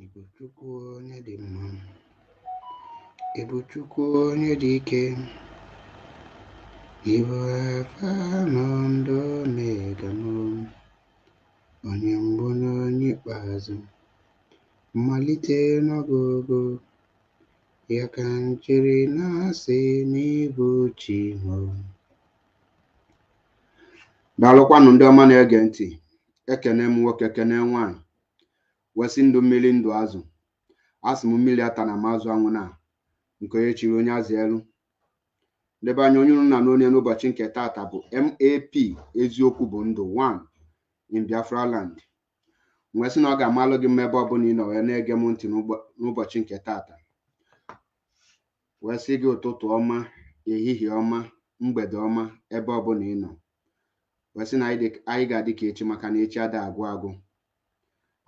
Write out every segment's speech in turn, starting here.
Ibuchukwu onye dị mma, Ibuchukwu onye dị ike, Ibu Alfa na Omega m, onye mbụ na onye ikpeazụ, mmalite n'ọgụgụ, ya ka m jiri na-asị n'ịbụ chi m. Daalụkwanụ ndị ọma na-ege ntị, ekene m nwoke kene nwaanyị, wesị ndụ mmiri ndụ azụ, asị m mmiri ata na mazụ anwụ na nke onye chiri onye azụ elu. Ndebe anya onye unu na n'onye n'ụbọchị nke tata bụ MAP eziokwu bụ ndụ 1 in Biafra land. Nwesị na ọ ga-amalụ gị mmebe ọbụla ị nọ wee na-ege m ntị n'ụbọchị nke tata. Wesị gị ụtụtụ ọma, ehihie ọma, mgbede ọma ebe ọbụla ị nọ. Wesị na anyị ga-adị ka echi maka na echi ada agwụ agwụ.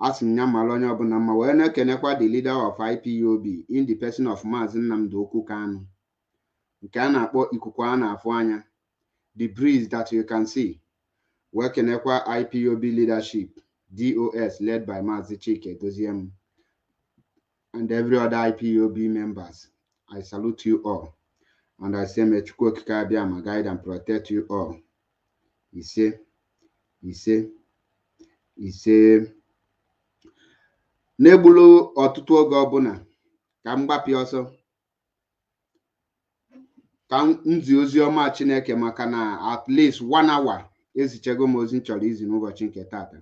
Asị m ya mara onye ọbụla mma wee na-ekenekwa the leader of IPOB in the person of Mazi Nnamdi Kanu, nke a na-akpọ ikuku a na-afụ anya, the breeze that you can see. Wee kenekwa IPOB leadership DOS led by Mazi Chike Doziem and every other IPOB members. I salute you all and I say may Chukwu Okike Abiama guide and protect you all. Ise ise ise. N'egbulu ọtụtụ oge ọbụla ka m gbapịa ọsọ ka nzi ozi ọma Chineke maka na at least 1 hour ezichego m ozi nchọrọ izi n'ụbọchị nke tata.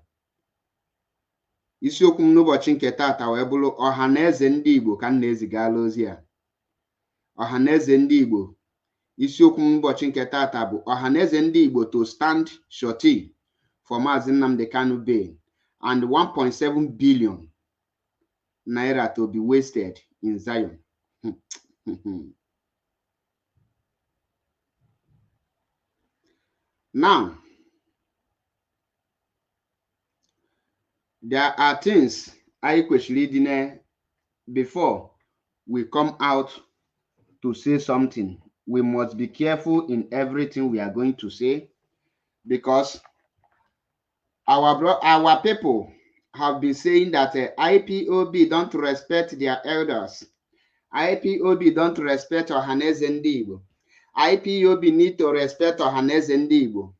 Isiokwu m n'ụbọchị nke tata wee bụrụ ọha na eze ndị Igbo ka m na-ezigala ozi a. Ọha na eze ndị Igbo, isiokwu m n'ụbọchị nke tata bụ ọha na eze ndị Igbo to stand surety for Mazi Nnamdi Kanu bail and 1.7 billion naira to be wasted in Zion. Now, there are things I kwesịrị ịdị before we come out to say something. We must be careful in everything we are going to say because our people have been saying that IPOB don't respect their elders. IPOB don't respect Ohaneze Ndị Igbo. IPOB need to respect Ohaneze Ndị Igbo.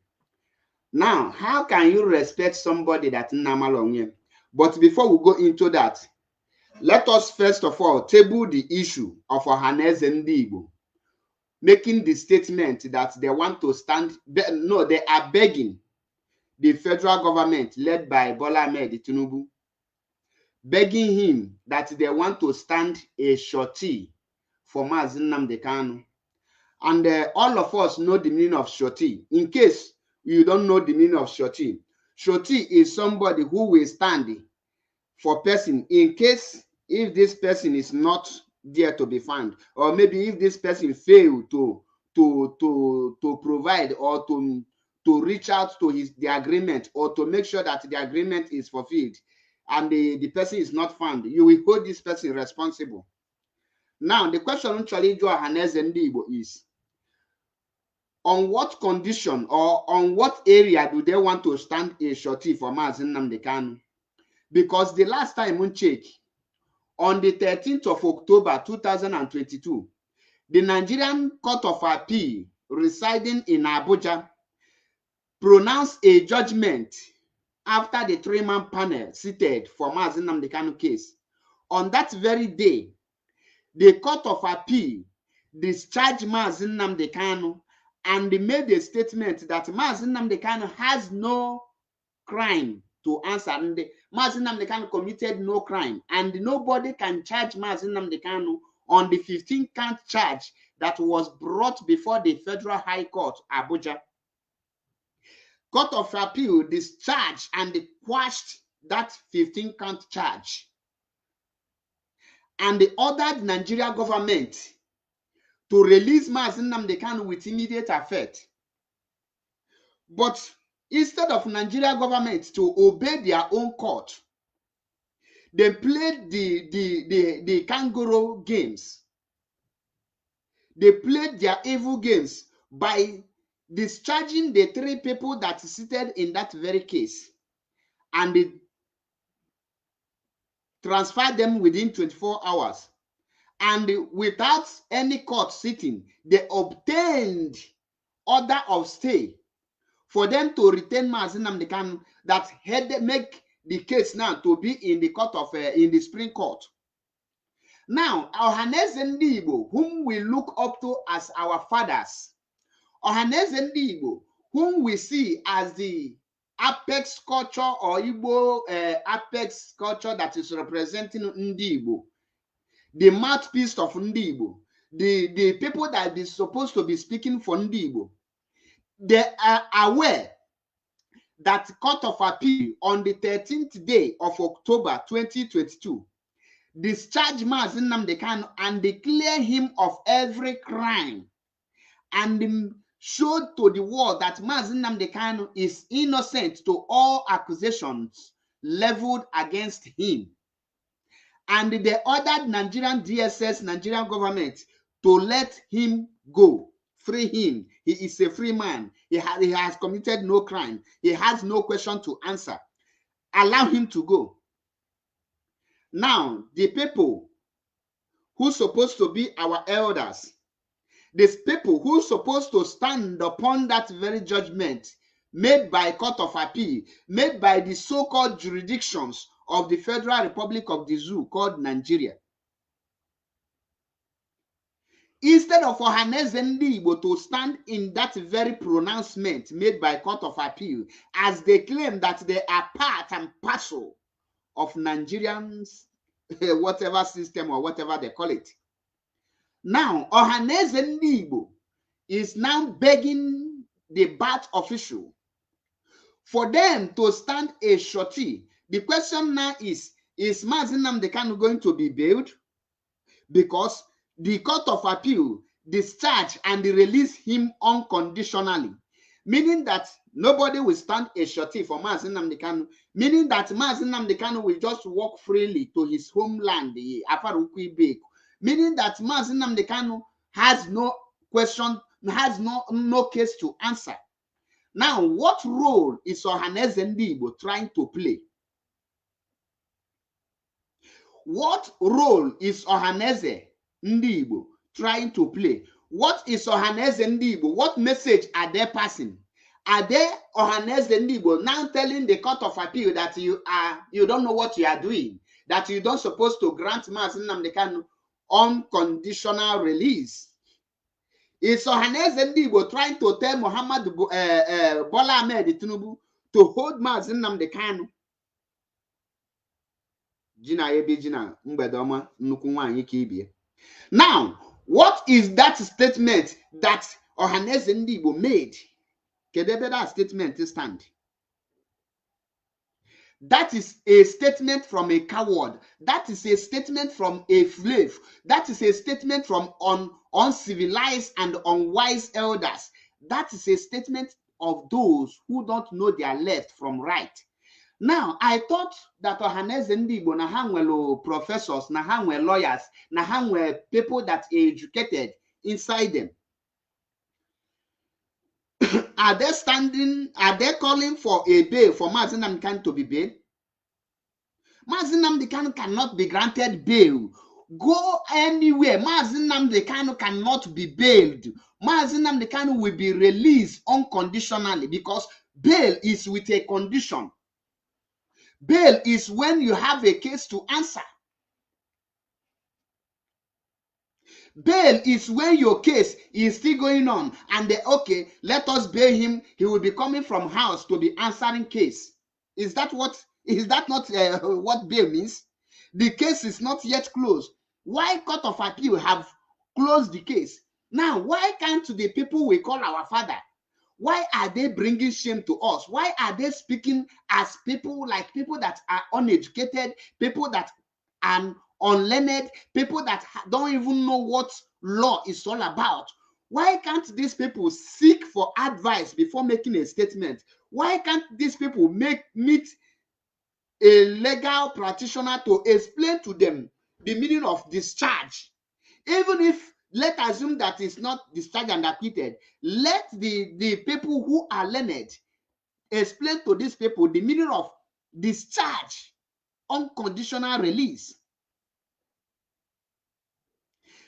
Now, how can you respect somebody that Nnamalonye? But before we go into that, let us first of all table the issue of Ohaneze Ndị Igbo, making the statement that they want to stand. No, they are begging the federal government led by Bola Ahmed Tinubu, begging him that they want to stand a surety for Mazi Nnamdi Kanu. And all of us know the meaning of surety. In case you don't know the meaning of surety, surety is somebody who will stand for person in case if this person is not there to be found, or maybe if this person failed to provide or to reach out to the agreement or to make sure that the agreement is fulfilled and the person is not found, you will hold this person responsible. Now, the question is, on what condition or on what area do they want to stand a surety for Mazi Nnamdi Kanu? Because the last time we check, on the 13th of October 2022, the Nigerian Court of Appeal residing in Abuja pronounced a judgment after the 3-man panel seated for Mazi Nnamdi Kanu case. On that very day, the Court of Appeal discharged Mazi Nnamdi Kanu and they made a statement that Mazi Nnamdi Kanu has no crime to answer. And Mazi Nnamdi Kanu committed no crime, and nobody can charge Mazi Nnamdi Kanu on the 15-count charge that was brought before the Federal High Court, Abuja. Court of Appeal discharged and quashed that 15-count charge. And they ordered Nigeria government to release Mazi Nnamdi Kanu with immediate effect. But instead of Nigeria government to obey their own court, they played the kangaroo games. They played their evil games by discharging the 3 people that seated in that very case and transferred them within 24 hours. And without any court sitting, they obtained order of stay for them to retain Mazi Nnamdi Kanu, that had make the case now to be in the court of in the Supreme Court. Now, Ohaneze Ndi Igbo, whom we look up to as our fathers, Ohaneze Ndi Igbo, whom we see as the apex culture or Igbo apex culture that is representing Ndi Igbo, the mouthpiece of Ndi Igbo, the people that is supposed to be speaking for Ndi Igbo, they are aware that Court of Appeal on the 13th day of October 2022 discharge Mazi Nnamdi Kanu and declare him of every crime, and showed to the world that Mazi Nnamdi Kanu is innocent to all accusations leveled against him. And they ordered Nigerian DSS, Nigerian government, to let him go, free him. He is a free man. He has committed no crime. He has no question to answer. Allow him to go. Now, the people who are supposed to be our elders, these people who are supposed to stand upon that very judgment made by Court of Appeal, made by the so-called jurisdictions of the Federal Republic of the Zoo called Nigeria. Instead of Ohaneze Ndi Igbo to stand in that very pronouncement made by Court of Appeal, as they claim that they are part and parcel of Nigerians, whatever system or whatever they call it. Now, Ohaneze Ndi Igbo is now begging the BAT official for them to stand a surety. The question now is Mazi Nnamdi Kanu going to be bailed? Because the Court of Appeal discharged and released him unconditionally, meaning that nobody will stand a surety for Mazi Nnamdi Kanu, meaning that Mazi Nnamdi Kanu will just walk freely to his homeland, meaning that Mazi Nnamdi Kanu has no question, has no case to answer. Now, what role is Ohaneze Ndi Igbo trying to play? What role is Ohaneze Ndi Igbo trying to play? What is Ohaneze Ndi Igbo? What message are they passing? Are they Ohaneze Ndi Igbo now telling the Court of Appeal that you don't know what you are doing, that you don't supposed to grant Mazi Nnamdi Kanu unconditional release? Is Ohaneze Ndi Igbo trying to tell Muhammad Bola Ahmed Tinubu to hold Mazi Nnamdi Kanu? Now, what is that statement that Ohaneze Ndi Igbo made? Kedebe that statement stand? That is a statement from a coward. That is a statement from a slave. That is a statement from uncivilized and unwise elders. That is a statement of those who don't know their left from right. Now, I thought that Ohaneze Ndi Igbo na ha nwere professors, na ha nwere lawyers, na ha nwere people that are educated inside them. Are they calling for a bail for Mazi Nnamdi Kanu to be bailed? Mazi Nnamdi Kanu cannot be granted bail. Go anywhere. Mazi Nnamdi Kanu cannot be bailed. Mazi Nnamdi Kanu will be released unconditionally, because bail is with a condition. Bail is when you have a case to answer. Bail is when your case is still going on and they, okay, let us bail him. He will be coming from house to be answering case. Is that not what bail means? The case is not yet closed. Why Court of Appeal have closed the case? Now, why can't the people we call our father, why are they bringing shame to us? Why are they speaking as people, like people that are uneducated, people that are unlearned, people that don't even know what law is all about? Why can't these people seek for advice before making a statement? Why can't these people meet a legal practitioner to explain to them the meaning of discharge? Even if, let's assume that it's not discharged and acquitted, let the people who are learned explain to these people the meaning of discharge unconditional release.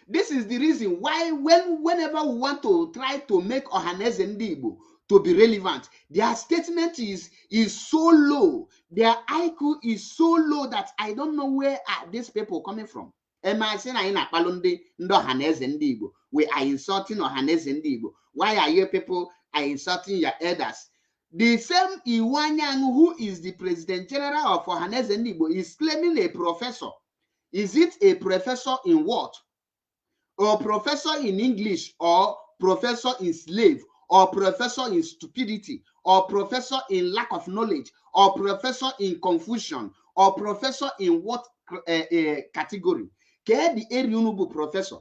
This is the reason why whenever we want to try to make Ohaneze Ndi Igbo to be relevant, their statement is so low, their IQ is so low that I don't know where are these people coming from. Am I saying we are insulting Ohaneze Ndi Igbo? Why are you people are insulting your elders? The same Iwanyang, who is the President General of Ohaneze Ndi Igbo, is claiming a professor. Is it a professor in what? Or professor in English, or professor in slave, or professor in stupidity, or professor in lack of knowledge, or professor in confusion, or professor in what category? Professor.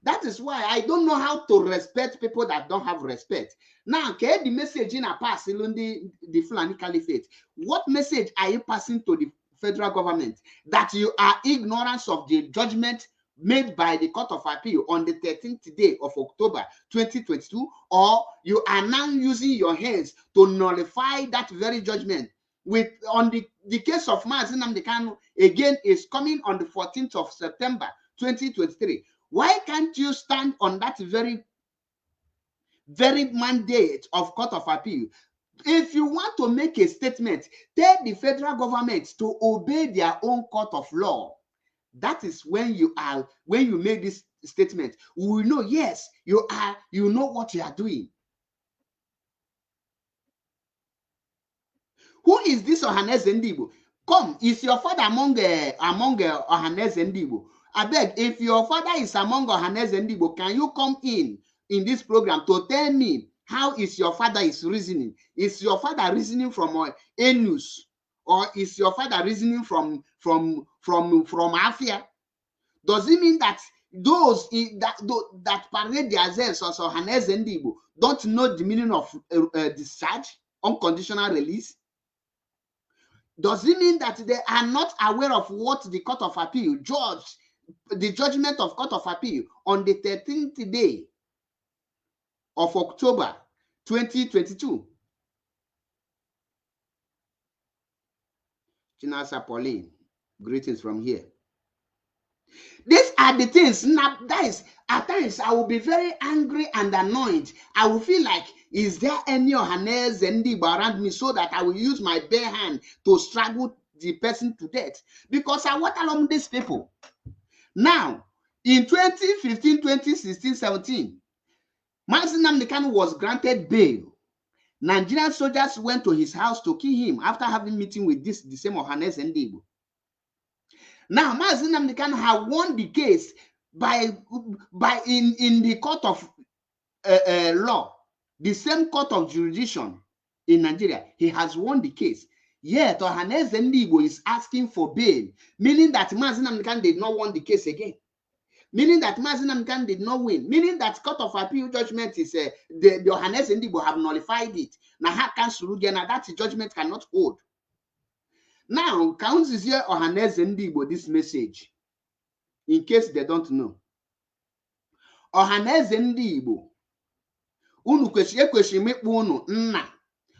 That is why I don't know how to respect people that don't have respect. Now, the message in a pass in the Fulani Caliphate, what message are you passing to the federal government? That you are ignorant of the judgment made by the Court of Appeal on the 13th day of October 2022, or you are now using your hands to nullify that very judgment. With on the case of Mazi Nnamdi Kanu, again, is coming on the 14th of September 2023. Why can't you stand on that very mandate of Court of Appeal? If you want to make a statement, tell the federal government to obey their own court of law. That is when you make this statement, we will know, yes, you know what you are doing. Who is this Ohaneze Ndi Igbo? Come, is your father among Ohaneze Ndi Igbo? I beg, if your father is among Ohaneze Ndi Igbo, can you come in this program to tell me how is your father is reasoning? Is your father reasoning from Enus? Or is your father reasoning from Afia? Does it mean that those that parade themselves as Ohaneze Ndi Igbo don't know the meaning of discharge, unconditional release? Does it mean that they are not aware of what the Court of Appeal judged, the judgment of Court of Appeal on the 13th day of October 2022? Chinasa Pauline, greetings from here. These are the things. Now, guys, at times I will be very angry and annoyed. I will feel like, is there any Ohaneze Ndi Igbo around me, so that I will use my bare hand to struggle the person to death? Because I walk along these people. Now, in 2015, 2016, 17, Mazi Nnamdi Kanu was granted bail. Nigerian soldiers went to his house to kill him after having meeting with the same Ohaneze Ndi Igbo. Now, Mazi Nnamdi Kanu have won the case in the court of law, the same court of jurisdiction in Nigeria. He has won the case. Yet, Ohaneze Ndi Igbo is asking for bail, meaning that Mazi Nnamdi Kanu did not win the case again. Meaning that Mazi Nnamdi Kanu did not win. Meaning that Court of Appeal judgment is the Ohaneze Ndi Igbo have nullified it. Now, how can that judgment cannot hold? Now, counts is here Ohaneze Ndi Igbo this message, in case they don't know. Ohaneze Ndi Igbo, unu kwesịrị mekpu unu nna,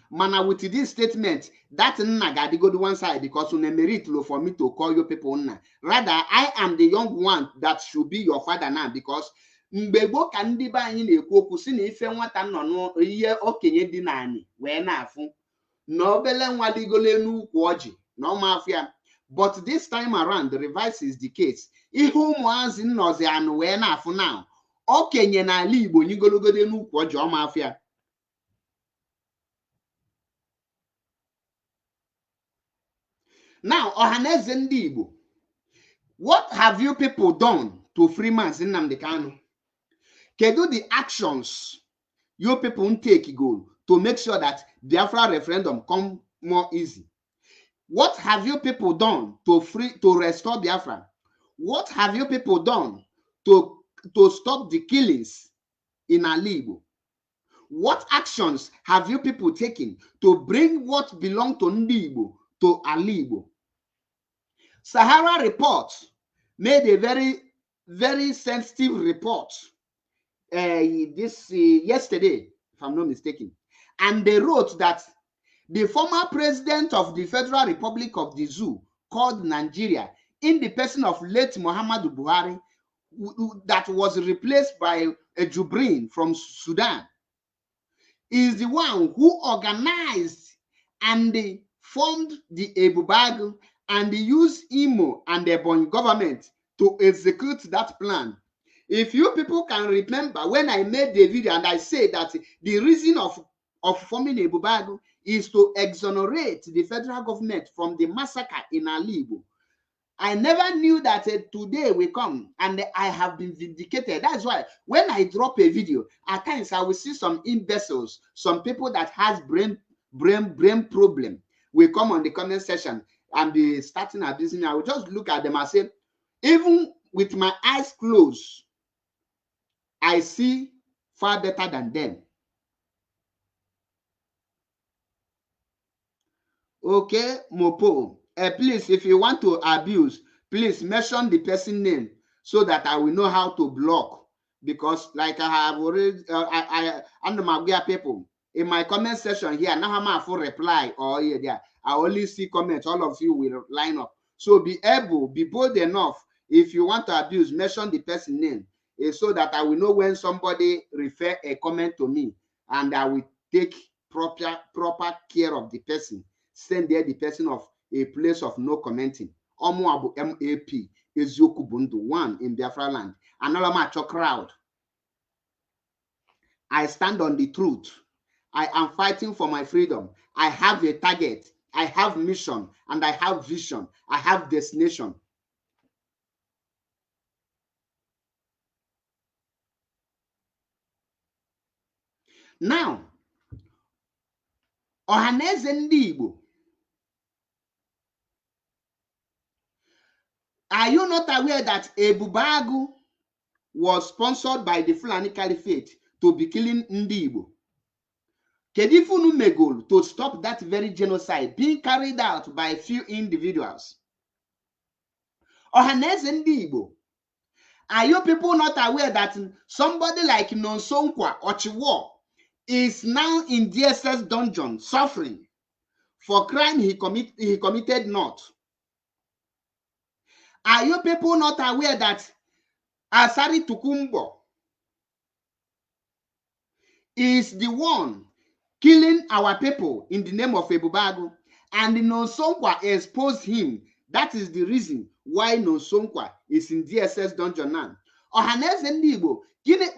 mana with this statement, that nna ga go to one side, because une merit low for me to call you people nna. Rather, I am the young one that should be your father now, because mgbe gboo ka ndị be anyị na-ekwu okwu si na ife nwata nọ n'ihe okenye dị naanị wee na-afụ na obele nwa ligole n'ukwu ọjị na ọmafia. But this time around, the reverse is the case. Ihe ụmụazị nnọzi anụ wee na-afụ now, okenye n'ala Igbo nyigologode n'ukwu ọjị ọmafia. Now, Ohaneze Ndi Igbo, what have you people done to free Mazi Nnamdi Kanu? Kedu the actions you people take to make sure that Biafra referendum come more easy? What have you people done to restore Biafra? What have you people done to stop the killings in Igbo? What actions have you people taken to bring what belong to Ndi Igbo to Igbo? Sahara Report made a very, very sensitive report yesterday, if I'm not mistaken. And they wrote that the former president of the Federal Republic of the Zoo, called Nigeria, in the person of late Muhammadu Buhari, that was replaced by a Jubrin from Sudan, is the one who organized and formed the Ebubag and used Imo and the Ebonyi government to execute that plan. If you people can remember when I made the video and I said that the reason of forming Ebubag is to exonerate the federal government from the massacre in Alibo, I never knew that today will come and I have been vindicated. That's why when I drop a video, at times I will see some imbeciles, some people that has brain problem will come on the comment section and be starting abusing me. I will just look at them and say, even with my eyes closed, I see far better than them. Okay, Mopo, please, if you want to abuse, please mention the person name so that I will know how to block. Because like I have already, I under my people in my comment section here, now I'm for reply or yeah, there. I only see comments. All of you will line up. So be bold enough. If you want to abuse, mention the person name so that I will know when somebody refer a comment to me, and I will take proper care of the person. Send there the person of a place of no commenting. Omo abu MAP Ezioku Bundu 1 in Biafra land. Another macho crowd. I stand on the truth. I am fighting for my freedom. I have a target. I have mission and I have vision. I have destination. Now, Ohaneze ndị Igbo, are you not aware that Ebubagu was sponsored by the Fulani Caliphate to be killing ndị Igbo? Kedifunu Megol to stop that very genocide being carried out by a few individuals. Ohaneze ndị Igbo, are you people not aware that somebody like Nonsonkwa Ochiwo is now in DSS dungeon suffering for crime he committed not? Are you people not aware that Asari Tukumbo is the one killing our people in the name of Ebubagu, and Nonsonkwa exposed him? That is the reason why Nonsonkwa is in DSS dungeon now. Ohaneze ndị Igbo,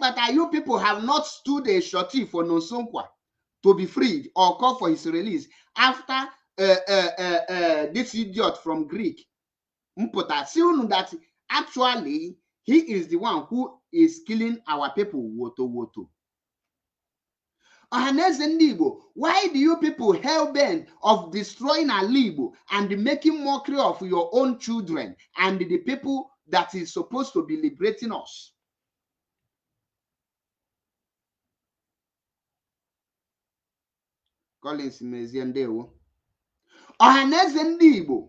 but you people have not stood a shorty for Nonsonkwa to be freed or call for his release after this idiot from Greek Mpota saying that actually he is the one who is killing our people woto. Ohaneze ndị Igbo, why do you people hell-bent of destroying our Igbo and making mockery of your own children and the people that is supposed to be liberating us? Collins Mazi ndewo. Ohaneze ndị Igbo,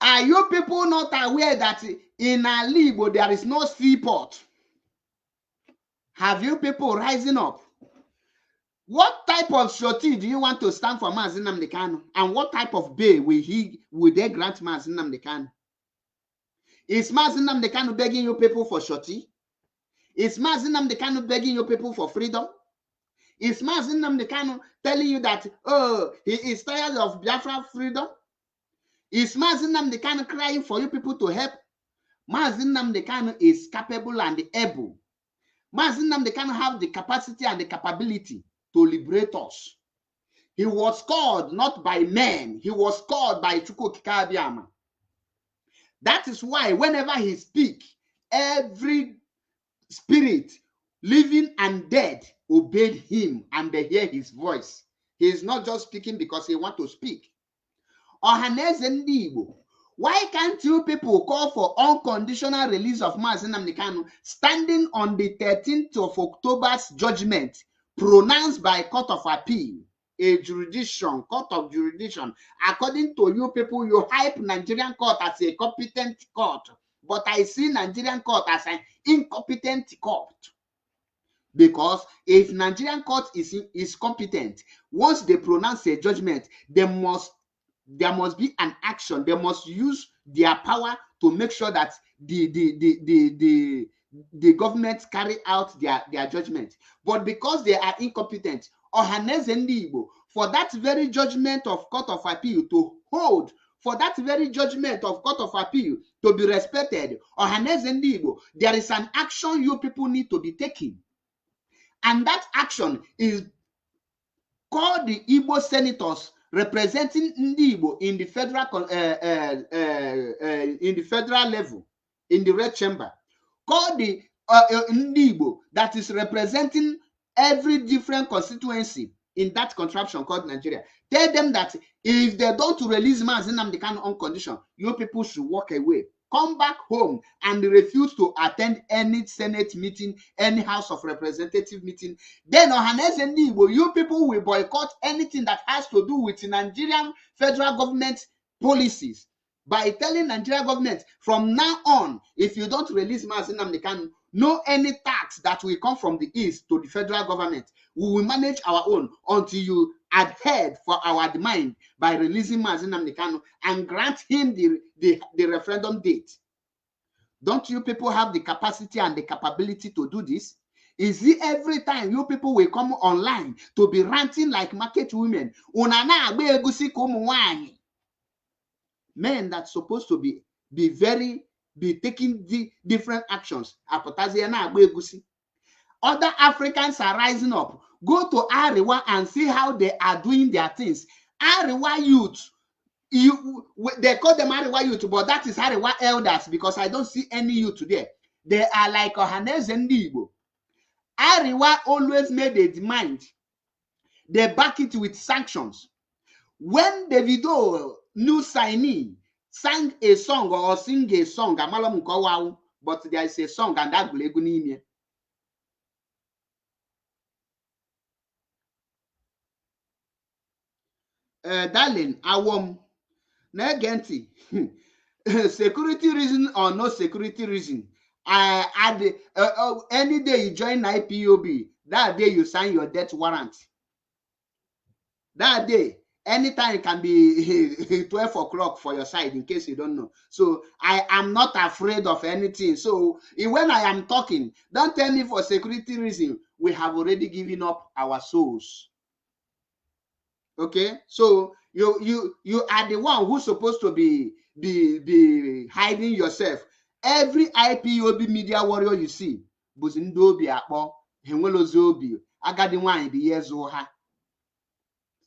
are you people not aware that in Alibo there is no seaport? Have you people rising up? What type of surety do you want to stand for Mazi Nnamdi Kanu? And what type of bail will they grant Mazi Nnamdi Kanu? Is Mazi Nnamdi Kanu begging you people for surety? Is Mazi Nnamdi Kanu begging you people for freedom? Is Mazi Nnamdi Kanu telling you that, oh, he is tired of Biafra freedom? Is Mazi Nnamdi Kanu crying for you people to help? Mazi Nnamdi Kanu is capable and able. Mazi Nnamdi Kanu have the capacity and the capability to liberate us. He was called not by men, he was called by Chukwu Okike Abiama. That is why whenever he speaks, every spirit, living and dead, obeyed him and they hear his voice. He is not just speaking because he wants to speak. Ohaneze ndị Igbo, why can't you people call for unconditional release of Mazi Nnamdi Kanu standing on the 13th of October's judgment pronounced by Court of Appeal, a jurisdiction, court of jurisdiction? According to you people, you hype Nigerian court as a competent court, but I see Nigerian court as an incompetent court. Because if Nigerian court is competent, once they pronounce a judgment, they must there must be an action. They must use their power to make sure that the government carry out their judgment. But because they are incompetent, Ohaneze Ndị Igbo, for that very judgment of Court of Appeal to hold, for that very judgment of Court of Appeal to be respected, Ohaneze Ndị Igbo, there is an action you people need to be taking. And that action is called the Igbo senators representing Ndị Igbo in the federal level, in the red chamber. Called the Ndị Igbo that is representing every different constituency in that contraption called Nigeria. Tell them that if they don't release Mazi Nnamdi Kanu on condition, you people should walk away. Come back home and refuse to attend any Senate meeting, any House of Representative meeting. Then Ohaneze Ndị Igbo, you people will boycott anything that has to do with Nigerian federal government policies by telling Nigerian government from now on, if you don't release Mazi Nnamdi Kanu, no any tax that will come from the east to the federal government. We will manage our own until you adhere for our demand by releasing Mazi Nnamdi Kanu and grant him the referendum date. Don't you people have the capacity and the capability to do this? Is it every time you people will come online to be ranting like market women? Men that's supposed to be taking the different actions. Other Africans are rising up. Go to Ariwa and see how they are doing their things. Ariwa youth, they call them Ariwa youth, but that is Ariwa elders because I don't see any youth today. They are like Ohaneze Ndị Igbo. Ariwa always made a demand. They back it with sanctions. When Davido new signee sang a song or sing a song, but there is a song and that will darling, negenti. Security reason or no security reason. Any day you join IPOB, that day you sign your death warrant. That day, anytime can be 12 o'clock for your side, in case you don't know. So I am not afraid of anything. So when I am talking, don't tell me for security reason. We have already given up our souls. Okay, so you are the one who's supposed to be hiding yourself. Every IPOB media warrior you see,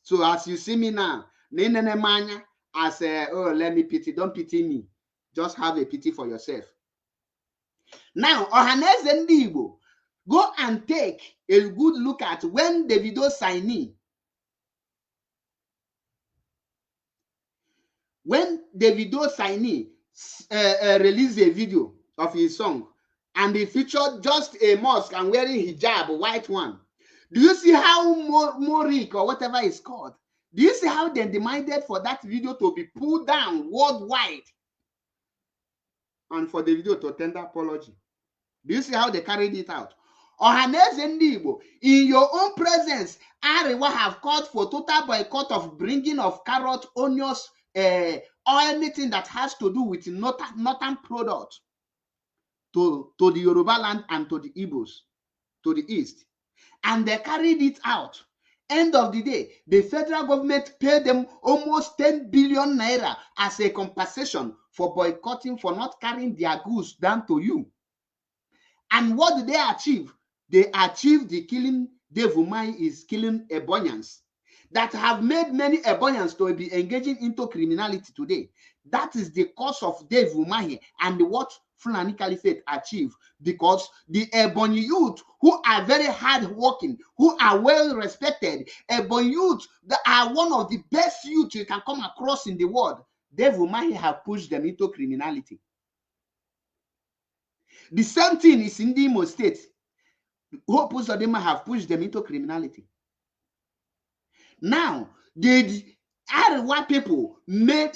so as you see me now, I say, oh, let me pity. Don't pity me. Just have a pity for yourself. Now, Ohaneze Ndị Igbo, go and take a good look at when Davido signee. When Davido signee released a video of his song and he featured just a mosque and wearing hijab, a white one. Do you see how Morik or whatever it's called? Do you see how they demanded for that video to be pulled down worldwide and for the video to tender apology? Do you see how they carried it out? Ohaneze Ndị Igbo, in your own presence, Ariwa have called for total boycott of bringing of carrot, onions, or anything that has to do with northern product to the Yoruba land and to the Igbos, to the east. And they carried it out. End of the day, the federal government paid them almost 10 billion naira as a compensation for boycotting, for not carrying their goods down to you. And what did they achieve? They achieved the killing. Dave Umahi is killing Ebonyans that have made many Ebonyans to be engaging into criminality today. That is the cause of Dave Umahi and what Fulani Caliphate achieved, because the Ebonyi youth who are very hardworking, who are well respected, Ebonyi youth that are one of the best youth you can come across in the world, Dave Umahi have pushed them into criminality. The same thing is in the Imo State. Hope Uzodinma have pushed them into criminality. Now, the Ariwa people made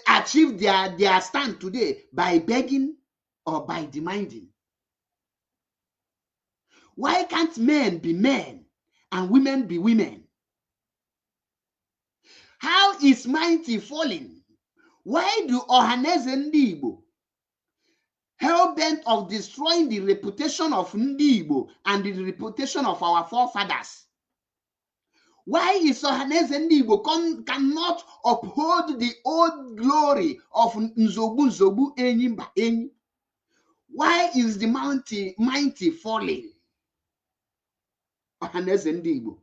achieve their stand today by begging or by demanding. Why can't men be men and women be women? How is mighty falling? Why do Ohaneze Ndi Igbo, hell-bent of destroying the reputation of Ndi Igbo and the reputation of our forefathers? Why is Ohaneze Ndi Igbo cannot uphold the old glory of Nzobu Enyimba Enyi? Why is the mighty falling? Ohaneze Ndi Igbo.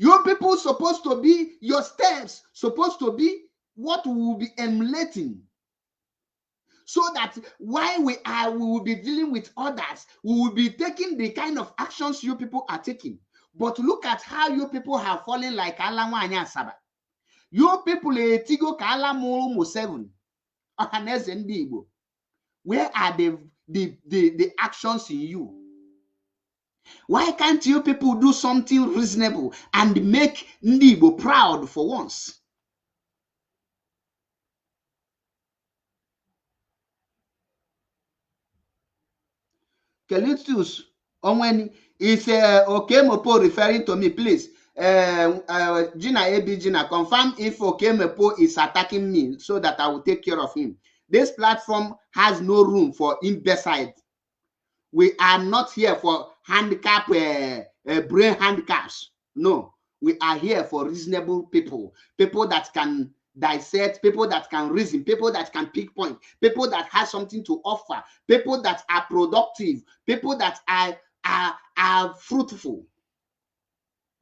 Your people supposed to be, your steps supposed to be what we will be emulating. So that while we will be dealing with others, we will be taking the kind of actions you people are taking. But look at how you people have fallen like Alamwanya Saba. You people etigo ka Alamu 7. Ohaneze Ndi Igbo. Where are the actions in you? Why can't you people do something reasonable and make Ndi Igbo proud for once? Kelitius Onweni is Okemopo referring to me, please. Gina AB Gina, confirm if Okemopo is attacking me so that I will take care of him. This platform has no room for imbecile. We are not here for handicap, brain handicaps. No, we are here for reasonable people, people that can dissect, people that can reason, people that can pick point, people that have something to offer, people that are productive, people that are fruitful.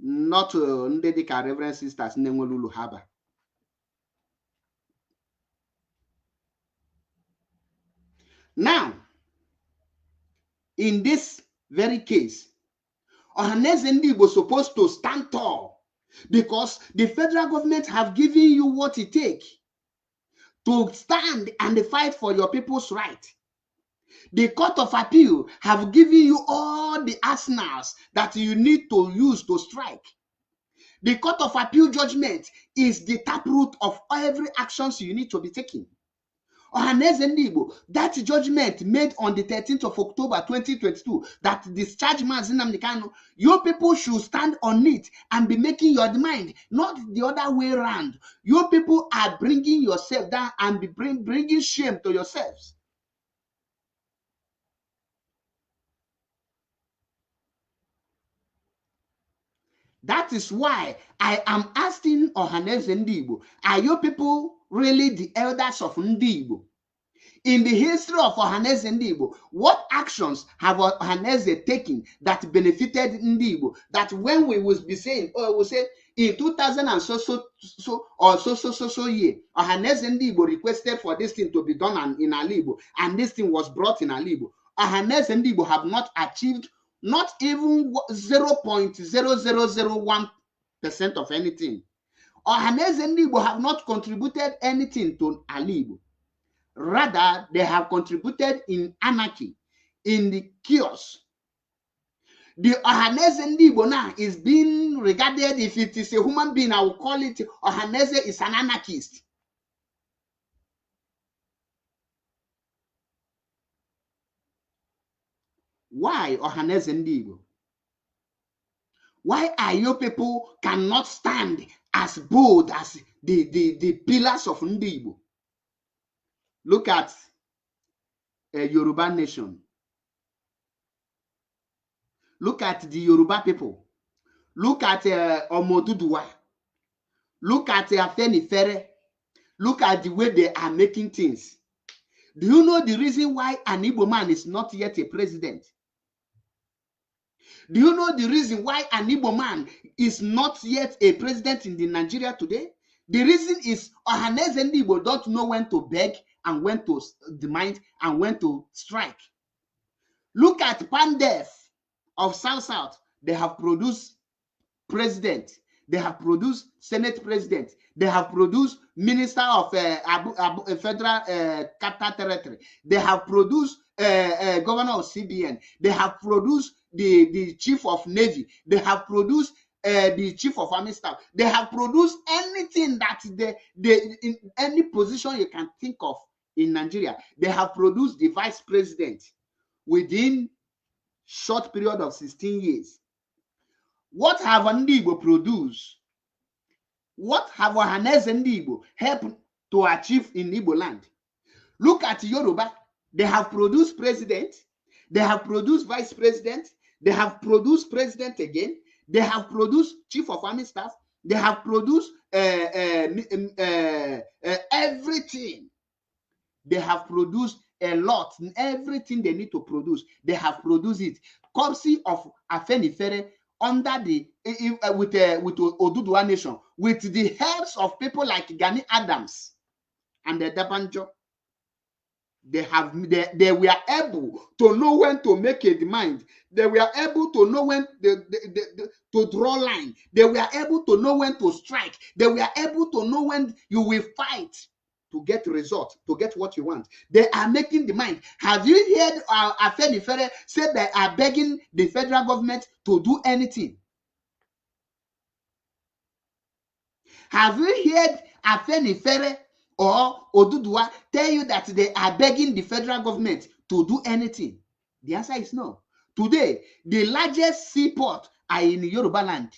Not Ndedika Reverend Sisters Nenwolulu Haba. Now, in this very case, Ohaneze Ndi Igbo was supposed to stand tall because the federal government have given you what it takes to stand and fight for your people's right. The Court of Appeal have given you all the arsenals that you need to use to strike. The Court of Appeal judgment is the taproot of every actions you need to be taking. Ohaneze Ndi Igbo, that judgment made on the 13th of October 2022 that discharged Mazi Nnamdi Kanu, your people should stand on it and be making your mind, not the other way around. Your people are bringing yourself down and be bringing shame to yourselves. That is why I am asking Ohaneze Ndi Igbo, are your people really the elders of Ndi Igbo? In the history of Ohaneze Ndi Igbo, what actions have Ohaneze taken that benefited Ndi Igbo? That when we will be saying, or we will say in 2000 and so year, Ohaneze Ndi Igbo requested for this thing to be done in Ali Igbo, and this thing was brought in Ali Igbo. Ohaneze Ndi Igbo have not achieved not even 0.0001% of anything. Ohaneze Ndi Igbo have not contributed anything to Ali Igbo. Rather, they have contributed in anarchy, in the chaos. The Ohaneze Ndi Igbo now is being regarded, if it is a human being, I will call it Ohaneze is an anarchist. Why Ohaneze Ndi Igbo? Why are you people cannot stand as bold as the pillars of Ndi Igbo? Look at a Yoruba nation. Look at the Yoruba people. Look at Omoduduwa. Look at Afenifere. Look at the way they are making things. Do you know the reason why an Igbo man is not yet a president? Do you know the reason why an Igbo man is not yet a president in the Nigeria today? The reason is Ohaneze Ndi Igbo don't know when to beg and when to demand and when to strike. Look at Pandef of South. They have produced president. They have produced Senate president. They have produced minister of federal capital territory. They have produced governor of CBN. They have produced the chief of Navy. They have produced the chief of army staff. They have produced anything that in any position you can think of in Nigeria. They have produced the vice president within short period of 16 years. What have Ndi Igbo produced? What have Ohaneze Ndi Igbo helped to achieve in Igbo land? Look at Yoruba. They have produced president. They have produced vice president. They have produced president again. They have produced chief of army staff. They have produced everything. They have produced a lot. Everything they need to produce, they have produced it. Courtesy of Afenifere under the with Oduduwa nation, with the helps of people like Gani Adams and the Dabanjo. They were able to know when to make a demand. They were able to know when to draw line. They were able to know when to strike. They were able to know when you will fight to get result, to get what you want. They are making demand. Have you heard Afenifere say they are begging the federal government to do anything? Have you heard Afenifere or Oduduwa tell you that they are begging the federal government to do anything? The answer is no. Today, the largest seaport are in Yoruba land.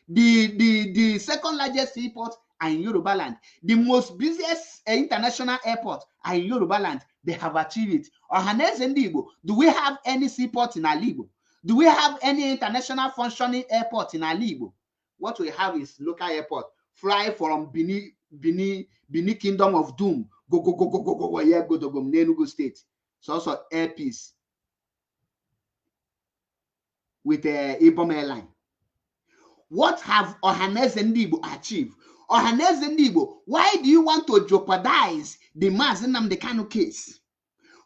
The second largest seaport are in Yoruba land. The most busiest international airport are in Yoruba land. They have achieved it. Ohaneze Ndi Igbo, do we have any seaport in Ali Igbo? Do we have any international functioning airport in Ali Igbo? What we have is local airport. Fly from Bini Kingdom of Doom. Go N'Enugu State. It's also Air Peace with Ipob airline. What have Ohaneze Ndi Igbo achieved? Ohaneze Ndi Igbo, why do you want to jeopardize the Mazi Nnamdi Kanu case?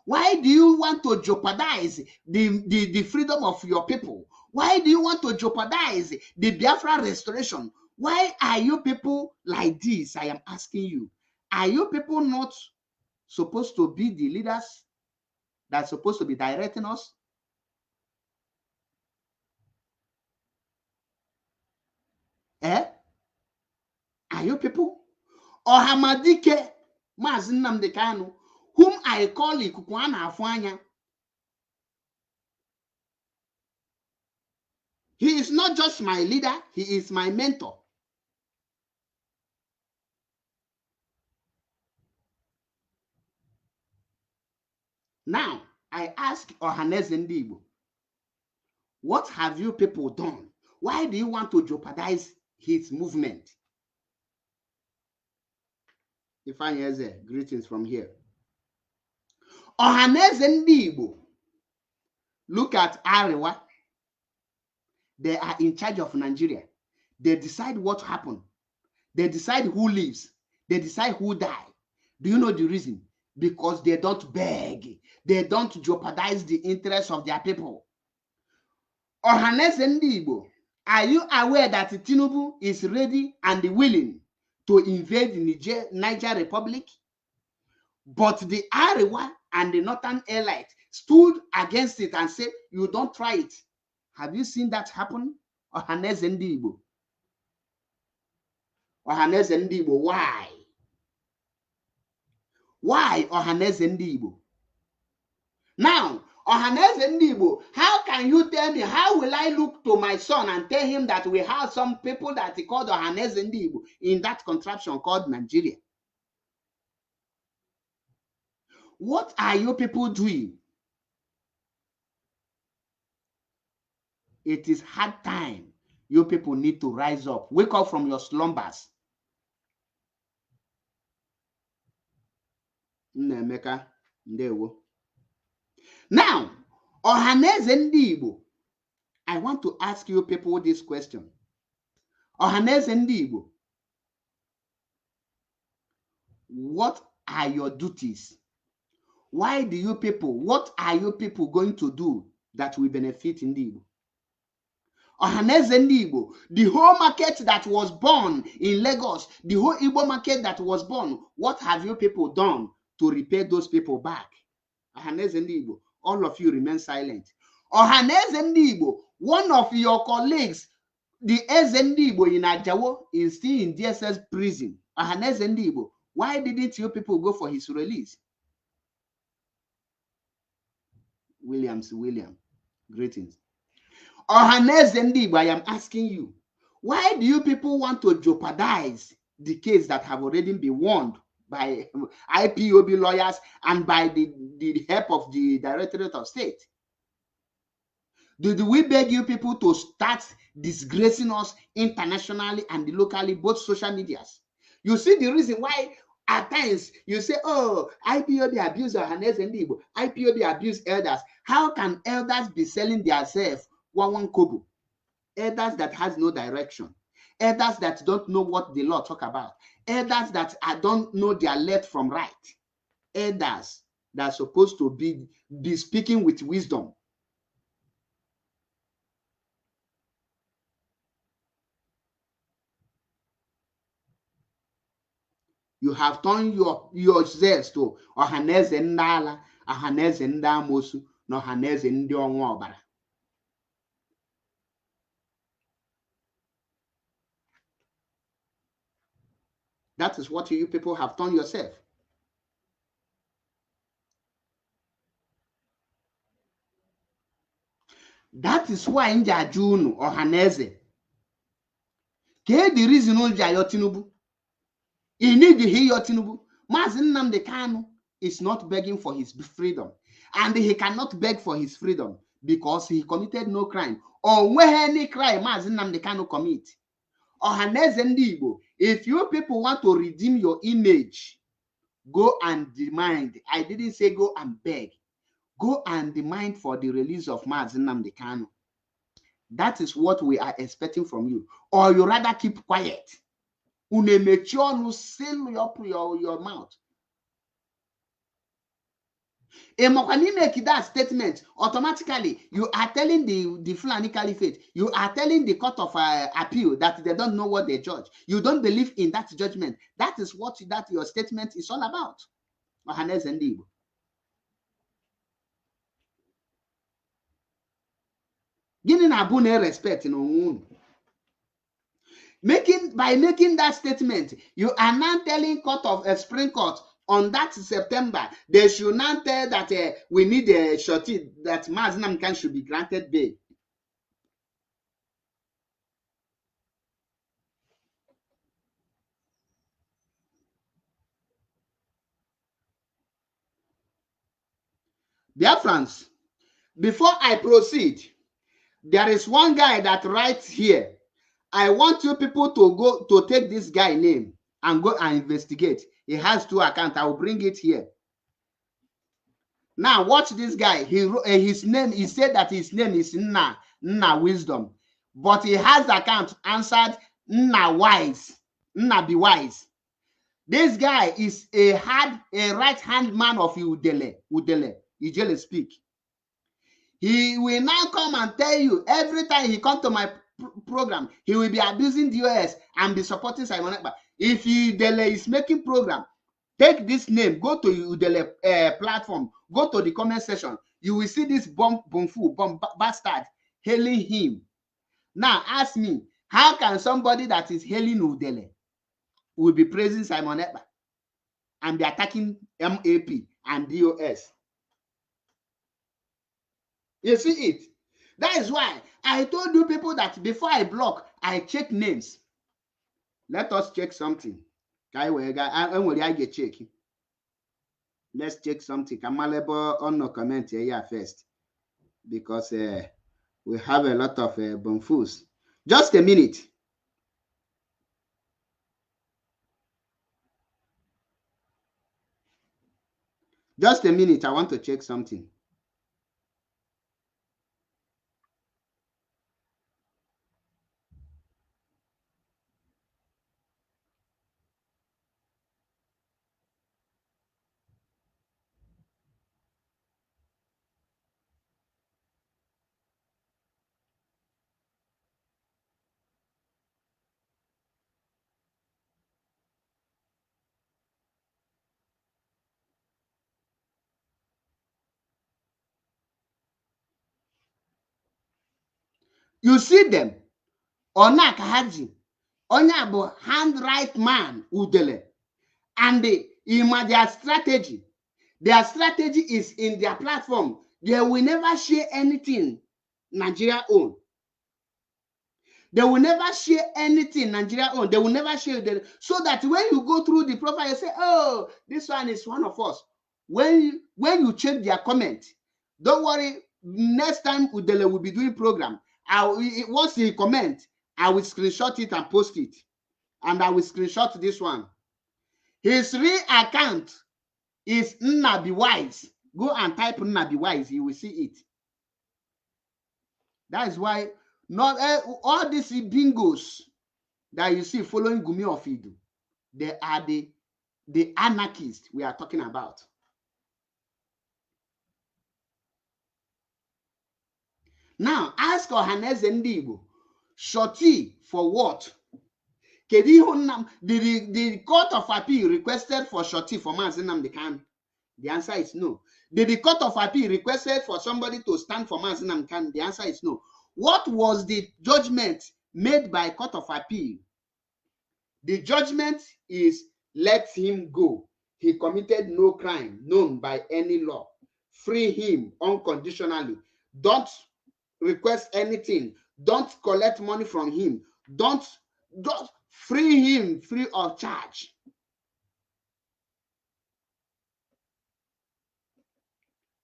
Why do you want to jeopardize the freedom of your people? Why do you want to jeopardize the Biafra restoration? Why are you people like this? I am asking you. Are you people not supposed to be the leaders that's supposed to be directing us? Are you people? Ohamadike Mazi Nnamdi Kanu, whom I call Ikukuana Afwanya. He is not just my leader, he is my mentor. Now, I ask Ohaneze Ndi Igbo, what have you people done? Why do you want to jeopardize his movement? Ifanyeze, greetings from here. Ohaneze Ndi Igbo, look at Arewa. They are in charge of Nigeria. They decide what happened. They decide who lives. They decide who died. Do you know the reason? Because they don't beg. They don't jeopardize the interests of their people. Ohaneze Ndi Igbo, are you aware that Tinubu is ready and willing to invade Niger Republic? But the Arewa and the Northern Elite stood against it and said, you don't try it. Have you seen that happen? Ohaneze Ndi Igbo. Ohaneze Ndi Igbo, why? Why Ohaneze Ndi Igbo? Now, Ohaneze Ndi Igbo, how can you tell me, how will I look to my son and tell him that we have some people that he called Ohaneze Ndi Igbo in that contraption called Nigeria? What are you people doing? It is hard time. You people need to rise up. Wake up from your slumbers. Nnemeka, ndewo. Now, Ohaneze Ndi Igbo, I want to ask you people this question. Ohaneze Ndi Igbo, what are your duties? Why do you people, what are you people going to do that will benefit Ndi Igbo? Ohaneze Ndi Igbo, the whole market that was born in Lagos, the whole Igbo market that was born, what have you people done to repay those people back? Ohaneze Ndi Igbo, all of you remain silent. Ohaneze Ndi Igbo, one of your colleagues, the Eze Ndi Igbo in Ajawo, is still in DSS prison. Ohaneze Ndi Igbo, why didn't you people go for his release? William, greetings. Ohaneze Ndi Igbo, I am asking you, why do you people want to jeopardize the case that have already been warned by IPOB lawyers and by the help of the Directorate of State? Did we beg you people to start disgracing us internationally and locally, both social medias? You see the reason why at times you say, oh, IPOB abuse Ohaneze and Igbo, IPOB abuse elders. How can elders be selling themselves one kobo? Elders that has no direction. Elders that don't know what the law talk about. Elders that don't know their left from right. Elders that are supposed to be speaking with wisdom. You have turned yourselves to Ohaneze ndị ala, Ohaneze ndị amosu, na Ohaneze ndị ọnwa ọbara. That is what you people have done yourself. That is why in Jajunu or Haneze. The reason on Tinubu. You need to hear your Tinubu. Mazi Nnamdi Kanu is not begging for his freedom. And he cannot beg for his freedom because he committed no crime. Or when any crime Mazi Nnamdi Kanu commit. Or Haneze ndị Igbo, if you people want to redeem your image, go and demand. I didn't say go and beg. Go and demand for the release of Mazi Nnamdi Kanu. That is what we are expecting from you. Or you rather keep quiet. Unemechionu, seal up your mouth. And when you make that statement, automatically you are telling the Fulani Caliphate, you are telling the court of appeal that they don't know what they judge. You don't believe in that judgment. That is what your statement is all about. Giving Abune respect in Omun. By making that statement, you are now telling court of a Supreme Court on that September, they should now tell that we need a shorty that Mazi Nnamdi Kanu should be granted bail. Biafrans, before I proceed, there is one guy that writes here. I want you people to go to take this guy name and go and investigate. He has 2 accounts. I will bring it here. Now watch this guy. His name. He said that his name is Nna Wisdom, but he has account answered Nna Wise. Nna Be Wise. This guy is a right hand man of Udele. Ijele speak. He will now come and tell you every time he comes to my program, he will be abusing the US and be supporting Simon Ekpa. If Udele is making program, take this name, go to Udele platform, go to the comment section. You will see this bomb bastard hailing him. Now ask me, how can somebody that is hailing Udele will be praising Simon Ekpa and be attacking MAP and DOS? You see it? That is why I told you people that before I block, I check names. Let us check something. Let's check something. Kamalebo on no comment here first. Because we have a lot of bonfus. Just a minute. Just a minute. I want to check something. You see them. Onak Haji. Onyabo handwrite man Udele. And their strategy. Their strategy is in their platform. They will never share anything Nigeria own. They will never share anything Nigeria own. They will never share it. So that when you go through the profile, you say, oh, this one is one of us. When you check their comment, don't worry, next time Udele will be doing program. Once he comment, I will screenshot it and post it. And I will screenshot this one. His real account is Nnamdi Wise. Go and type Nnamdi Wise, you will see it. That is why not all these bingos that you see following Gumi of Idu, they are the anarchists we are talking about. Now, ask Ohaneze Ndị Igbo, shorty for what? The Court of Appeal requested for shorty for Mazi Nnamdi Kanu? The answer is no. Did the Court of Appeal requested for somebody to stand for Mazi Nnamdi Kanu? The answer is no. What was the judgment made by Court of Appeal? The judgment is let him go. He committed no crime known by any law. Free him unconditionally. Don't request anything. Don't collect money from him. Don't free him free of charge.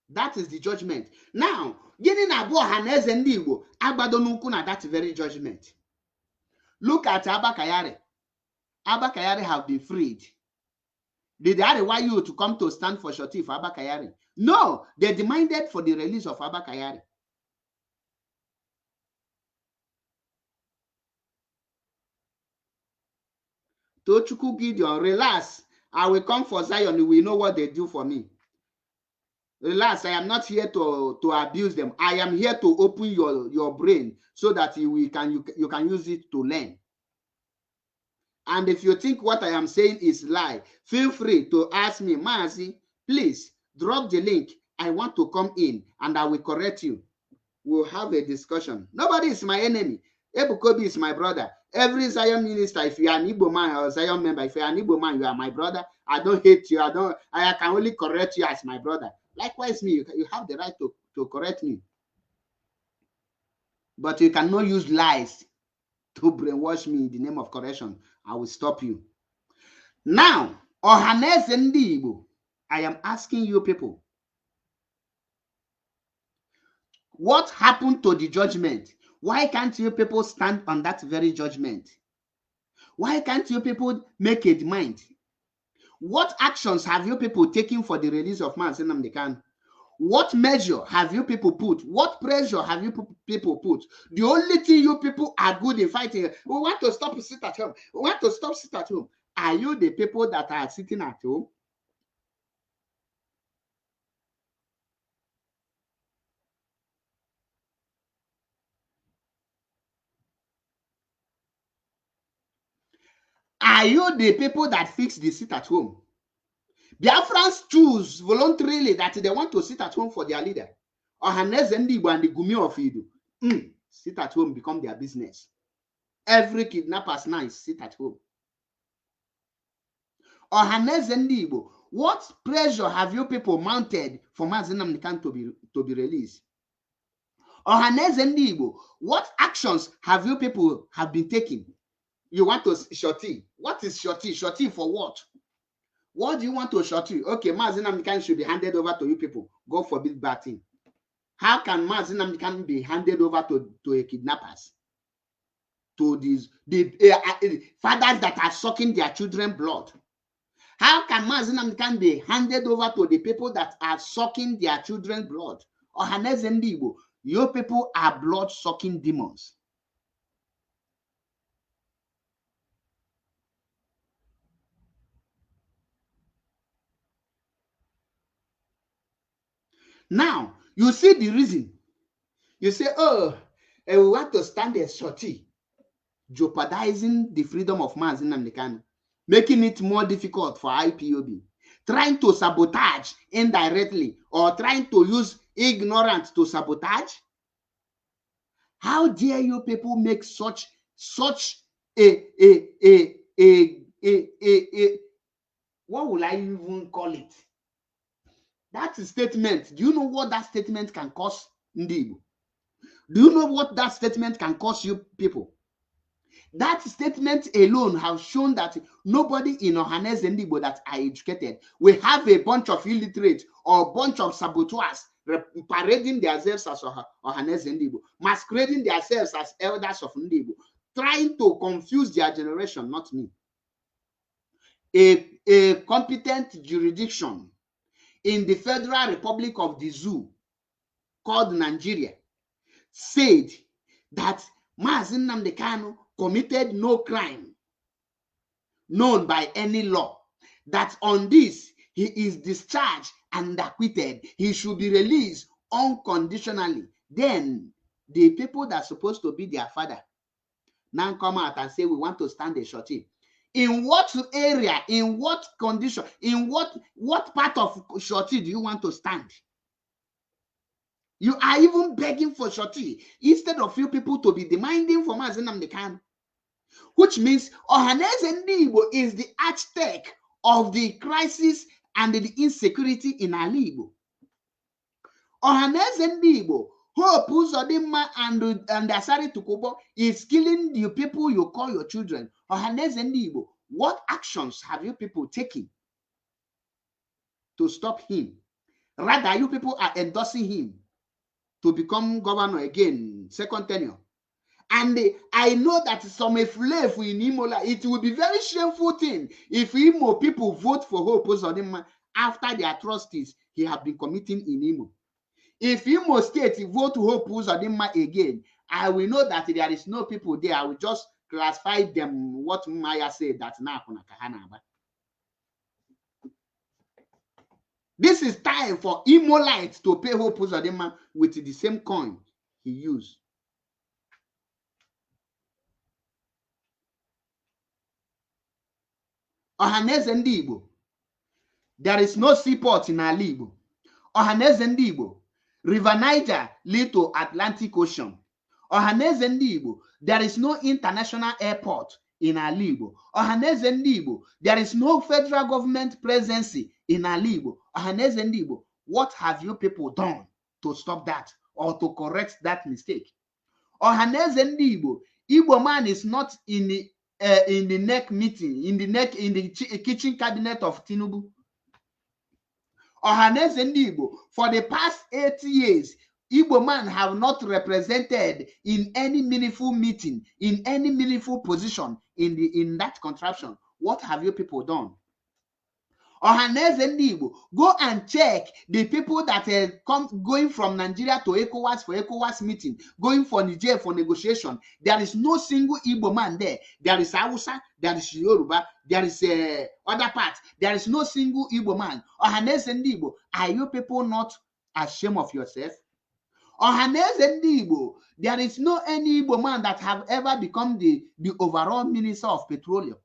That is the judgment. Now, getting Abu Ohaneze Ndị Igbo agbadonukwu na that very judgment. Look at Abba Kayari. Abba Kayari have been freed. Did they require you to come to stand for shorty for Abba Kayari? No, they demanded for the release of Abba Kayari. Tochukwu Gideon, relax. I will come for Zion. You will know what they do for me. Relax. I am not here to abuse them. I am here to open your brain so that you can use it to learn. And if you think what I am saying is lie, feel free to ask me, Mazi, please drop the link. I want to come in and I will correct you. We'll have a discussion. Nobody is my enemy. Ebukobi is my brother. Every Zion minister, if you are an Igbo man or Zion member, if you are an Igbo man, you are my brother. I don't hate you. I can only correct you as my brother. Likewise, me, you have the right to correct me. But you cannot use lies to brainwash me in the name of correction. I will stop you. Now, Ohaneze Ndị Igbo, I am asking you people, what happened to the judgment? Why can't you people stand on that very judgment? Why can't you people make a demand? What actions have you people taken for the release of Mazi Nnamdi Kanu? What measure have you people put? What pressure have you people put? The only thing you people are good in fighting, we want to stop sit at home. We want to stop sit at home. Are you the people that are sitting at home? Are you the people that fix the sit at home? Biafrans choose voluntarily that they want to sit at home for their leader. Ohaneze Ndị Igbo and the Gumi of Idu, sit at home become their business. Every kidnapper's nice, sit at home. Ohaneze Ndị Igbo, what pressure have you people mounted for Mazi Nnamdi Kanu to be released? Ohaneze Ndị Igbo, what actions have you people been taking? You want to shorty. What is shorty? Shorty for what? What do you want to shorty? Okay, Mazi Nnamdi Kanu should be handed over to you people. God forbid bad thing. How can Mazi Nnamdi Kanu be handed over to a kidnappers? To the fathers that are sucking their children's blood? How can Mazi Nnamdi Kanu be handed over to the people that are sucking their children's blood? Ohaneze Ndị Igbo, you people are blood-sucking demons. Now, you see the reason. You say, oh, we want to stand a shorty, jeopardizing the freedom of Mazi Nnamdi Kanu, making it more difficult for IPOB, trying to sabotage indirectly, or trying to use ignorance to sabotage. How dare you people make such a what will I even call it? That statement, do you know what that statement can cost Ndị Igbo? Do you know what that statement can cost you people? That statement alone has shown that nobody in Ohaneze Ndigbo that are educated. We have a bunch of illiterate or a bunch of saboteurs parading themselves as Ohaneze Ndigbo, masquerading themselves as elders of Ndigbo, trying to confuse their generation, not me. A competent jurisdiction in the Federal Republic of the Zoo called Nigeria said that Mazi Nnamdi Kanu committed no crime known by any law, that on this he is discharged and acquitted, he should be released unconditionally. Then the people that are supposed to be their father now come out and say we want to stand a shorty. In what area, in what condition, in what part of shorty do you want to stand? You are even begging for shorty instead of you people to be demanding for Mazi Nnamdi Kanu, which means Ohaneze Ndigbo is the architect of the crisis and the insecurity in Ali Igbo. Ohaneze Ndigbo, Hope Uzodimma and Asari Tukubo is killing you people you call your children. Ohaneze Ndigbo, what actions have you people taken to stop him? Rather, you people are endorsing him to become governor again, second tenure. And I know that some flavor in Imola, it will be very shameful thing if Imo people vote for Hope Uzodimma after the atrocities he have been committing in Imo. If Imo State vote Hope Uzodimma again, I will know that there is no people there. I will just classify them what Maya said that na kuna kahana. This is time for Imolites to pay Hope Uzodimma with the same coin he used. Ohaneze Ndigbo, there is no seaport in Ali Igbo. Ohaneze Ndigbo, River Niger lead to Atlantic Ocean. Ohaneze Ndigbo, there is no international airport in Ali Igbo. Ohaneze Ndigbo, there is no federal government presence in Ali Igbo. Ohaneze Ndigbo, what have you people done to stop that or to correct that mistake? Ohaneze Ndigbo, Igbo man is not in the neck meeting, in the kitchen cabinet of Tinubu. Ohaneze Ndigbo, for the past 8 years, Igbo man have not represented in any meaningful meeting, in any meaningful position in that contraption. What have you people done? Ohaneze Ndigbo, go and check the people that going from Nigeria to ECOWAS for ECOWAS meeting, going for Niger for negotiation. There is no single Igbo man there. There is Hausa, there is Yoruba, there is other parts. There is no single Igbo man. Ohaneze Ndigbo, are you people not ashamed of yourself? Ohaneze Ndigbo, there is no any Igbo man that have ever become the overall minister of petroleum.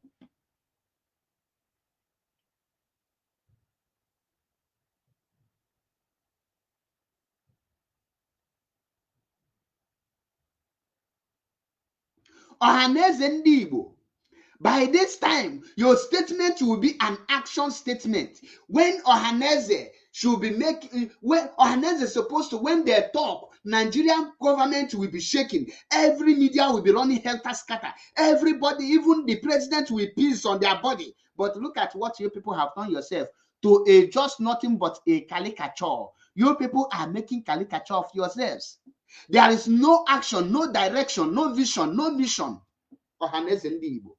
Ohaneze Ndigbo, by this time, your statement will be an action statement. When Ohaneze should be making, when Ohaneze is supposed to, when they talk, Nigerian government will be shaking. Every media will be running helter-skelter. Everybody, even the president, will piss on their body. But look at what you people have done yourself to a just nothing but a caricature. You people are making caricature of yourselves. There is no action, no direction, no vision, no mission. Ohaneze Ndigbo.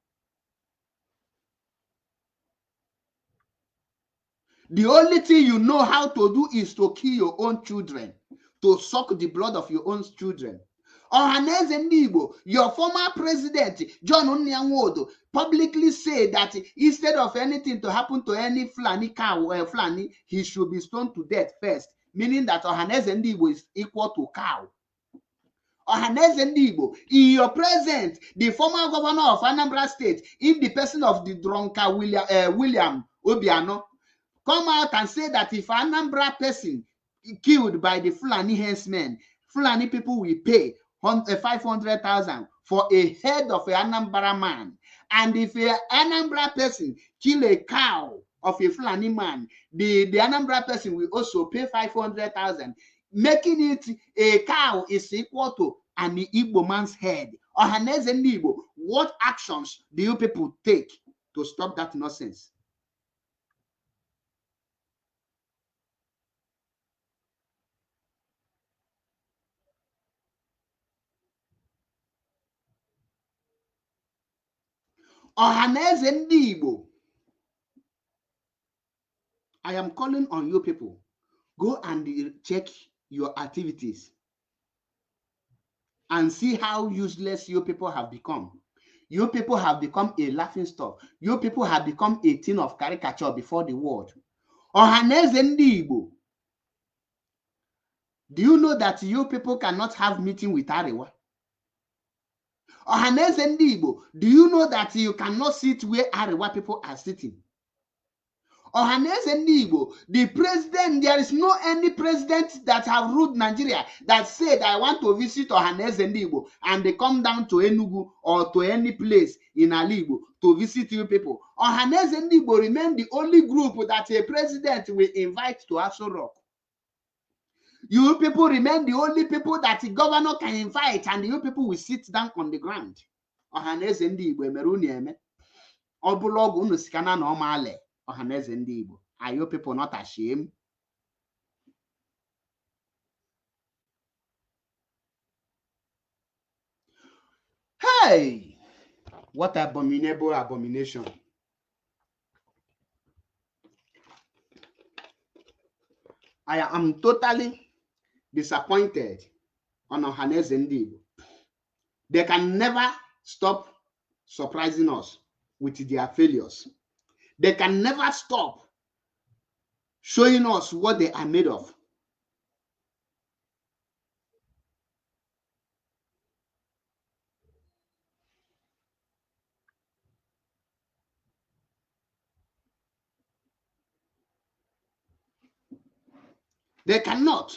The only thing you know how to do is to kill your own children, to suck the blood of your own children. Ohaneze Ndigbo, your former president, John Onyanwodo, publicly said that instead of anything to happen to any Fulani cow or Fulani, he should be stoned to death first, meaning that Ohaneze Ndigbo is equal to cow. Ohaneze Ndigbo, in your presence, the former governor of Anambra State, in the person of the drunker William Obiano, come out and say that if Anambra person killed by the Fulani henchmen, Fulani people will pay 500,000 for a head of a Anambra man. And if an Anambra person kill a cow of a Fulani man, the Anambra person will also pay 500,000. Making it a cow is equal to an Igbo man's head. Ohaneze ndị Igbo, what actions do you people take to stop that nonsense? Ohaneze ndị Igbo, I am calling on you people. Go and check your activities and see how useless you people have become. You people have become a laughing stock. You people have become a thing of caricature before the world. Ohaneze ndị Igbo, do you know that you people cannot have meeting with Arewa? Ohaneze ndị Igbo, do you know that you cannot sit where Arewa people are sitting? Ohaneze ndị Igbo, the president, there is no any president that have ruled Nigeria that said, I want to visit Ohaneze ndị Igbo, and they come down to Enugu or to any place in Ali Igbo to visit you people. Ohaneze ndị Igbo remain the only group that a president will invite to Aso Rock. You people remain the only people that the governor can invite, and you people will sit down on the ground. Ohaneze ndị Igbo emere unu eme. Ọ bụla ọgwụ unu sikana na ọmaale. Ohaneze ndị Igbo, are you people not ashamed? Hey, what abominable abomination. I am totally disappointed on Ohaneze ndị Igbo. They can never stop surprising us with their failures. They can never stop showing us what they are made of. They cannot.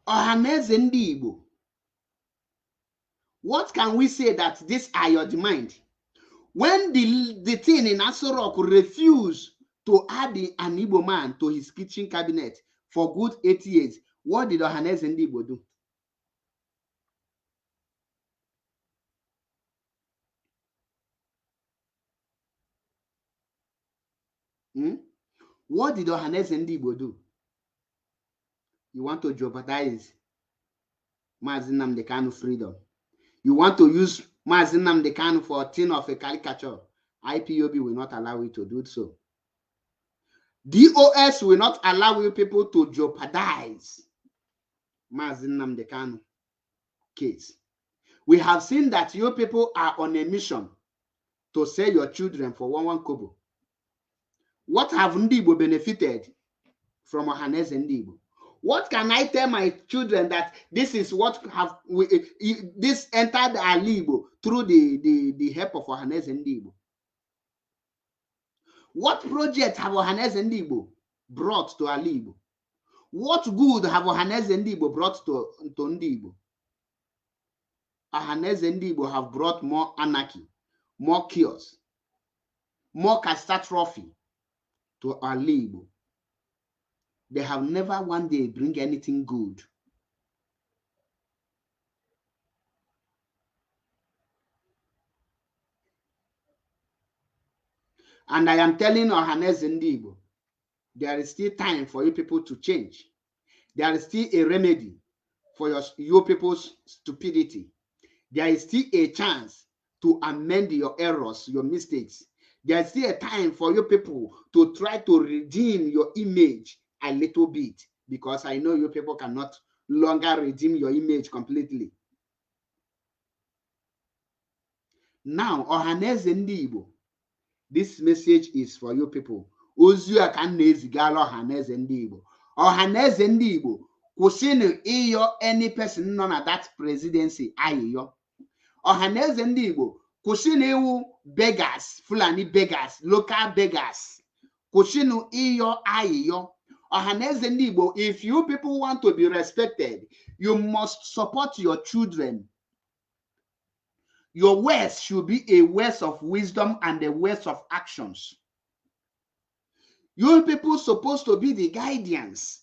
Ohaneze ndị Igbo, what can we say that these are your demand? When the thing in Aso Rock refused to add an Igbo man to his kitchen cabinet for good 8 years, what did Ohaneze ndị Igbo do? What did Ohaneze ndị Igbo do? You want to jeopardize Mazi Nnamdi Kanu freedom. You want to use Mazi Nnamdi Kanu for a thing of a caricature. IPOB will not allow you to do so. DOS will not allow you people to jeopardize Mazi Nnamdi Kanu case. We have seen that you people are on a mission to sell your children for 1 kobo. What have Ndi Igbo benefited from Ohaneze ndị Igbo? What can I tell my children that this is what have this entered Ali Igbo through the help of Ohaneze ndị Igbo? What project have Ohaneze ndị Igbo brought to Ali Igbo? What good have Ohaneze ndị Igbo brought to Ndi Igbo? Ohaneze ndị Igbo have brought more anarchy, more chaos, more catastrophe to Ali Igbo. They have never one day bring anything good. And I am telling Ohaneze ndị Igbo, there is still time for you people to change. There is still a remedy for your people's stupidity. There is still a chance to amend your errors, your mistakes. There is still a time for you people to try to redeem your image a little bit, because I know you people cannot longer redeem your image completely. Now, Ohaneze ndị Igbo, this message is for you people. Ozu a ka na-ezigara Ohaneze ndị Igbo. Ohaneze ndị Igbo, kwụsịnụ ịyọ any person nọ na that presidency ayịyọ. Ohaneze ndị Igbo, kwụsịnụ ịwụ beggars, Fulani beggars, local beggars. Kwụsịnụ ịyọ ayịyọ. Ohaneze ndị Igbo, if you people want to be respected, you must support your children. Your words should be a words of wisdom and a words of actions. You people supposed to be the guardians.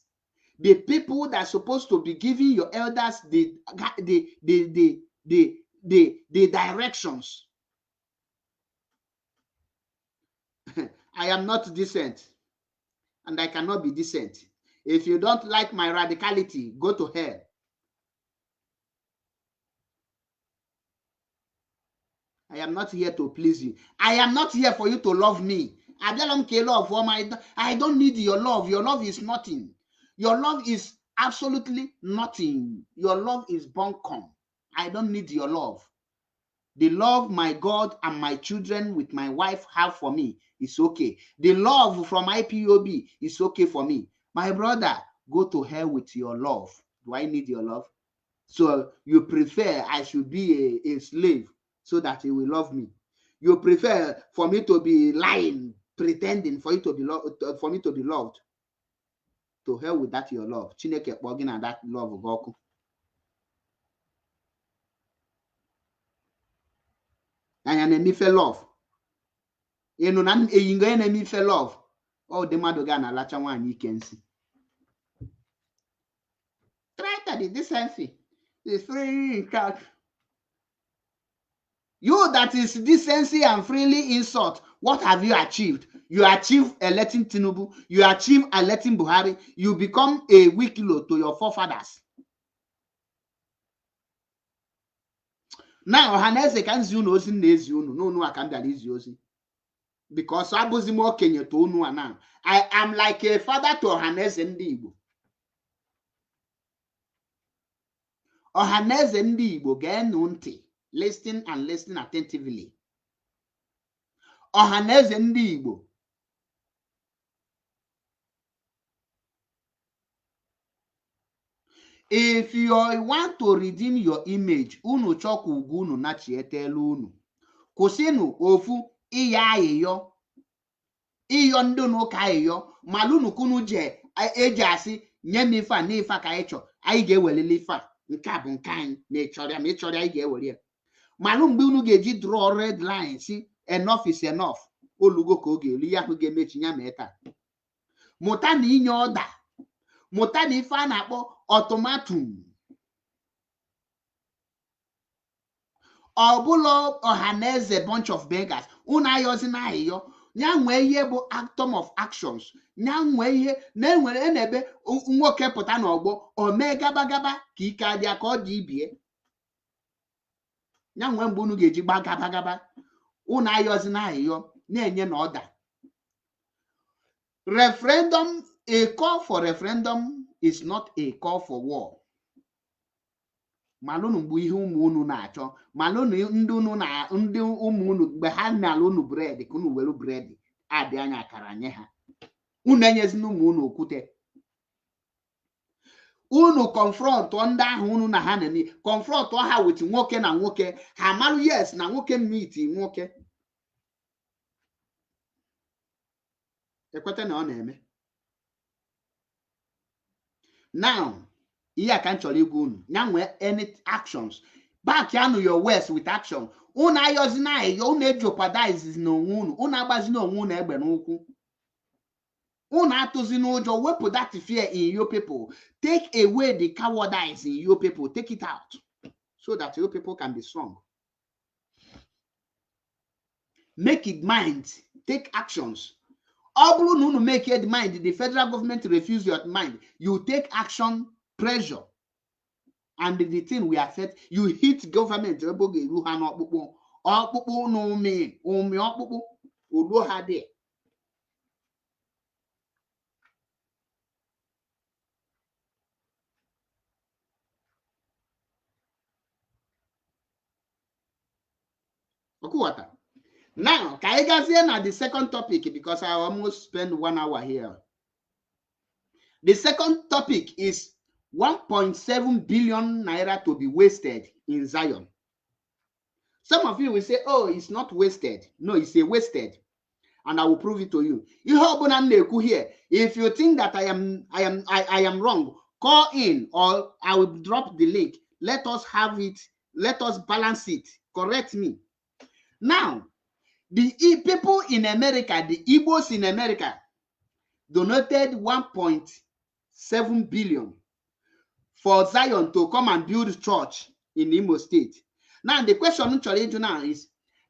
the people that are supposed to be giving your elders the directions. I am not decent, and I cannot be decent. If you don't like my radicality, go to hell. I am not here to please you. I am not here for you to love me. I don't need your love. Your love is nothing. Your love is absolutely nothing. Your love is bunkum. I don't need your love. The love my God and my children with my wife have for me is okay. The love from IPOB is okay for me. My brother, go to hell with your love. Do I need your love? So you prefer I should be a slave so that he will love me. You prefer for me to be lying, pretending for you to be for me to be loved. To hell with that your love. Chineke kpọgị na that love gị ọkụ. Anya na-emife love. Ịnụ na eyingo ya na-emife love. Ọ dị mmadụ ga na-alacha nwaanyị ike nsị. Try to the decency. It's free in church. You that is decency and freely insult, what have you achieved? You achieve electing Tinubu. You achieve electing Buhari. You become a wikilo to your forefathers. Now, Hanese can zi unu ozi na-ezi unu. No, I can't bịara izi ozi. Because abụzi m okenye to unu now. I am like a father to Hanese ndị Igbo. Ohaneze ndị Igbo ga-enu ntị. Listen and listen attentively. Ohaneze ndị Igbo. If you want to redeem your image, unu chọkwa ugwu unu nachietelu unu. Kwụsịnụ ofu iya ayịyọ. Iyo ndị n'ụka ayịyọ. Malunu kunu je eji asị nye m ife a na ife ka anyị chọ. Anyị ga-ewelele ife a. Nke a bụ nke anyị na-echọrọ ma ịchọrọ anyị ga-ewere ya. Malụ mgbe unu ga-eji draw red line si enough is enough. Olugo ka oge elu ya ahụ ga-emechi ya ma taa. Mụta na inye ọda. Mụta na ife a na-akpọ automatum. Ọ bụla Ohaneze bunch of beggars. Unu ayọzi na ayịyọ. Nya nwee ihe bụ atom of actions. Nya nwee ihe na-enwere n'ebe nwoke pụta n'ọgbọ o mee gaba ka ike adịa ka ọ dị ibie. Nya nwee mgbe unu ga-eji gba gaba. Unu ayọzi na ayịyọ na-enye na ọda. Referendum, a call for referendum is not a call for war. Malụnụ mgbe ihe ụmụ unu na-achọ. Malụnụ ndị ụmụ unu mgbe ha na-alụ unu bred ka unu were bred adị anya akara nye ha. Unu enyezina ụmụ unu okwute. Unu confront ndị ahụ unu na ha na-eme. Confront ha with nwoke na nwoke. Ha marụ yes na nwoke meet nwoke. Ekwete na ọ na-eme. Now, ihe a ka m chọrọ igwu unu. Ya nwee any actions. Back ya your words with action. Unu ayọzi na ayọ. Unu ejeopardize n'onwe unu. Unu agbazi n'onwe unu egbe n'ụkwụ. Unu atụzi n'ụjọ. Wepụ that fear in your people. Take away the cowardice in your people. Take it out. So that your people can be strong. Make it mind. Take actions. Ọ bụrụ na unu make it mind, the federal government refuse your mind, you take action, pressure, and the thing will affect you. Hit government ebe ọ ga-eru ha n'ọkpụkpụ. Ọkpụkpụ na ụmị ọkpụkpụ oluo ha dị. Okuwata. Now, can I guys hear now the second topic because I almost spent 1 hour here. The second topic is 1.7 billion naira to be wasted in Zion. Some of you will say, oh, it's not wasted. No, it's a wasted. And I will prove it to you. Here, if you think that I am wrong, call in or I will drop the link. Let us have it. Let us balance it. Correct me. Now, the people in America, the Igbos in America, donated 1.7 7 billion for Zion to come and build church in Imo State. Now, the question now is,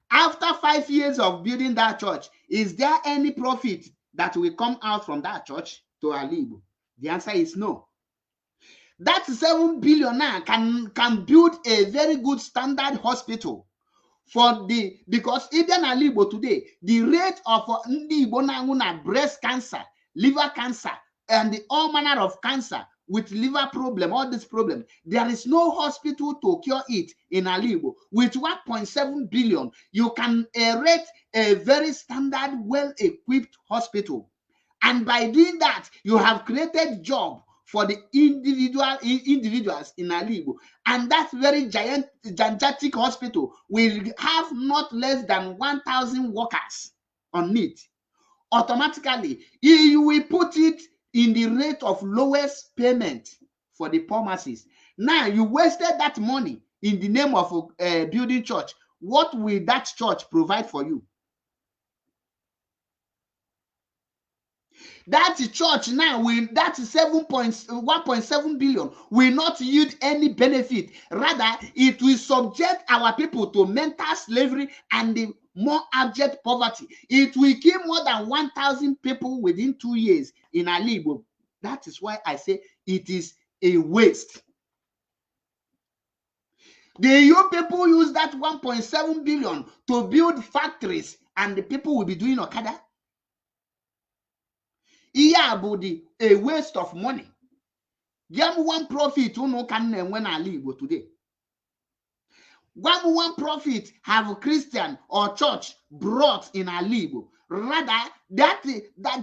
after 5 years of building that church, is there any profit that will come out from that church to Alibo? The answer is no. That 7 billion now can build a very good standard hospital because even Alibo today, the rate of Ndi Igbo na breast cancer, liver cancer, and all manner of cancer with liver problem, all this problem, there is no hospital to cure it in Alibo. With 1.7 billion, you can erect a very standard, well-equipped hospital. And by doing that, you have created job for the individuals in Alibo. And that very gigantic hospital will have not less than 1,000 workers on it. Automatically, you will put it in the rate of lowest payment for the poor masses. Now, you wasted that money in the name of building church. What will that church provide for you? That church now will, that 1.7 billion will not yield any benefit. Rather, it will subject our people to mental slavery and the more abject poverty. It will kill more than 1,000 people within 2 years in Alibo. That is why I say it is a waste. The EU people use that 1.7 billion to build factories, and the people will be doing Okada. A waste of money. One profit can when Alibo today. One profit have Christian or church brought in Alibo. Rather, that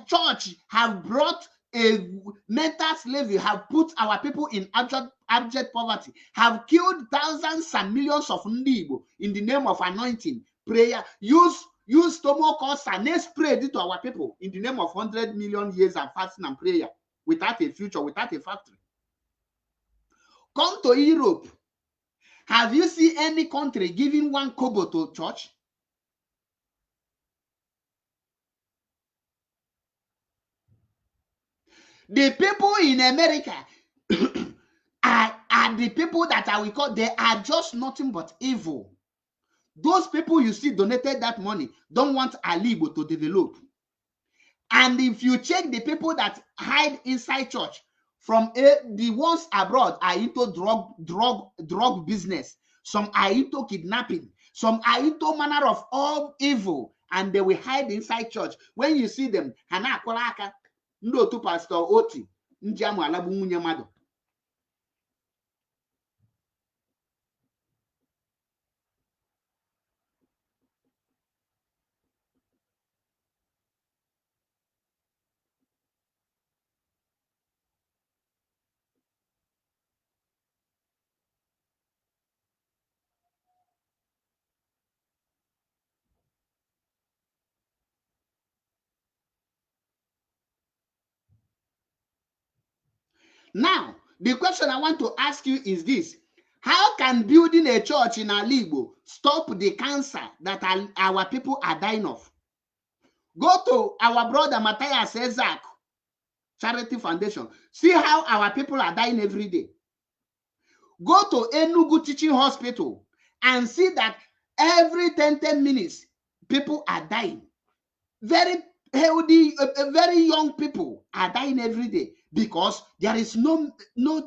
church have brought a mental slavery, have put our people in abject poverty, have killed thousands and millions of Ndibo in the name of anointing, prayer, use stomach cancer, and spread it to our people in the name of 100 million years of fasting and prayer, without a future, without a factory. Come to Europe. Have you seen any country giving 1 kobo to church? The people in America are the people that I will call, they are just nothing but evil. Those people you see donated that money don't want Alibo to develop. And if you check the people that hide inside church, from the ones abroad are into drug business. Some are into kidnapping. Some are into manner of all evil, and they will hide inside church. When you see them, Hana Kolaka, Ndo to Pastor Oti, Njamu Alabu Munyamado. Now, the question I want to ask you is this. How can building a church in Alibo stop the cancer that our people are dying of? Go to our brother Matthias Ezak Charity Foundation. See how our people are dying every day. Go to Enugu Teaching Hospital and see that every 10 minutes, people are dying. Very healthy, very young people are dying every day because there is no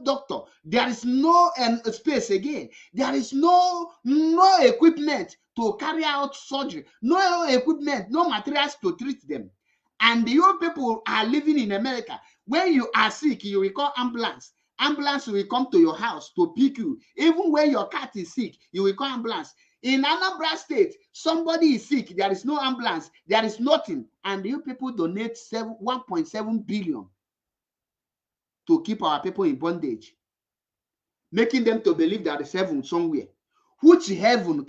doctor. There is no space again. There is no equipment to carry out surgery. No equipment, no materials to treat them. And your people are living in America. When you are sick, you will call ambulance. Ambulance will come to your house to pick you. Even when your cat is sick, you will call ambulance. In Anambra State, somebody is sick, there is no ambulance, there is nothing, and you people donate 1.7 billion to keep our people in bondage, making them to believe there is heaven somewhere. Which heaven?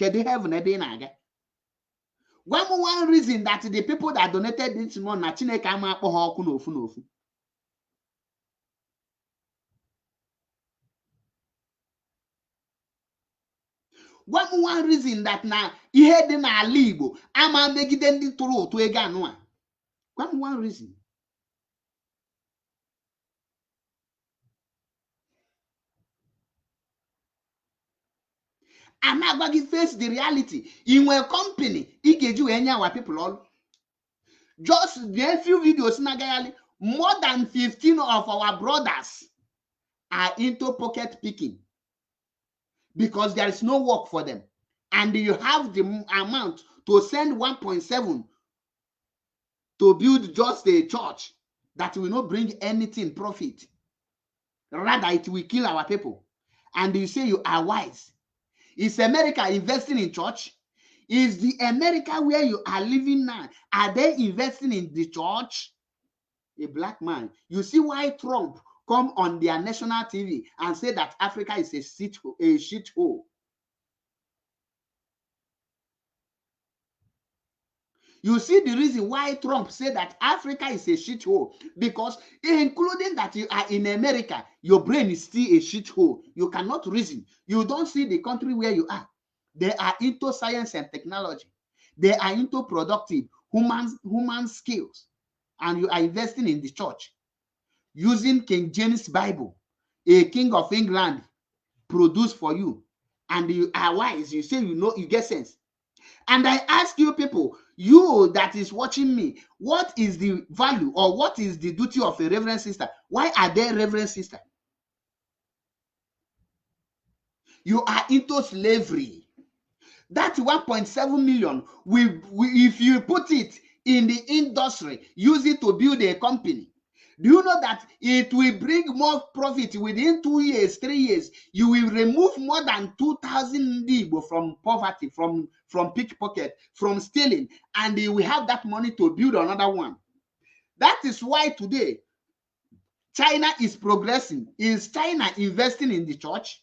One reason that the people that donated this money, one reason that now ihe dị n'ala Igbo ama megide ndị tụrụ ụtụ ego anụ a. One reason. I'm not going to face the reality. In a company, it gives you any our people all. Just the few videos, more than 15 of our brothers are into pocket picking because there is no work for them. And you have the amount to send 1.7 to build just a church that will not bring anything profit. Rather, it will kill our people. And you say you are wise. Is America investing in church? Is the America where you are living now, are they investing in the church? A black man. You see why Trump come on their national TV and say that Africa is a shithole. You see the reason why Trump said that Africa is a shithole, because including that you are in America, your brain is still a shithole. You cannot reason. You don't see the country where you are. They are into science and technology. They are into productive human skills. And you are investing in the church using King James Bible, a king of England produced for you. And you are wise. You say you know, you get sense. And I ask you people, you that is watching me, what is the value or what is the duty of a reverend sister? Why are they reverend sister? You are into slavery. That 1.7 million, if you put it in the industry, use it to build a company, do you know that it will bring more profit within 2 years, 3 years? You will remove more than 2,000 people from poverty, from pickpocket, from stealing, and you will have that money to build another one. That is why today China is progressing. Is China investing in the church?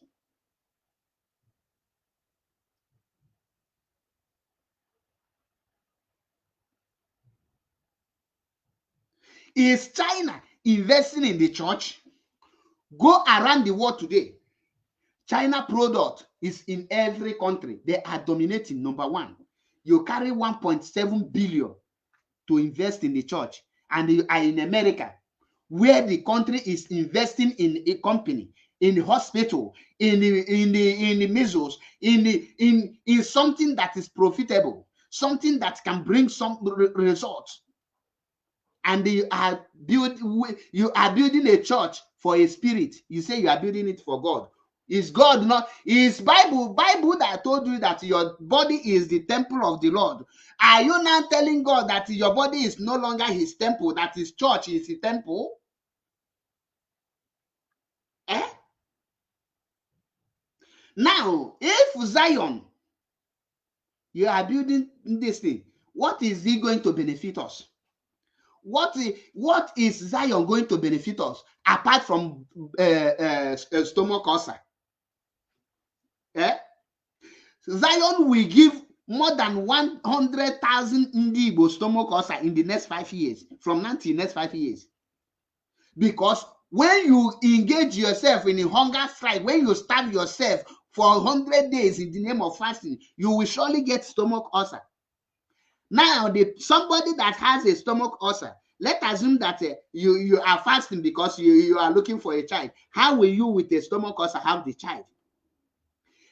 Is China investing in the church? Go around the world today. China product is in every country. They are dominating, number one. You carry 1.7 billion to invest in the church, and you are in America, where the country is investing in a company, in the hospital, in the measles, in something that is profitable, something that can bring some results. And you are building a church for a spirit. You say you are building it for God. Is God not? Is Bible that told you that your body is the temple of the Lord? Are you now telling God that your body is no longer his temple, that his church is the temple? Eh? Now, if Zion, you are building this thing, what is he going to benefit us? What is Zion going to benefit us apart from stomach ulcer? Eh? Zion will give more than 100,000 Igbo stomach ulcer in the next 5 years, from now till next 5 years. Because when you engage yourself in a hunger strike, when you starve yourself for 100 days in the name of fasting, you will surely get stomach ulcer. Now, somebody that has a stomach ulcer, let's assume that you are fasting because you are looking for a child. How will you with a stomach ulcer have the child?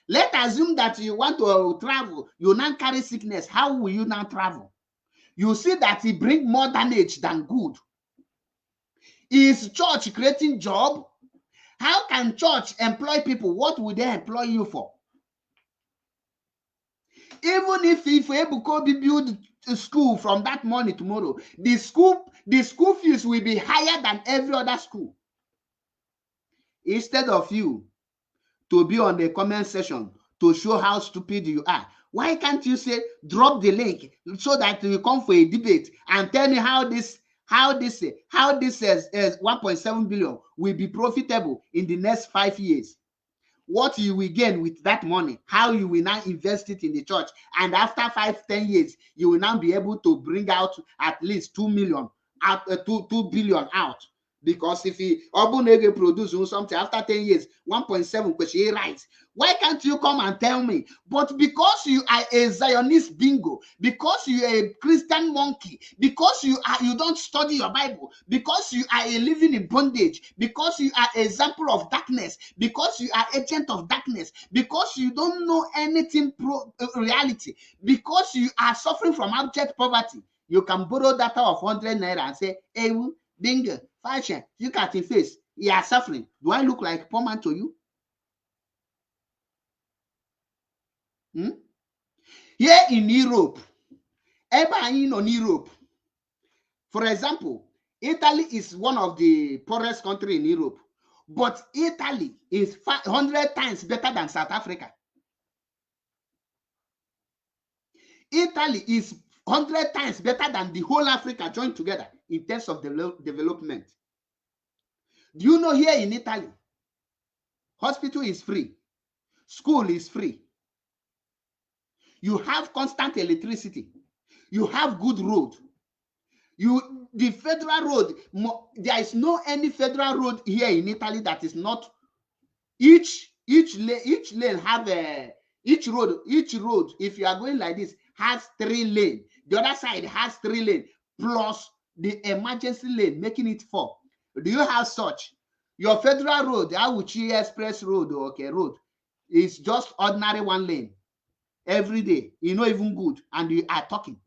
Let's assume that you want to travel, you now carry sickness. How will you now travel? You see that it brings more damage than good. Is church creating job? How can church employ people? What would they employ you for? Even if Ebuko build a school from that morning tomorrow, the school fees will be higher than every other school. Instead of you to be on the comment section to show how stupid you are, why can't you say drop the link so that you come for a debate and tell me how this 1.7 billion will be profitable in the next 5 years? What you will gain with that money, how you will now invest it in the church, and after 5-10 years, you will now be able to bring out at least 2 billion out. Because if he Obunege produce something after 10 years, 1.7 question right. Why can't you come and tell me? But because you are a Zionist bingo, because you are a Christian monkey, because you don't study your Bible, because you are a living in bondage, because you are example of darkness, because you are agent of darkness, because you don't know anything reality, because you are suffering from abject poverty, you can borrow data of 100 naira and say, hey, bingo, fashion, look at your face, you are suffering. Do I look like poor man to you? Here in Europe, in Europe, for example, Italy is one of the poorest country in Europe, but Italy is 500 times better than South Africa. Italy is 100 times better than the whole Africa joined together in terms of development. Do you know here in Italy, hospital is free, school is free, you have constant electricity, you have good road, the federal road, there is no any federal road here in Italy that is not, each lane have a, each road, if you are going like this, has 3 lanes, the other side has 3 lanes plus the emergency lane, making it 4. Do you have such? Your federal road, the Awuchi Express Road, okay, road is just ordinary 1 lane every day, you know, even good, and you are talking.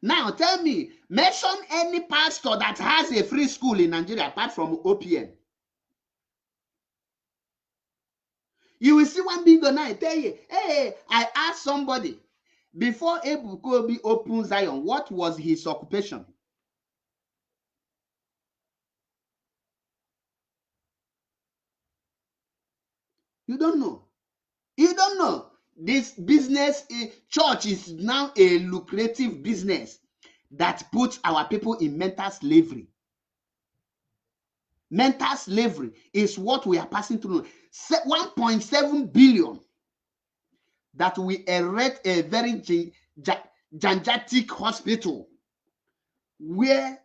Now tell me, mention any pastor that has a free school in Nigeria apart from OPN. You will see one big guy, I tell you, hey, I asked somebody, before Ebukobi opened Zion, what was his occupation? You don't know. You don't know. This business, church is now a lucrative business that puts our people in mental slavery. Mental slavery is what we are passing through. 1.7 billion that we erect a very gigantic hospital where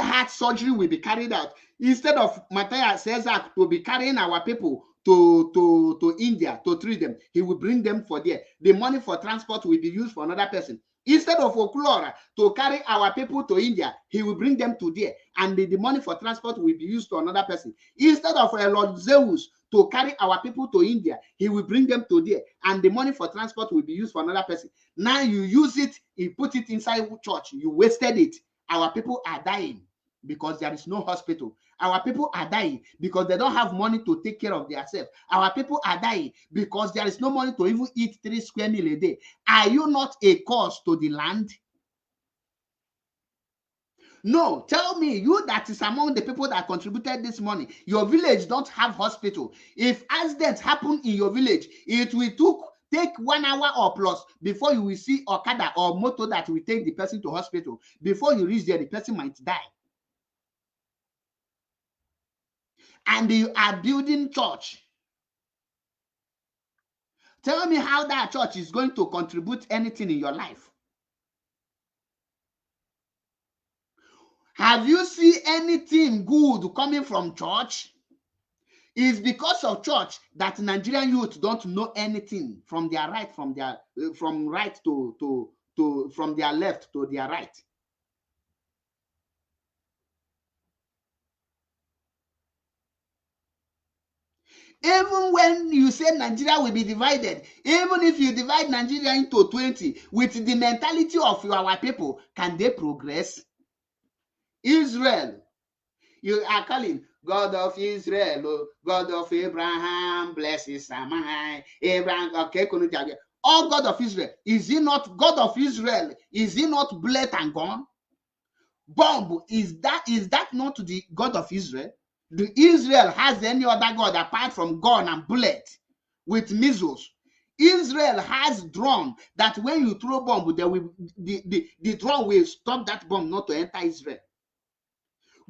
heart surgery will be carried out, instead of Matthias Cesar to be carrying our people to India to treat them, he will bring them for there. The money for transport will be used for another person. Instead of Okulora to carry our people to India, he will bring them to there, and the money for transport will be used to another person. Instead of Lord Zeus to carry our people to India, he will bring them to there, and the money for transport will be used for another person. Now you use it, you put it inside church, you wasted it. Our people are dying because there is no hospital. Our people are dying because they don't have money to take care of themselves. Our people are dying because there is no money to even eat 3 square meals a day. Are you not a cause to the land? No, tell me, you that is among the people that contributed this money, your village don't have hospital. If accidents happen in your village, it will take 1 hour or plus before you will see Okada or motor that will take the person to hospital. Before you reach there, the person might die. And you are building church. Tell me how that church is going to contribute anything in your life. Have you seen anything good coming from church? It's because of church that Nigerian youth don't know anything from their right, from their right to from their left to their right. Even when you say Nigeria will be divided, even if you divide Nigeria into 20 with the mentality of our people, can they progress? Israel, you are calling God of Israel, God of Abraham, bless his Samai, Abraham, okay, all God of Israel. Is he not God of Israel? Is he not bled and gone? Bomb, is that not the God of Israel? Do Israel has any other God apart from gun and bullet with missiles? Israel has drone that when you throw bomb, the drone will stop that bomb not to enter Israel.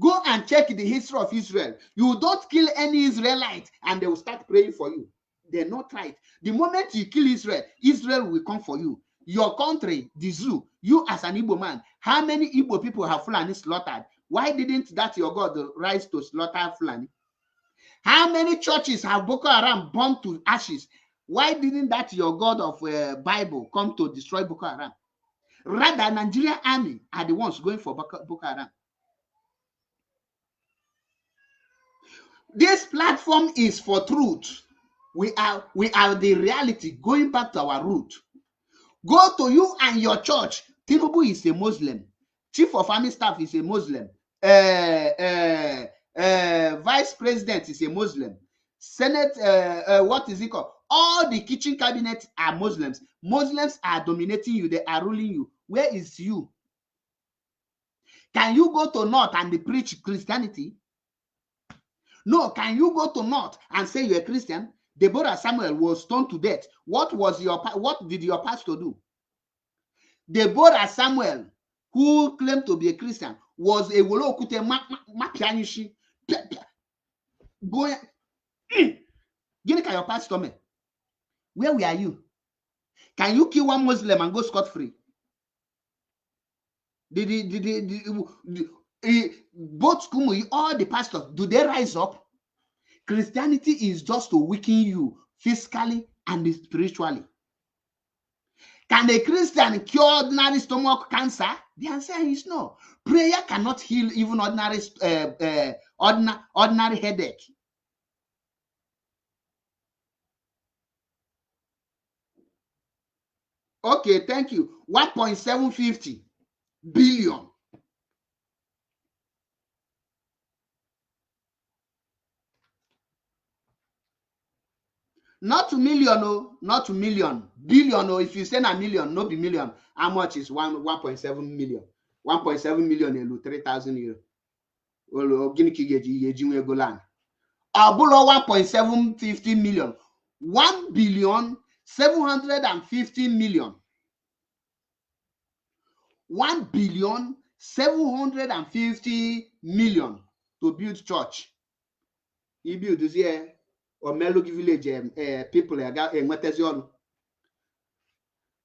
Go and check the history of Israel. You don't kill any Israelite and they will start praying for you. They're not right. The moment you kill Israel, Israel will come for you. Your country, the zoo, you as an Igbo man, how many Igbo people have Fulani slaughtered? Why didn't that your God rise to slaughter Fulani? How many churches have Boko Haram burned to ashes? Why didn't that your God of Bible come to destroy Boko Haram? Rather, Nigerian army are the ones going for Boko Haram. This platform is for truth. We are the reality, going back to our root. Go to you and your church. Tinubu is a Muslim. Chief of Army Staff is a Muslim. Vice President is a Muslim. Senate, what is it called? All the kitchen cabinets are Muslims. Muslims are dominating you. They are ruling you. Where is you? Can you go to North and preach Christianity? No. Can you go to North and say you're a Christian? Deborah Samuel was stoned to death. What did your pastor do? Deborah Samuel, who claimed to be a Christian, was a Wolokute Mapianishi. Going, Guinea, your pastor me. Where were you? Can you kill one Muslim and go scot-free? Both Kumu, all the pastors, do they rise up? Christianity is just to weaken you physically and spiritually. Can a Christian cure ordinary stomach cancer? The answer is no. Prayer cannot heal even ordinary headache. Okay, thank you. 1.750 billion. Not to million, no, not to million. Billion, or if you say a million, no be million. How much is 1.7 million? 1.7 million, 3,000 euro. Guinea Kige Golan. Abulo 1.750 million. 1 billion 750 million. 1 billion 750 million to build church. He build this here or Melogi village people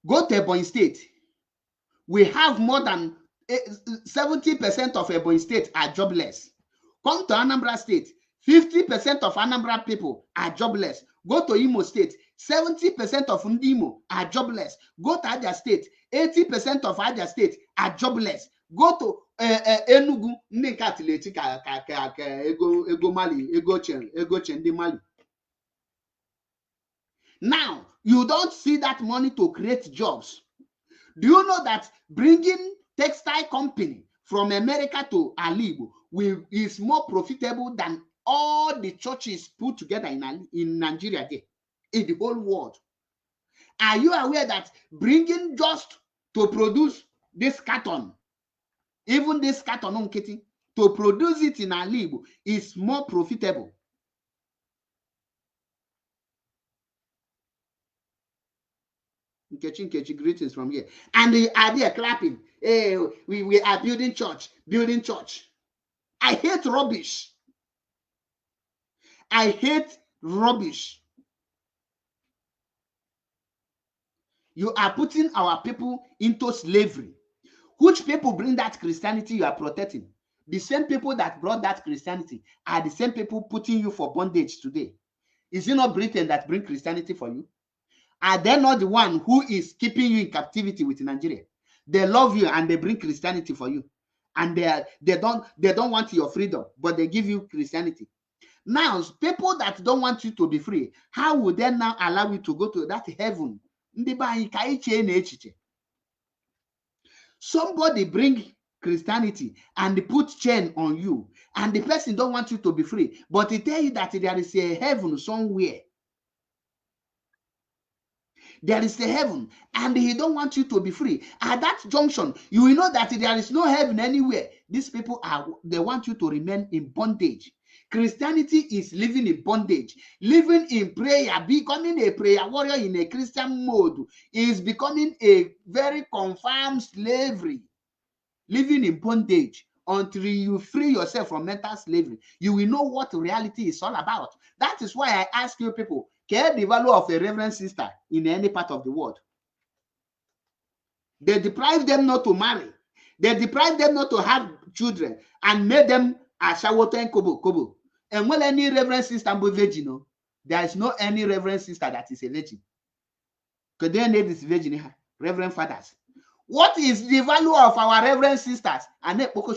go to Ebonyi State. We have more than 70% of Ebonyi State are jobless. Come to Anambra State, 50% of Anambra people are jobless. Go to Imo State, 70% of Ndimo are jobless. Go to Abia State, 80% of Abia State are jobless. Go to Enugu, ego Mali. Now, you don't see that money to create jobs. Do you know that bringing textile company from America to Alibo is more profitable than all the churches put together in Nigeria, in the whole world? Are you aware that bringing just to produce this carton, even this carton on Kitty, to produce it in Alibo is more profitable? Nkechi, greetings from here. And they are there clapping. Hey, we are building church. I hate rubbish. I hate rubbish. You are putting our people into slavery. Which people bring that Christianity you are protecting? The same people that brought that Christianity are the same people putting you for bondage today. Is it not Britain that bring Christianity for you? Are they not the one who is keeping you in captivity with Nigeria? They love you and they bring Christianity for you. And they don't want your freedom, but they give you Christianity. Now, people that don't want you to be free, how would they now allow you to go to that heaven? Somebody bring Christianity and put chain on you, and the person don't want you to be free, but he tell you that there is a heaven somewhere. There is a heaven, and he don't want you to be free. At that junction, you will know that there is no heaven anywhere. These people they want you to remain in bondage. Christianity is living in bondage, living in prayer, becoming a prayer warrior in a Christian mode is becoming a very confirmed slavery, living in bondage. Until you free yourself from mental slavery, you will know what reality is all about. That is why I ask you people, Care the value of a reverend sister in any part of the world. They deprive them not to marry. They deprive them not to have children and made them a shawoto and kobo. And when any reverend sister be virgin, there is no any reverend sister that is a virgin. Because they need this virgin, reverend fathers. What is the value of our reverend sisters? And Bible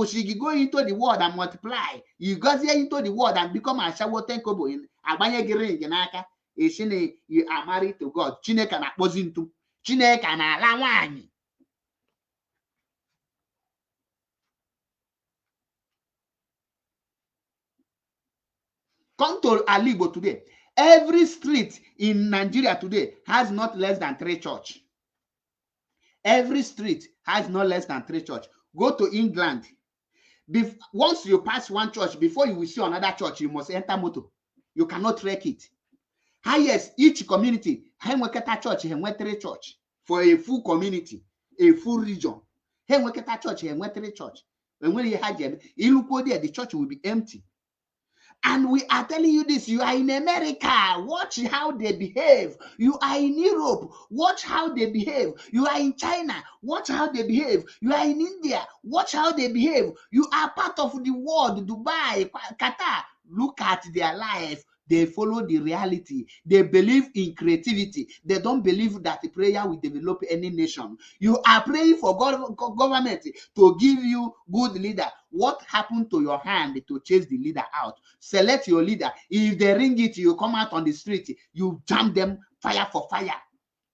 she go into the world and multiply. You go there into the world and become a shawoto and kobo in abanye ring in aka. You are married to God. Chineke na-akpọzi ntu. Chineke na-ala nwanyị. Come to Aligbo today. Every street in Nigeria today has not less than 3 churches. Every street has not less than 3 churches. Go to England. Once you pass one church, before you will see another church, you must enter motor. You cannot trek it. Highest, each community, church, 3 church for a full community, a full region. Church, 3 church. And when you had you look there, the church will be empty. And we are telling you this, you are in America, watch how they behave. You are in Europe, watch how they behave. You are in China, watch how they behave. You are in India, watch how they behave. You are part of the world, Dubai, Qatar. Look at their life. They follow the reality. They believe in creativity. They don't believe that the prayer will develop any nation. You are praying for government to give you good leader. What happened to your hand to chase the leader out? Select your leader. If they ring it, you come out on the street. You jam them fire for fire.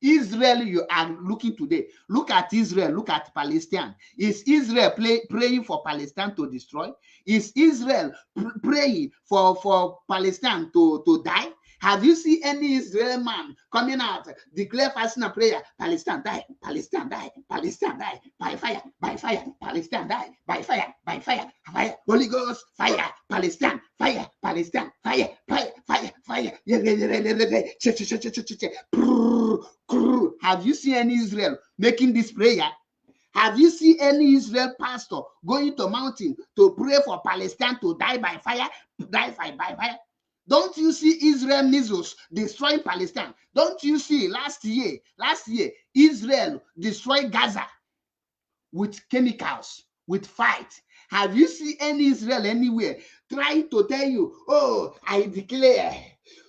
Israel, you are looking today. Look at Israel. Look at Palestine. Is Israel praying for Palestine to destroy? Is Israel praying for Palestine to die? Have you seen any Israeli man coming out, declare fasting and prayer, Palestine die, Palestine die, Palestine die, by fire, Palestine die, by fire, fire, Holy Ghost, fire, Palestine, fire, Palestine, fire. Have you seen any Israel making this prayer? Have you seen any Israel pastor going to mountain to pray for Palestine to die by fire, by fire? Don't you see Israel missiles destroying Palestine? Don't you see last year, Israel destroyed Gaza with chemicals, with fight? Have you seen any Israel anywhere trying to tell you, oh, I declare,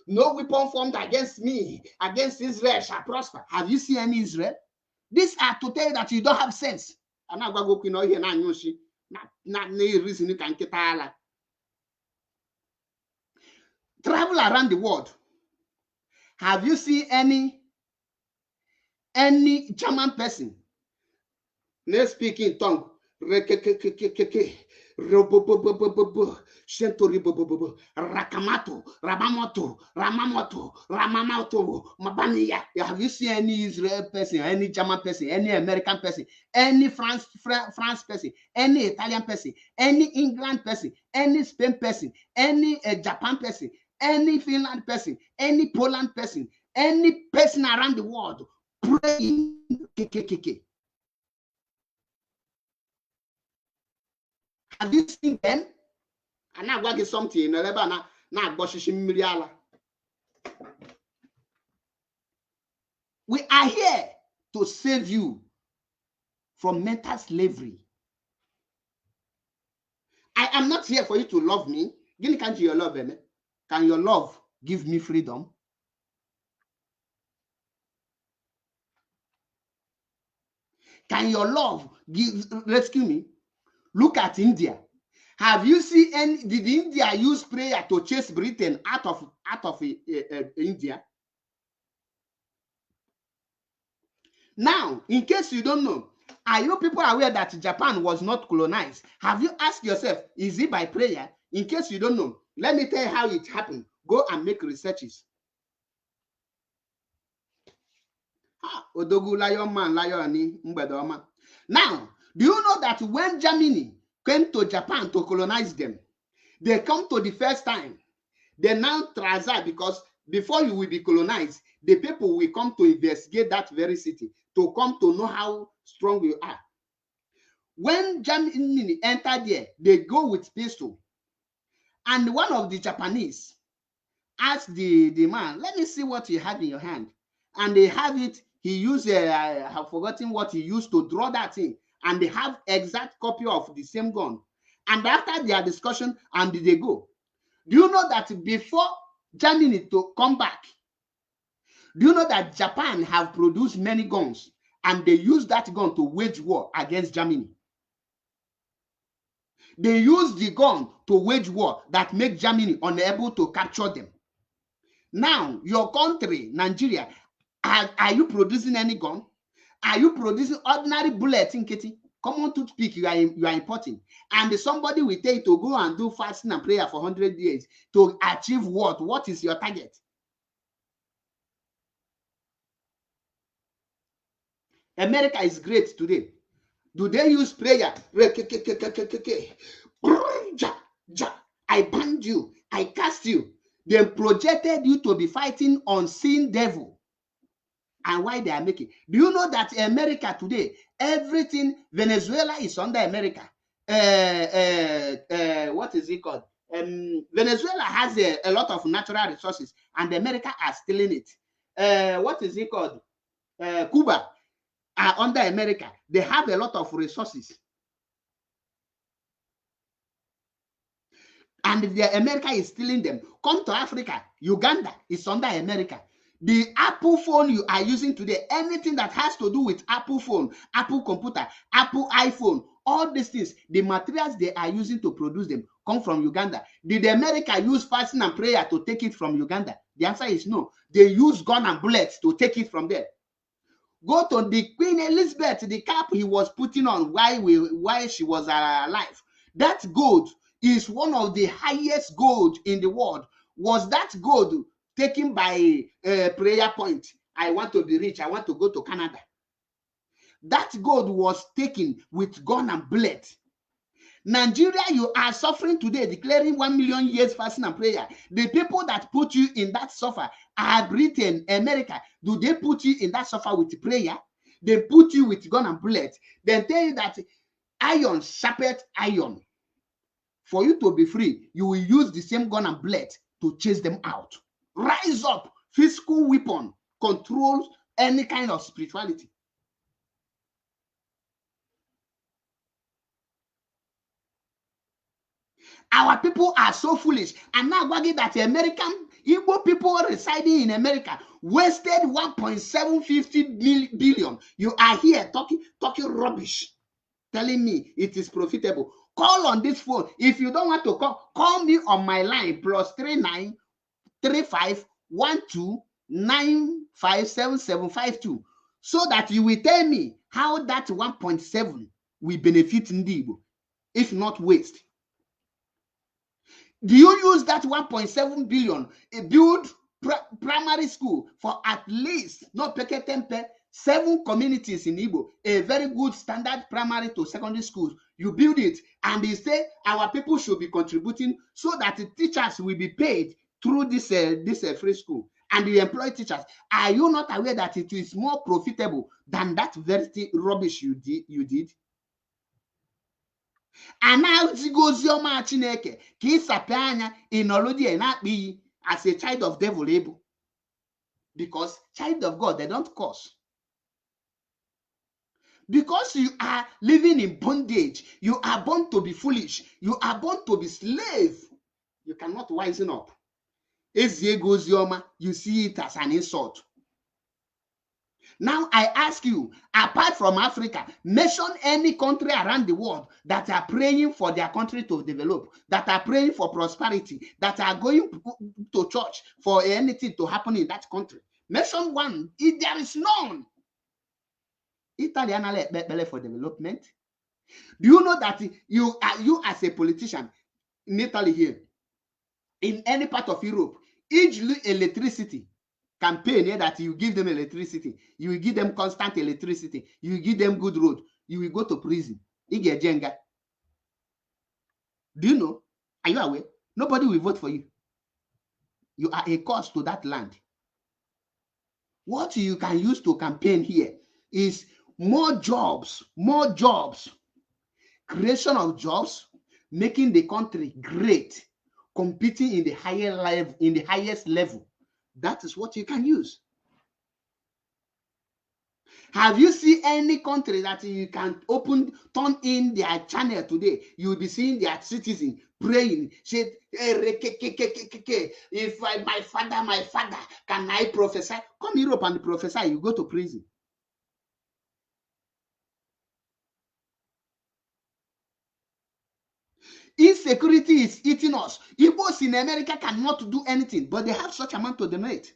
no weapon formed against me, against Israel shall prosper? Have you seen any Israel? These are to tell you that you don't have sense. I'm not going to go here now. Not reason you can get all. Travel around the world. Have you seen any German person? Let's speak in tongue. Rakamato, Ramamoto, Mabania. Have you seen any Israel person, any German person, any American person, any France person, any Italian person, any England person, any Spain person, any Japan person, any Finland person, any Poland person, any person around the world praying? Have you seen them? And now get something in the We are here to save you from mental slavery. I am not here for you to love me. Can't you love me? Can your love give me freedom? Can your love rescue me? Look at India. Have you seen any? Did India use prayer to chase Britain out of India? Now, in case you don't know, are you people aware that Japan was not colonized? Have you asked yourself, is it by prayer? In case you don't know, let me tell you how it happened. Go and make researches. Odogu lion man, lion. Now, do you know that when Germany came to Japan to colonize them, they come to the first time. They now transact, because before you will be colonized, the people will come to investigate that very city, to come to know how strong you are. When Germany entered there, they go with pistol And one of the Japanese asked the man, let me see what you have in your hand. And they have it. He used, I have forgotten what he used to draw that thing. And they have exact copy of the same gun. And after their discussion, and they go. Do you know that before Germany to come back, do you know that Japan have produced many guns and they use that gun to wage war against Germany? They use the gun to wage war that make Germany unable to capture them. Now, your country, Nigeria, are you producing any gun? Are you producing ordinary bullets in Kitty? Common toothpick you are importing. And somebody will tell you to go and do fasting and prayer for 100 days to achieve what? What is your target? America is great today. Do they use prayer? I banned you. I cast you. They projected you to be fighting unseen devil. And why they are making? Do you know that America today, everything, Venezuela is under America. What is it called? Venezuela has a lot of natural resources, and America are stealing it. What is it called? Cuba are under America. They have a lot of resources. And America is stealing them. Come to Africa, Uganda is under America. The Apple phone you are using today, anything that has to do with Apple phone, Apple computer, Apple iPhone, all these things, the materials they are using to produce them come from Uganda. Did America use fasting and prayer to take it from Uganda? The answer is no. They use gun and bullets to take it from there. Go to the Queen Elizabeth, the cap he was putting on while she was alive. That gold is one of the highest gold in the world. Was that gold taken by a prayer point? I want to be rich. I want to go to Canada. That gold was taken with gun and bullet. Nigeria, you are suffering today, declaring 1 million years fasting and prayer. The people that put you in that suffer are Britain, America. Do they put you in that suffer with prayer? They put you with gun and bullet. Then tell you that iron sharpens iron. For you to be free, you will use the same gun and bullet to chase them out. Rise up, physical weapon controls any kind of spirituality. Our people are so foolish. And now wagging that American Igbo people residing in America wasted 1.750 billion. You are here talking rubbish, telling me it is profitable. Call on this phone. If you don't want to call me on my line +39 35 12 957752, so that you will tell me how that 1.7 will benefit Ndi Igbo, if not waste. Do you use that 1.7 billion build primary school for at least not tempe 7 communities in Igbo, a very good standard primary to secondary schools? You build it, and they say our people should be contributing so that the teachers will be paid through this free school, and you employ teachers. Are you not aware that it is more profitable than that very rubbish you did? And now it goes your Chineke, Kisapanya in Olodi and as a child of devil able. Because child of God, they don't curse. Because you are living in bondage, you are born to be foolish, you are born to be slave. You cannot wisen up. Ezie goes Yoma, you see it as an insult. Now I ask you, apart from Africa, mention any country around the world that are praying for their country to develop, that are praying for prosperity, that are going to church for anything to happen in that country. Mention one. If there is none. Italy for development. Do you know that you as a politician in Italy here, in any part of Europe, each electricity campaign that you give them electricity, you will give them constant electricity, you will give them good road, you will go to prison. Do you know? Are you aware? Nobody will vote for you. You are a cost to that land. What you can use to campaign here is more jobs, creation of jobs, making the country great, competing in the higher level, in the highest level. That is what you can use. Have you seen any country that you can turn in their channel today? You will be seeing their citizens praying, say, if my father, can I prophesy? Come Europe and prophesy, you go to prison. Insecurity is eating us. Igbos in America cannot do anything, but they have such amount to donate.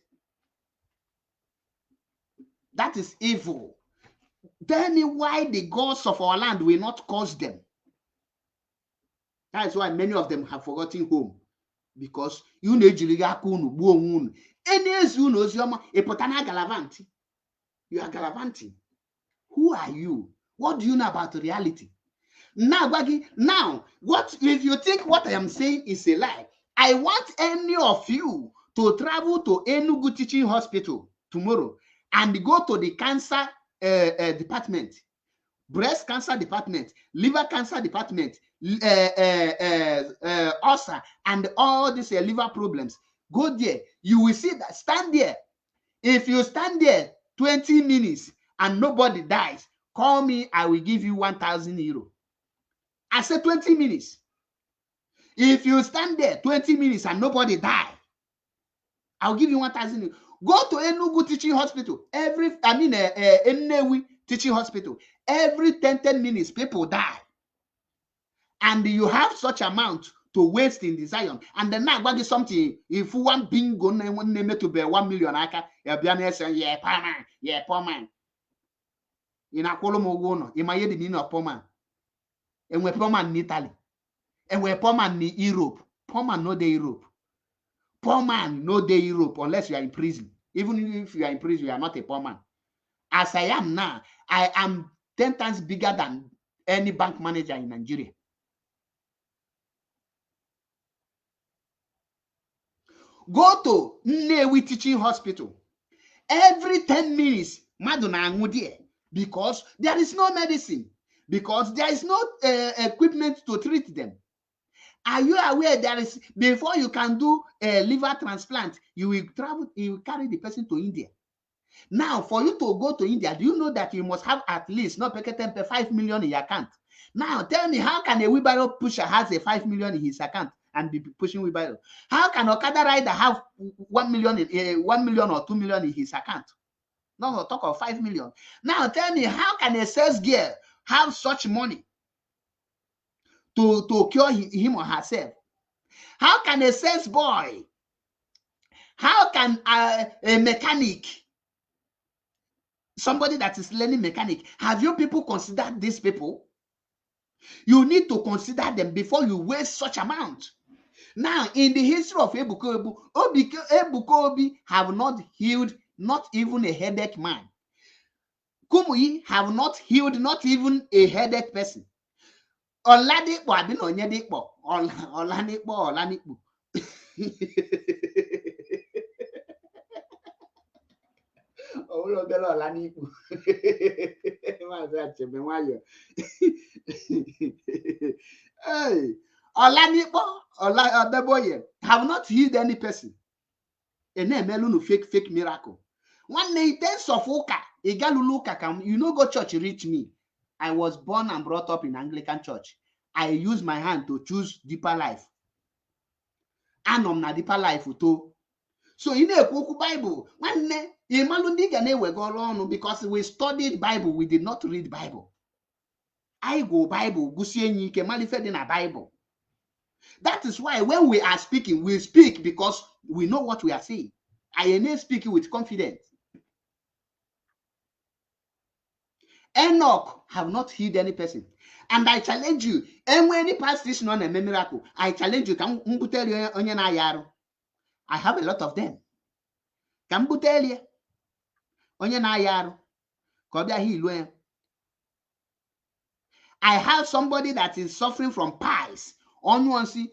That is evil. Tell me why the gods of our land will not curse them. That is why many of them have forgotten home. Because you know you are galavanting. Who are you? What do you know about reality? Now, what if you think what I am saying is a lie? I want any of you to travel to Enugu Teaching Hospital tomorrow and go to the cancer department, breast cancer department, liver cancer department, ulcer, and all these liver problems. Go there. You will see that. Stand there. If you stand there 20 minutes and nobody dies, call me. I will give you 1,000 euro. I said 20 minutes. If you stand there 20 minutes and nobody dies, I'll give you 1,000 euro. Go to Enugu Teaching Hospital. Nnewi Teaching Hospital. Every 10 minutes, people die. And you have such amount to waste in the Zion. And then now, what is something? If one bingo name to be 1 million, yeah, poor man. In a column, in my the meaning of poor man. And we're poor man in Italy. And we're poor man in Europe. Poor man no day Europe. Poor man no day Europe unless you are in prison. Even if you are in prison, you are not a poor man. As I am now, I am 10 times bigger than any bank manager in Nigeria. Go to Nnewi Teaching Hospital. Every 10 minutes, because there is no medicine, because there is no equipment to treat them. Are you aware there is, before you can do a liver transplant, you will travel, you will carry the person to India. Now, for you to go to India, do you know that you must have at least not 5 million in your account? Now, tell me, how can a wheelbarrow pusher has a 5 million in his account and be pushing wheelbarrow? How can Okada rider have 1 million or 2 million in his account? No, talk of 5 million. Now, tell me, how can a sales girl have such money to cure him or herself? How can a sales boy? How can a mechanic? Somebody that is learning mechanic. Have you people considered these people? You need to consider them before you waste such amount. Now, in the history of Ebuka Obi have not healed not even a headache man. Kumuyi have not healed not even a headache person. Oladikpo abi na Onyedikpo. Oladikpo. Mazi Achebe nwayo. Hey, Oladikpo, Odeboye have not healed any person. Enemelunu fake miracle. One day, days of Uka, you know, go church reach me. I was born and brought up in Anglican church. I use my hand to choose deeper life. Anom na deeper life too. So in a Bible, one day, because we studied Bible, we did not read Bible. I go Bible, in a Bible. That is why when we are speaking, we speak because we know what we are saying. I am speaking with confidence. Enoch have not healed any person. And I challenge you, and when any past this non a miracle, I challenge you, I have a lot of them. I have somebody that is suffering from pies. On one see,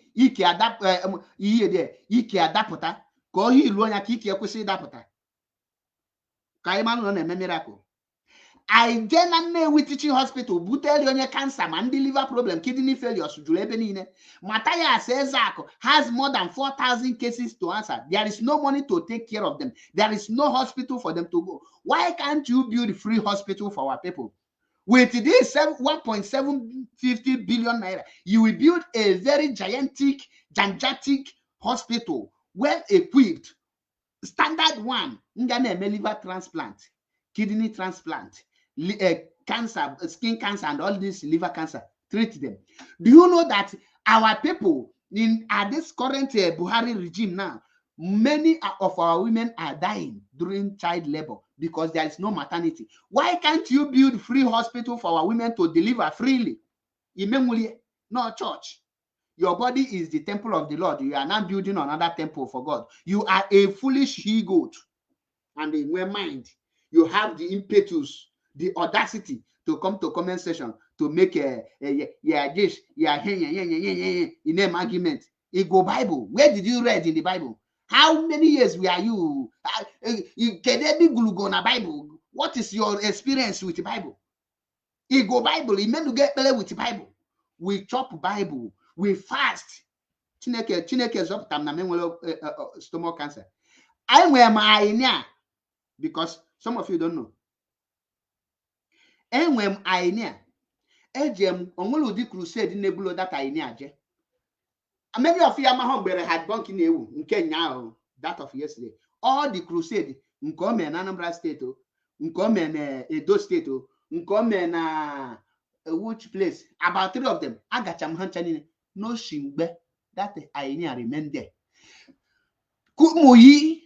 I then with teaching hospital, butel on your cancer, man, the liver problem, kidney failure, Matthias says has more than 4,000 cases to answer. There is no money to take care of them. There is no hospital for them to go. Why can't you build a free hospital for our people? With this 1.750 billion naira, you will build a very gigantic hospital, well equipped, standard one. Liver transplant, kidney transplant, cancer, skin cancer, and all this liver cancer. Treat them. Do you know that our people at this current Buhari regime now, many of our women are dying during child labor because there is no maternity? Why can't you build free hospital for our women to deliver freely? No church. Your body is the temple of the Lord. You are not building another temple for God. You are a foolish he-goat. And in your mind, you have the impetus, the audacity to come to comment section to make a name argument. It go Bible. Where did you read in the Bible? How many years were you? Bible. What is your experience with the Bible? It go Bible. It meant to get better with the Bible. We chop Bible. We fast. Chineke zoptam na menwelo stomach cancer. I wear my because some of you don't know. Enwem idea. Ejem onwelu crusade nebulo that idea je. Many of you had bunking in Kenya, that of yesterday. All the crusade, nkome in Anambra State, nkome in Edo State, nkome in which place? About 3 of them. Agacham Hanchani, no shimbe. That idea remain there. Kumuyi,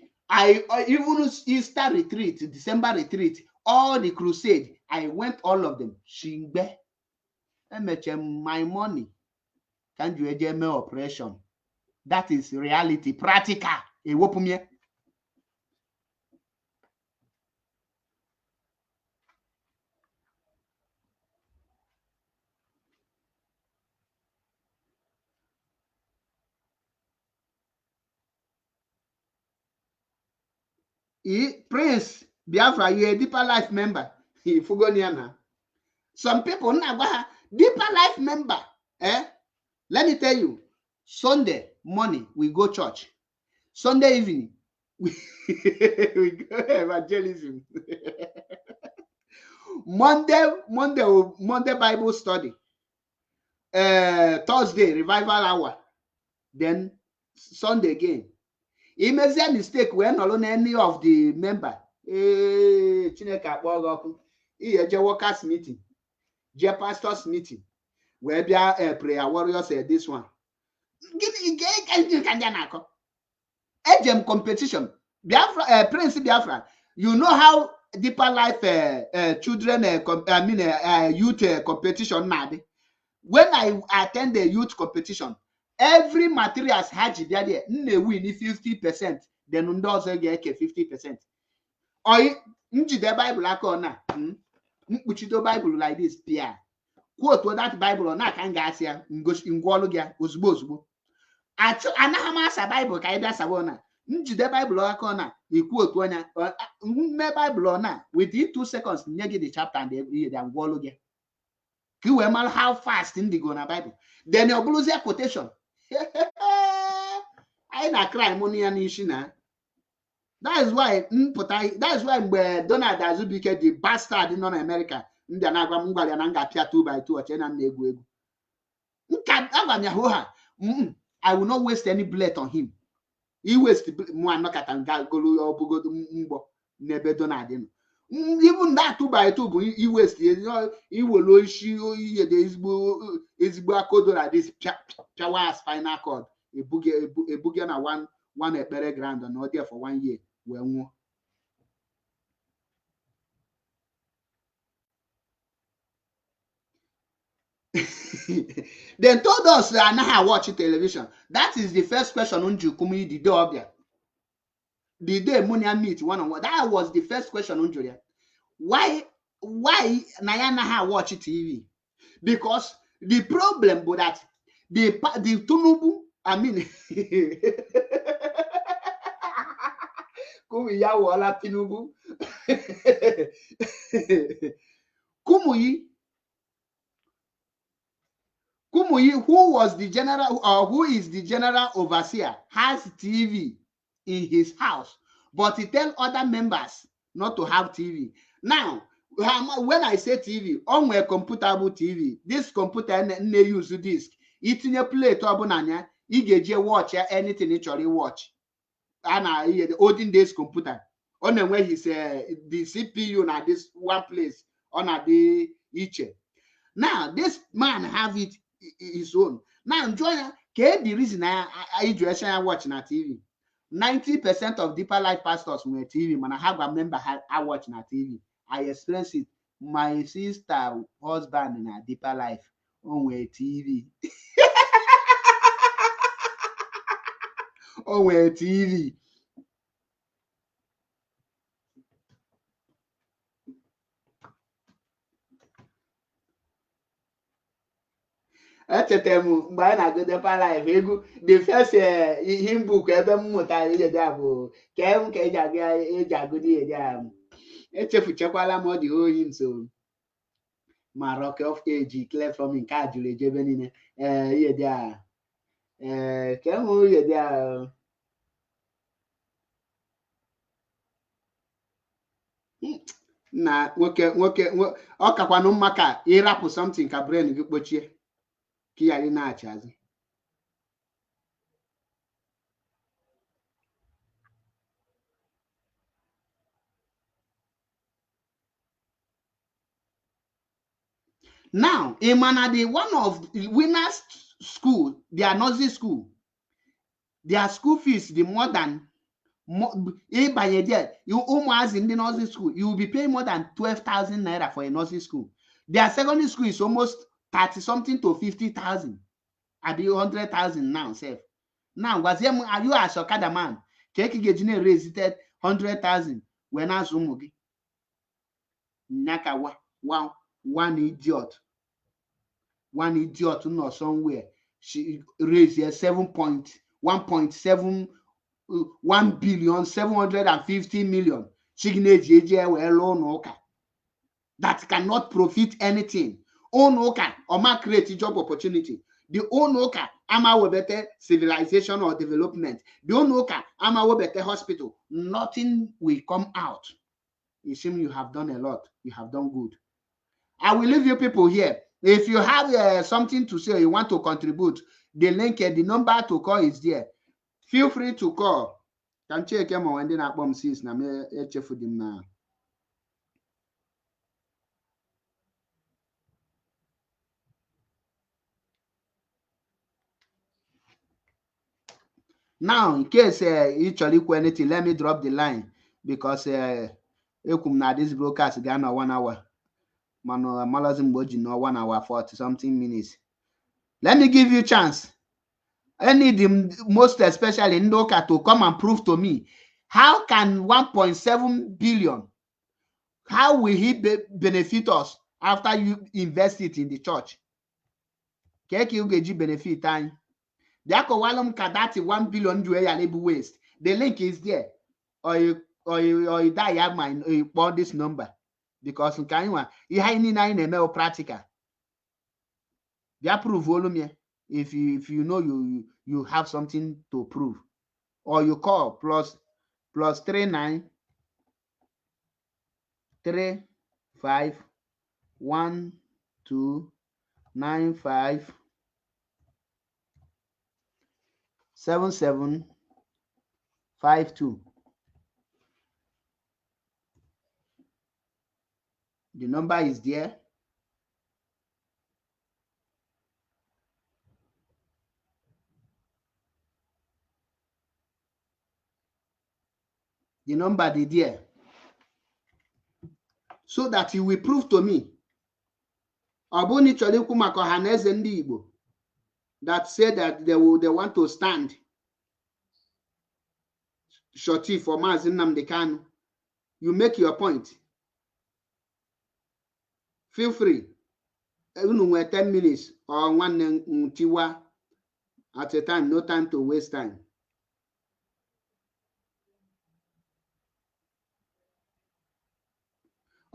even Easter retreat, December retreat, all the crusade, I went all of them. Shingbe, my money. Can't you do my operation? That is reality, practical. Prince Biafra, you're a Deeper Life member. Some people Deeper Life member. Let me tell you, Sunday morning we go church. Sunday evening we go evangelism. Monday Bible study. Thursday revival hour. Then Sunday again. He makes a mistake when alone any of the member. Workers meeting, pastors meeting, where be prayer warriors this one. Competition. Biafra, Prince Biafra. You know how Deeper Life children youth competition now. When I attend the youth competition, every materials had there win 50%, then also get 50%. Or the Bible the Bible like this, Pierre. Quote that Bible or not can gas here in Gwalogia Uzbo. Anahamasa Bible Kaida Savona. The Bible or corner, you quote one Bible or not within 2 seconds, negate the chapter and the Gwalogia. You were mal how fast in the Gona Bible. Then your blues quotation. I na cry money and ishina. That is why Donald Azubike, the bastard in America, I will not waste any blood on him. He wastes more knock at and go nebe Donald. Even that 2x2, he wastes he will this spinal cord, a boogie and one a better grand and not there for 1 year. Well, they told us that now watching television. That is the first question on Jukumi the door there. The day Munia meet one-on-one. That was the first question on Julia. Why Nayana watch TV? Because the problem with that the Tunubu, I mean Kumuyi, who was the general or who is the general overseer, has TV in his house, but he tell other members not to have TV. Now, when I say TV, on a computable TV, this computer may use disk. Itinye plate ọbụla ị ga-eji watch anything ị chọrọ watch. The olden days computer. On the way he said the CPU na this one place on the each. Now this man have it his own. Now enjoy the reason I watch na TV. 90% of Deeper Life pastors were TV. Man, I have a member I watch na TV. I experience it. My sister husband in a Deeper Life on TV. On TV. Echetara m mgbe anyị na-agụ Deeper Life egwu the first hymn book ebe m mụtara ihe dị a bụ ka eji agụdị ihe dị a echefuchekwala m ọ dị oyi nso ma Rock of Age Clear from nke a jụrụ eju ebe niile ihe dị a ka m hụ ihe dị a na nwoke ọ kakwanụ mma ka ịrapụ something ka brain gị kpochie. Now, Imanadi, one of the winners school, their nursery school, their school fees, the more than by a year, you almost in the nursery school, you will be paying more than 12,000 naira for a nursery school. Their secondary school is almost 30 something to 50,000. At the 100,000 now, safe. Now, was you as a cada man? Take a raised 100,000 when I zoom. Naka wow, one idiot know somewhere. She raised 1.7 1,750 million. That cannot profit anything. Onoka or ma create job opportunity. The Onoka ama we better civilization or development. The Onoka ama we better hospital. Nothing will come out. You seem you have done a lot. You have done good. I will leave you people here. If you have something to say or you want to contribute, the link and the number to call is there. Feel free to call. Can check them on the album sees na me for them now. Now, in case you actually anything, let me drop the line because this broadcast is 1 hour. Mano malazim boji no 1 hour 40 something minutes. Let me give you a chance. I need the most especially Ndoka to come and prove to me how can 1.7 billion, how will he benefit us after you invest it in the church? Keke ugeji benefit time. Diako walum kadati 1 billion waste. The link is there. Or you die have my this number. Because you can you practical. They prove volume if you know you have something to prove. Or you call plus 39 35 12 95 7752. The number is there. The number is there. So that you will prove to me. That said that they want to stand shorty for Mazi Nnamdi Kanu. You make your point. Feel free. Even when 10 minutes or 1 tiwa at a time, no time to waste time.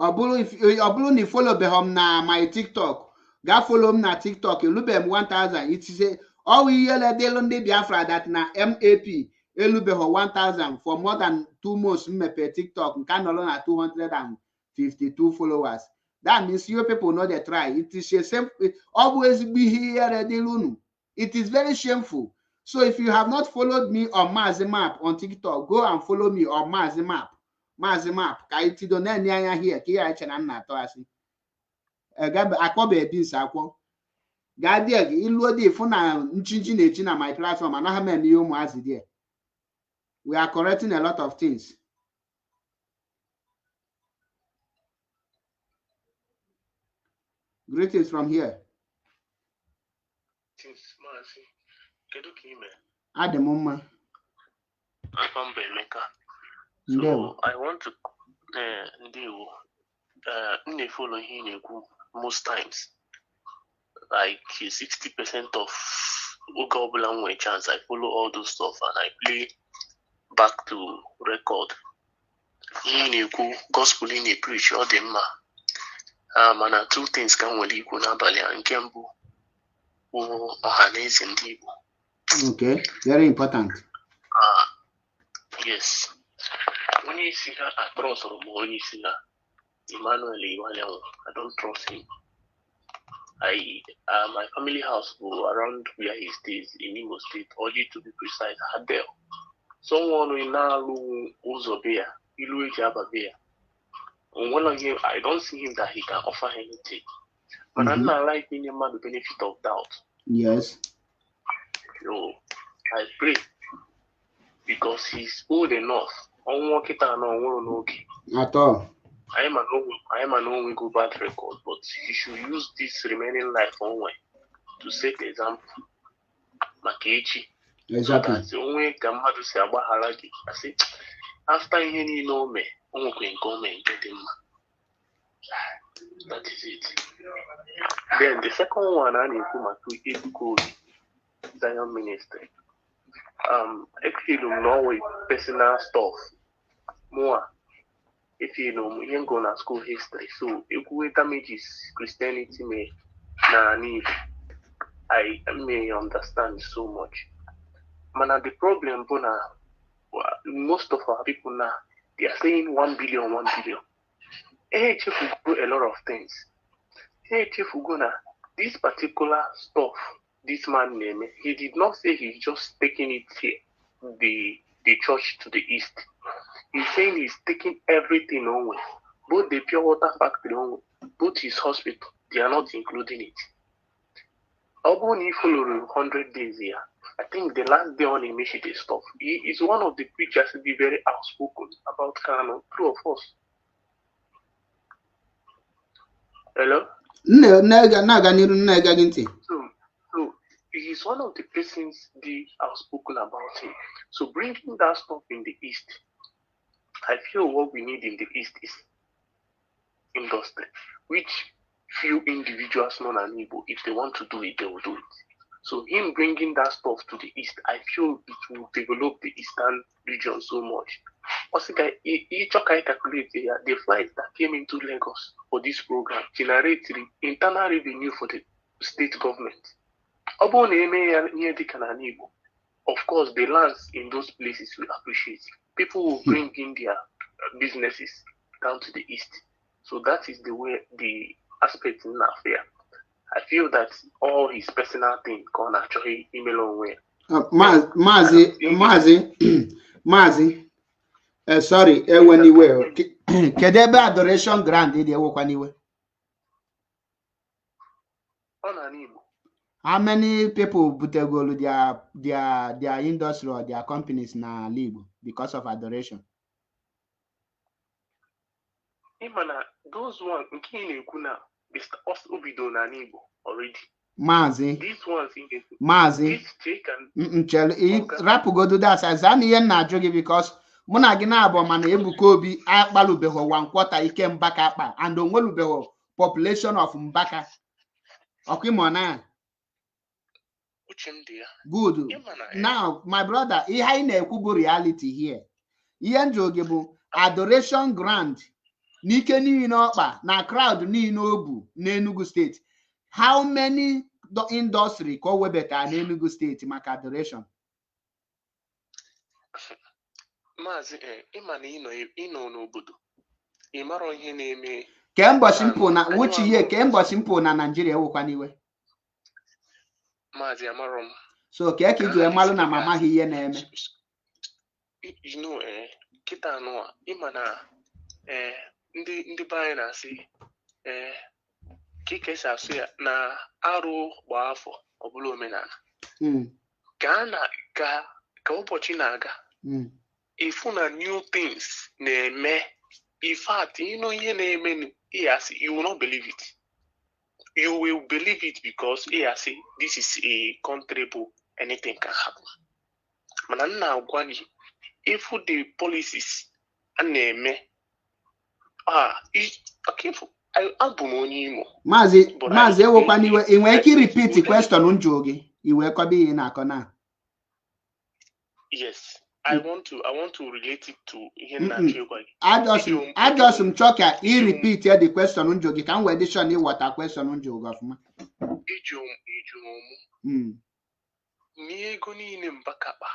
if you follow behom na my TikTok, go follow me na TikTok, you look 1,000. It is all we hear the Nnamdi Biafra that na MAP elubeho 1,000 for more than 2 months per TikTok, can alone at 252 followers. That means you people know they try. It is a same, always be here. It is very shameful. So if you have not followed me on Mazi Map on TikTok, go and follow me on Mazi Map. Mazi Map. Kaiti do na nyanya here. Kia chana na to asi. Akobe ebins akwo. Gadia ilu di funa nchinchi na-echi na my platform anaghị m eme ihe ụmụazị there. We are correcting a lot of things. Greetings from here. Ademoma. So I want to follow him most times. Like 60% of Ugobulan chance I follow all those stuff and I play back to record. Gospel in a preach or the man, two things can well equal Nabali and Kembu or Ohanes and Dibo. Okay, very important. Yes. When you see her across or when you see her, Emmanuel, I don't trust him. My family house around where he stays in Imo State, or to be precise, Hadel. Someone will now Uzobea, Ilu Jababea. And one of him, I don't see him that he can offer anything. But I'm not like being a man the benefit of doubt. Yes. So I pray because he's old enough. At all. I am an only good bad record, but he should use this remaining life only to set example. Makechi. Exactly. That's the only Gamadu say about Halagi. I say after any no me, only can come and get him. That is it. Then the second one I need to my Zion ministry. Actually, know with personal stuff more. If you know, you ain't gonna school history, so if we damages Christianity may need, I may understand so much. Man, the problem, Bona, most of our people now they are saying 1 billion, 1 billion. Hey, Chief will do a lot of things. Hey, Chief Ugona, this particular stuff, this man name, he did not say he's just taking it here, the church to the east. He's saying he's taking everything away, both the pure water factory away, both his hospital, they are not including it. Albon he followed 100 days here. I think the last day on he made it stuff. He is one of the preachers to be very outspoken about Kanu, true of us. Hello? So he is one of the persons the outspoken about him. So bringing that stuff in the east, I feel what we need in the east is industry, which few individuals non and Igbo, if they want to do it, they will do it. So him bringing that stuff to the east, I feel it will develop the eastern region so much. Also, calculate the flights that came into Lagos for this program generate the internal revenue for the state government. Of course, the lands in those places will appreciate. People will bring in their businesses down to the east. So that is the way, the aspect in that affair. I feel that all his personal thing can actually email on where. Mazi. Sorry, anyway. Kedebe adoration grant did you work anyway? How many people put a goal to their industry or their companies na legal because of adoration? Those ones they also be done already. Mazi. These ones Mazi. Rapu go do that as I'm here na jogi because Muna gina abo mana ebuko obi akpalubeho 1/4 ike Mbaka akpa and onwelubeho population of Mbaka. Okimona. Good. Now, my brother, ihe na-ekwu bụ reality here. Ihe njoge bụ adoration grant n'ike niile ọkpa na crowd niile obu n'Enugu State. How many industry ka o webata n'Enugu State maka adoration? Mazi, ịma na ịnọ n'obodo ị mara ihe na-eme. Kemgbe simple na wuchi ihe kemgbe simple na Nigeria wụkwa n'iwe. Mazi amaro m. So ka ị jụọ malụ na mama ihe na-eme. You know, kita anọ ịma na ndị be anyị na-asị ka ike si asụ ya na arụ gba afọ ọ bụla omenala. Ka ụbọchị na-aga ifu na new things na-eme. In fact, you know ihe na-eme yes, you will not believe it. You will believe it because yes, this is a country where anything can happen. Mana nna agwa gị if the policies na-eme abụ m onye Imo. Mazi ewekwa n'iwe ị nwere ike repeat question njụ gị iwe kọba ihe na-akọ na. Yes, I want to relate it to ihe na-achọ ịgwa gị. Ajọs m chọ ka ị repeat the question njụ gị ka m wee dị sure na ịghọta question njụ gị ọfụma. Iju ọmụ n'ihe ego niile mbakapa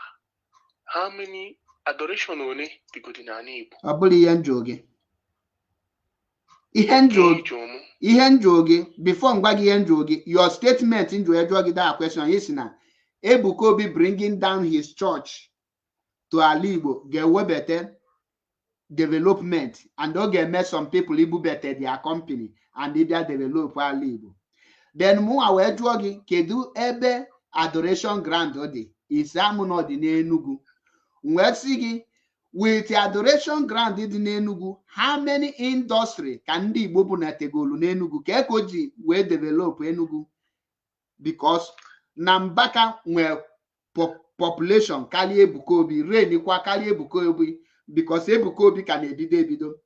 how many adoration one bigodi n'ala Igbo? Ọ bụrụ ihe njụ gị. Ihe njụ gị before ngwa gị ihe njụ gị your statement njụ ejụọ gị that question is na Ebuka Obi bringing down his church to ala Igbo ga-ewebete development and ọ ga-eme some people ibubete their company and ịbịa develop ala Igbo. Then mụnwa wee jụọ gị kedu ebe adoration ground dị Isamu na dị n'Enugu. Wee sị gị with adoration ground dị n'Enugu how many industry ka ndị Igbo bụ na tegolu n'Enugu ka eko ji wee develop Enugu because na Mbaka nwee population karịa Ebuka Obi rain kwa karịa Ebuka Obi because Ebuka Obi ka na-ebido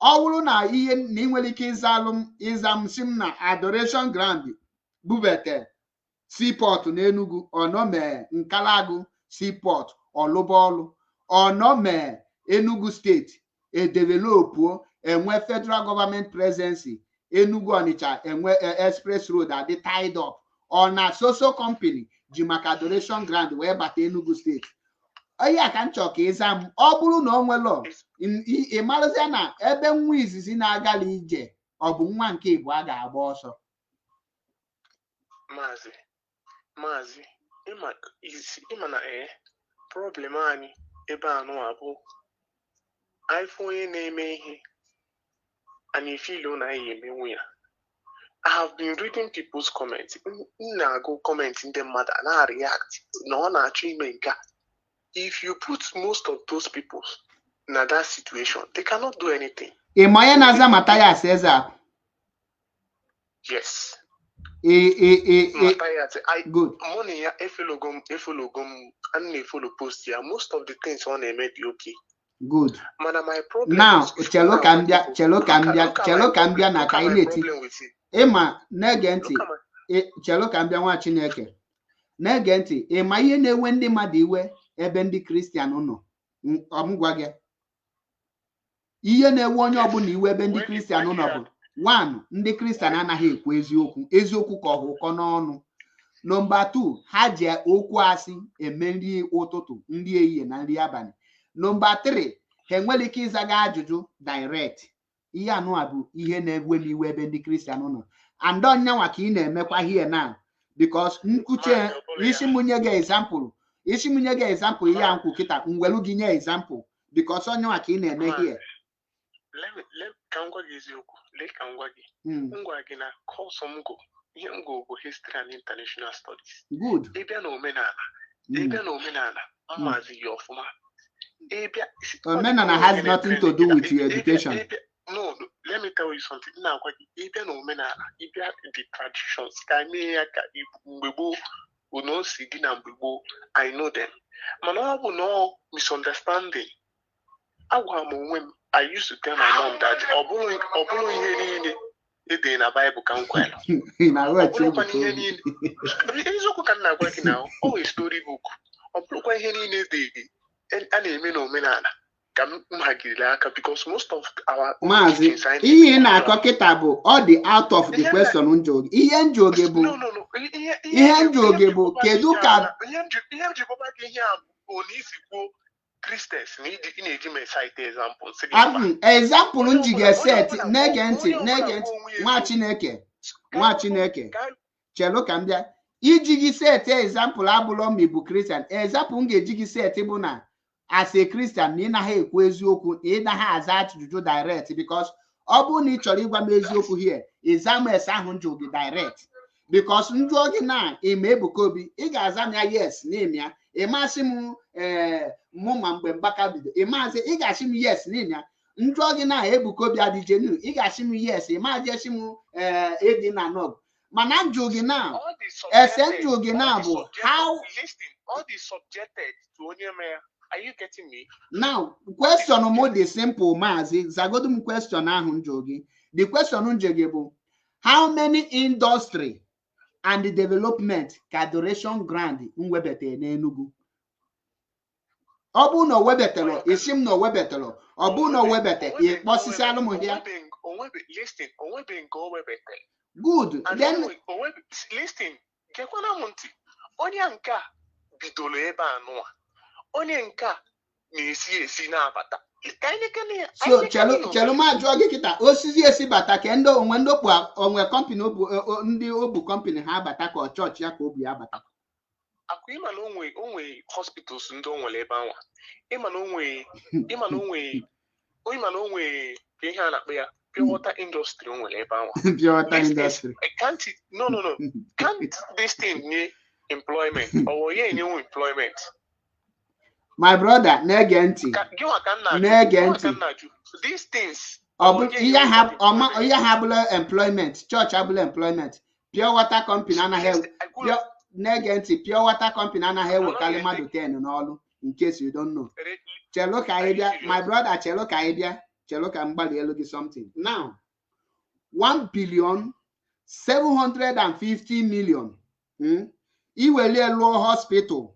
ọ bụrụ na ihe na ị nwere ike ịzam si m na adoration ground bubete seaport n'Enugu ọnọme Nkalagu seaport ọlụbọọlụ ọnọme Enugu State edevelopuo enwe federal government presence Enugu Onitsha enwe express road adị tied up ọ na social company ji maka adoration ground wee bata Enugu State. Onye aka nchọ ka ịza m ọ bụrụ na o nwelọ ị marụzia na ebe nwa izizi na-agala ije ọ bụ nwa nke Igbo a ga-agba ọsọ. Mazi ịma na problem anyị ebe anụ abụ iPhone onye na-eme ihe anyị feel na anyị emenwu ya. I have been reading people's comments. Na-agụ comments ndị mmadụ na-react na ọ na-achọ ime nke. If you put most of those people in that situation, they cannot do anything. Imaya naza Matthias says that. Yes. Matthias, good. Money efologum and follow post here. Most of the things on a made okay. Good. Mana my problem now, Chelo Cambia na kaineti. Ema negenti. Chelo Cambia nwa Chineke. Negenti. Ema ihe na-ewe ndị mmadụ iwe ebe ndị Kristian nọ. Ọmụgwa gị. Ihe na-ewe onye ọbụla iwe ebe ndị Kristian nọ bụ one, ndị Kristian anaghị ekwu eziokwu ka ọhụkọ n'ọnụ. Number 2, ha ji okwu asị eme nri ụtụtụ, nri ehihie na nri abalị. Number 3, ha enwere ike ịzaga ajụjụ direct. Ihe anụ a bụ ihe na-ewe n'iwe ebe ndị Kristian nọ. And onyanwa ka ị na-emekwa here now because nkuche isi munye gị example ihe a nkwu kịta mwelu gị nye example because onyanwa ka ị na-eme here. Ka ngwa gị eziokwu ka ngwa gị ngwa gị na course ihe m go bụ history and international studies. Good. Ịbịa na omenala mmazi ya ọfụma. Omenala has nothing to do with your education. No, let me tell you something. Now, ịbịa na omenala, ịbịa the traditions ka mee ya ka mgbe gboo uno si dị na mgbe gboo, I know them. Mana ọ bụ no misunderstanding. Agwa m onwe m, I used to tell my mom that ọ bụrụ ihe niile ede na Bible ka m kwere. Eziokwu ka m na-agwa gị na ọ story book. Ọ bụrụkwa ihe niile ede a na-eme n'omenala because most of our Mazi, ihe na-akọ kịta bụ all the out of the question njoge. Ihe njoge bụ ihe njoge bụ kedu ka example njige set na-ege ntị nwa Chineke chelu ka m bịa iji gị set example abụlọ ma ịbụ Christian example m ga-eji gị set bụ na as a Christian na ị naghị ekwu eziokwu ị naghị aza ajụjụ direct because ọ bụrụ na ị chọrọ ịgwa m eziokwu here exames ahụ njụ gị direct because njụọ gị na ime Ebuka Obi ị ga-aza m ya yes n'ime ya ịmasị m mụ ma mgbe mgbaka bido ịmazi ị ga-asị m yes n'ime ya njụọ gị na Ebuka Obi adịje nu ị ga-asị m yes ịmazi esi m edi na nog mana njụ gị na ese njụ gị na bụ how all the subjected to onye mere. Are you getting me? Now, question more the simple Mazi. Zagodum question ahụ njogi. The question njogi bụ how many industry and the development ka duration grant nwebete n'Enugu? Ọ bụ na webetelo, isim na webetelo. Ọ bụ na webete, ikposisi alụmụ ya. Listen, onwebe nke webete. Good. Then listen, kekwana m ntị. Onye nke a bidoro ebe anụwa. Onye nke a na-esi na-abata. So chelu ma jụọ gị kịta osisi esi bata ka ndị onwe ndị okpu onwe company ndị obu company ha abata ka chọọchị ya ka obu ya abata. Akụ ịma na onwe hospitals ndị onwere ebe anwa. Ịma na onwe ihe a na-akpọ ya pure water industry onwere ebe anwa. Pure water industry. Can't this thing need employment or ye new employment? My brother, na-ege ntị. These things. Ihe habụla employment, church habụla employment. Pure water company anaghị na-ege ntị. Pure water company anaghị ewekarị mmadụ 10 n'ọlụ. In case you don't know. Chelo ka anyị bịa, my brother, chelo ka anyị bịa. Chelo ka mgbali elu gị something. Now, 1,750 million. Iweli elu hospital.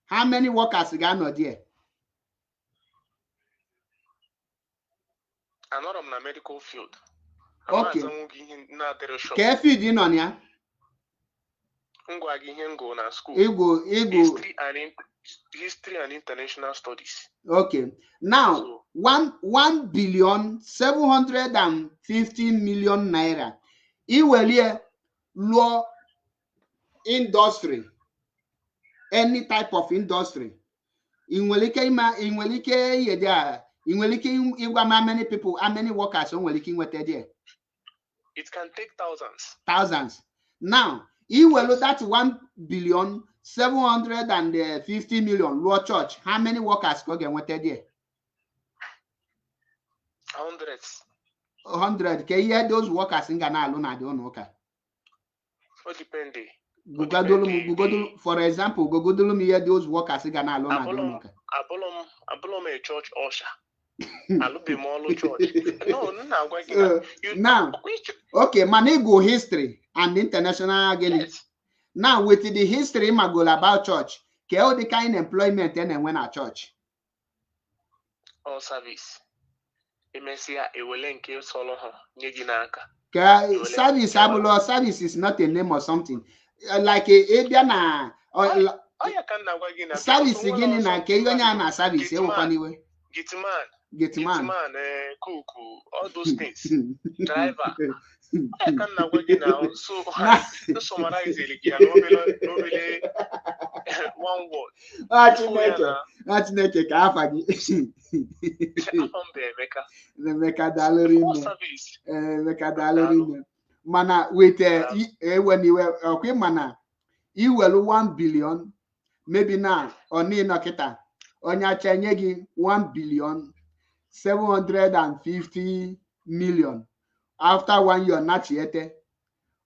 How many workers are there? I'm not on the medical field. Okay. What field you on ya? Go na school. History and international studies. Okay. Now, so, 1,750 million naira. Iwelie law industry. Any type of industry. In Welike, how many people, how many workers on Welike were there? It can take thousands. Thousands. Now, you will look at 1,750 million law church. How many workers go get were there? Hundreds. 100. Can you hear those workers in Ghana alone? I don't know. Okay. What depends? For example, Gogodulu me those workers in Ghana alone. Abolom a church usher. I'll be more church. No. Now, okay, Manego history and international again. Yes. Now, with the history, my goal about church, all the kind of employment and when at church. All service. Service is not a name or something. Like a service again in a Kenya service. Gitman, cook, all those things. Driver. I can now go now. So to summarize it, one word. That's not a café. Mana with when you were okay, mana you will 1 billion, maybe now or near Naketa. On your Chanyegi 1,750 million. After 1 year, not yet.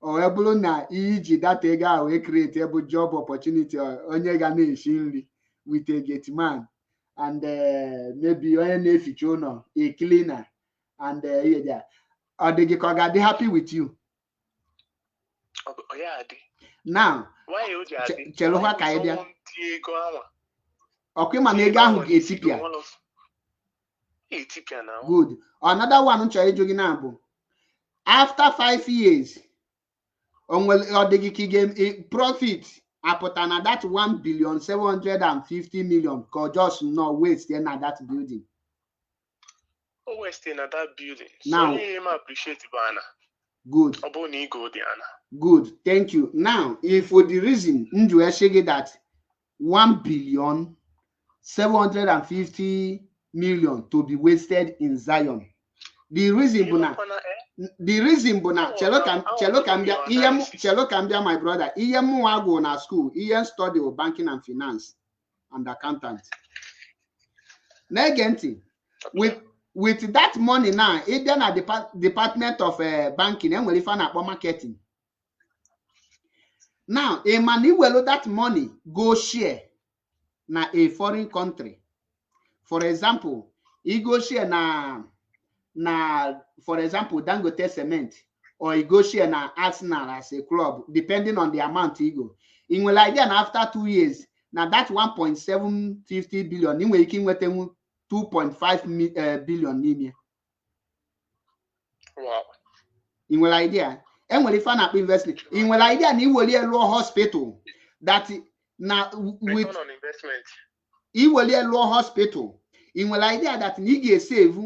Or able na EG that ega we create able job opportunity or onyega nation with a gate man and maybe a future a cleaner and yeah. Or they get happy with you. Oh yeah. Now, why you Cheloha Kaidia? Okay, Manega Ethiopia. Good. Another one after 5 years, on the game profit apotana that 1,750,000,000 because just no waste then at that building. Oh, waste in that building. Now, so you appreciate Bana. Good. Good. Thank you. Now, if for the reason that 1,750,000,000 to be wasted in Zion. The reason buna chelo cambia my brother. Iye go na school. Iye study of banking and finance and accountant. Negenti with that money now, it then at the department of banking and will find about marketing. Now, a man will that money go share na a foreign country. For example, he go share na for example Dangote Cement, or he go share na Arsenal as a club, depending on the amount he go. In will idea after 2 years, now that 1.750 billion, in will you with 2.5 billion. Wow. In will idea, and when you find up investment, in will idea ni will a law hospital that now with on investment. He will a law hospital. In will idea that Nige save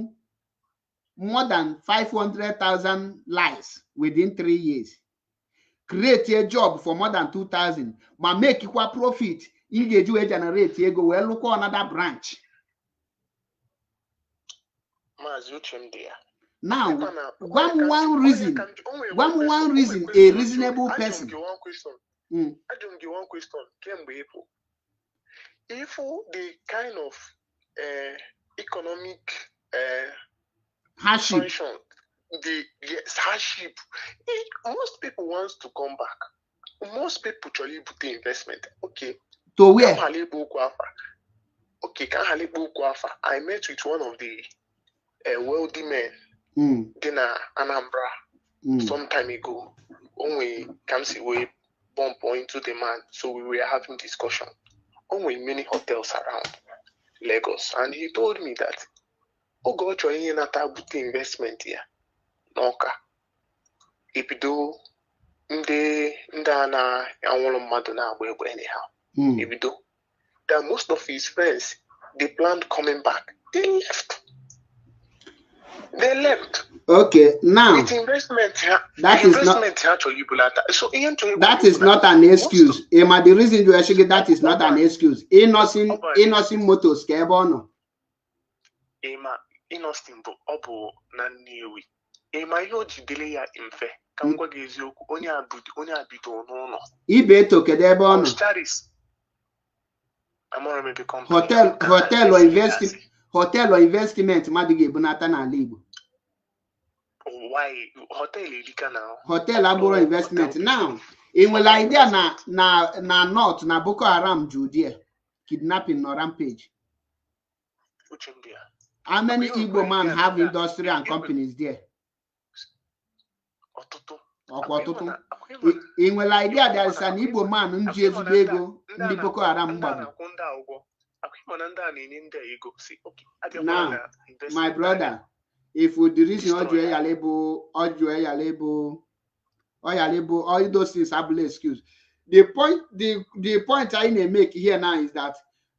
more than 500,000 lives within 3 years. Create a job for more than 2,000, but make equal profit. Engage you generate you go well look another branch. Now, one reason, a reasonable person. I don't give one question. If the kind of economic hardship, hardship, most people wants to come back. Most people actually put the investment. Okay. To where? Okay, I met with one of the wealthy men in Anambra some time ago. When we comes away, bump into the man, so we were having discussion. Only many hotels around Lagos, and he told me that God, you're not able to investment here. Noka. If you do, anyhow. If you do, that most of his friends they planned coming back. They left. Okay, now with investment, that is not an excuse. The reason you actually that is not an excuse. Innocent motors, Kebono. Innocent obo na Nnewi. Yo jidele ya mfe. Ka ngwa gị eziokwu onye abido n'ụlọ. Ibe to kedebe ọnụ. Hotel or investment mmadụ ga-ebunata n'ala Igbo. Why hotel elika now? Hotel abụrụ investment. Now, ị nwere idea na North na Boko Haram Judea kidnapping no rampage. How many Igbo men have industry and companies there? Ọtụtụ. Ị nwere idea there is an Igbo man nji ezigbo ego ndị Boko Haram gbagbu. Now, my brother, if we the reason all those things have excuse. The point I make here now is that